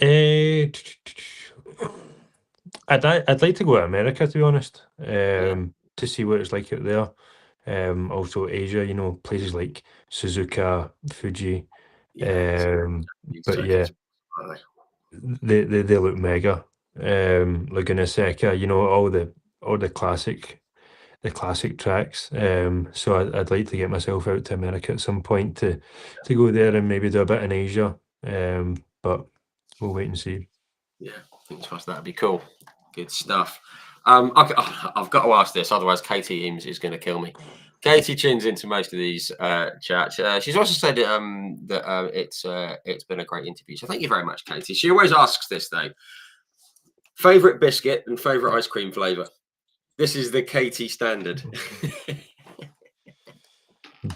Eh, I'd like to go to America, to be honest, Yeah, to see what it's like out there. Also Asia, places like Suzuka, Fuji. yeah. These But yeah, circuits, aren't they look mega. Laguna Seca, all the classic tracks. So I'd like to get myself out to America at some point to go there and maybe do a bit in Asia. But we'll wait and see. Yeah, fingers crossed. That'd be cool. Good stuff. I've got to ask this, otherwise Katie Eames is going to kill me. Katie tunes into most of these chats. She's also said that it's been a great interview. So thank you very much, Katie. She always asks this though: favorite biscuit and favorite ice cream flavor. This is the Katie standard.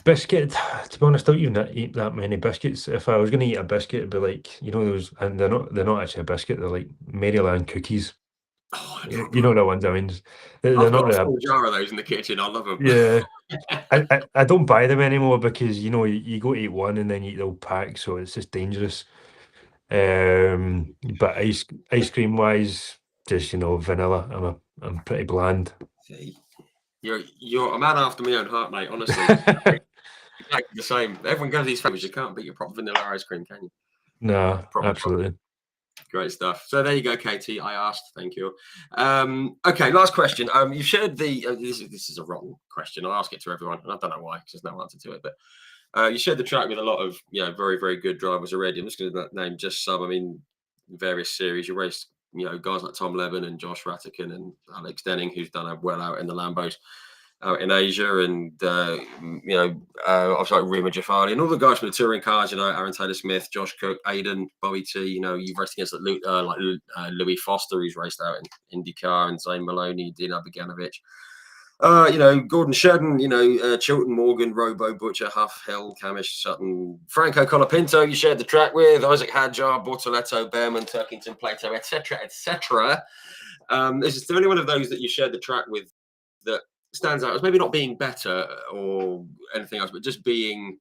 Biscuit, to be honest, I don't even eat that many biscuits. If I was going to eat a biscuit, it'd be like, those, and they're not actually a biscuit, they're like Maryland cookies. Oh, You know the ones I mean. They're I've not got a really, full jar of those in the kitchen. I love them. yeah. I don't buy them anymore because you go to eat one and then you eat the whole pack, so it's just dangerous. But ice cream wise, just vanilla. I'm pretty bland. See, you're a man after my own heart, mate. Honestly, exactly the same. Everyone goes these flavors. You can't beat your proper vanilla ice cream, can you? No, Proper. absolutely. Great stuff. So there you go, Katie. I asked. Thank you. Okay, last question. You shared the. This is a wrong question. I'll ask it to everyone, and I don't know why, because there's no answer to it. But you shared the track with a lot of very very good drivers already. I'm just going to name just some. I mean, various series. You raced guys like Tom Levin and Josh Ratican and Alex Denning, who's done well out in the Lambos out in Asia, and obviously like Rima Jafari and all the guys from the touring cars. Aaron Taylor Smith, Josh Cook, Aiden, Bobby T. You've raced against Louis Foster, who's raced out in IndyCar, and Zane Maloney, Dino Boganovic. Gordon Shedden, Chilton Morgan, Robo Butcher, Huff, Hill, Camish, Sutton, Franco Colapinto, you shared the track with, Isaac Hadjar, Bortoletto, Behrman, Turkington, Plato, etc., etc. Is there any one of those that you shared the track with that stands out as maybe not being better or anything else, but just being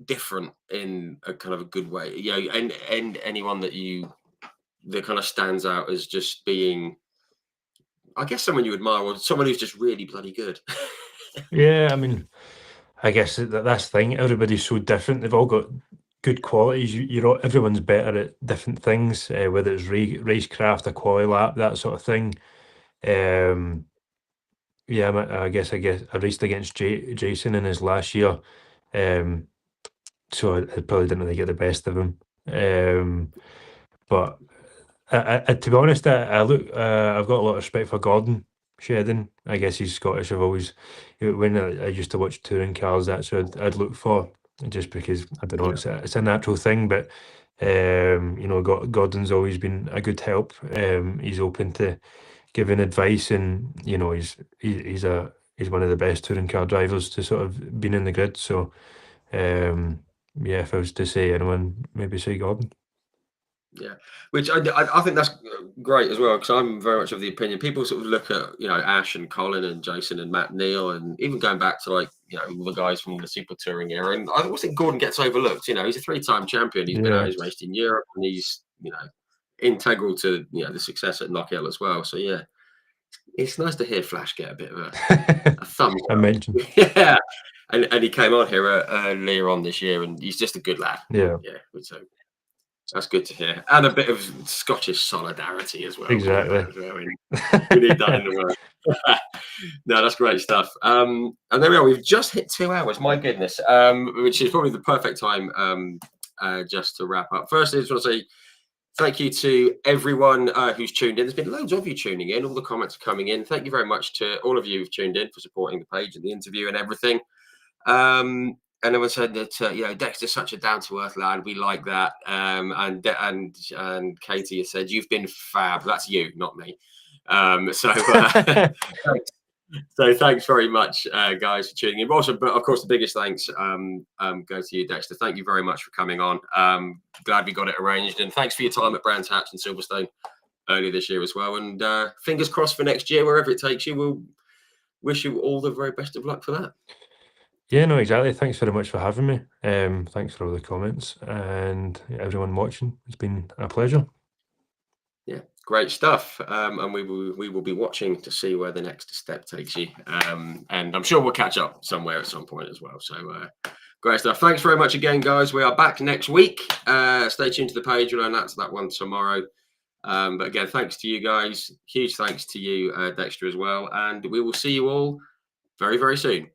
different in a kind of a good way? And anyone that kind of stands out as just being, I guess, someone you admire or someone who's just really bloody good. Yeah, I mean, I guess that's the thing. Everybody's so different. They've all got good qualities. Everyone's better at different things, whether it's racecraft, a quali lap, that sort of thing. Yeah, I guess I raced against Jason in his last year, so I probably didn't really get the best of him. But to be honest, I've got a lot of respect for Gordon Shedden. I guess he's Scottish. When I used to watch touring cars, that's what I'd look for, just because I don't know, it's a natural thing. But Gordon's always been a good help. He's open to giving advice, and he's one of the best touring car drivers to sort of been in the grid. So yeah, if I was to say anyone, maybe say Gordon. Yeah, which I think that's great as well, because I'm very much of the opinion people sort of look at, you know, Ash and Colin and Jason and Matt Neal, and even going back to, like, you know, all the guys from the Super Touring era. And I always think Gordon gets overlooked. You know, he's a 3-time champion. He's been out, Yeah. he's raced in Europe, and he's, you know, integral to, you know, the success at Knockhill as well. So yeah, it's nice to hear Flash get a bit of a thumbs I up. mentioned. Yeah, and he came on here earlier on this year, and he's just a good lad. Yeah. Yeah, so that's good to hear, and a bit of Scottish solidarity as well. Exactly. We need that in the world. No, that's great stuff. And there we are. We've just hit 2 hours. My goodness, which is probably the perfect time just to wrap up. First, I just want to say thank you to everyone who's tuned in. There's been loads of you tuning in. All the comments are coming in. Thank you very much to all of you who've tuned in for supporting the page and the interview and everything. And everyone said that you know, Dexter's such a down to earth lad. We like that. And Katie has said you've been fab. That's you, not me. So thanks very much, guys, for tuning in. Also, but of course, the biggest thanks go to you, Dexter. Thank you very much for coming on. Glad we got it arranged, and thanks for your time at Brands Hatch and Silverstone earlier this year as well. And fingers crossed for next year, wherever it takes you. We'll wish you all the very best of luck for that. Yeah, no, exactly. Thanks very much for having me. Thanks for all the comments and everyone watching. It's been a pleasure. Yeah, great stuff. And we will be watching to see where the next step takes you. And I'm sure we'll catch up somewhere at some point as well. So great stuff. Thanks very much again, guys. We are back next week. Stay tuned to the page. We'll announce that one tomorrow. But again, thanks to you guys. Huge thanks to you, Dexter, as well. And we will see you all very, very soon.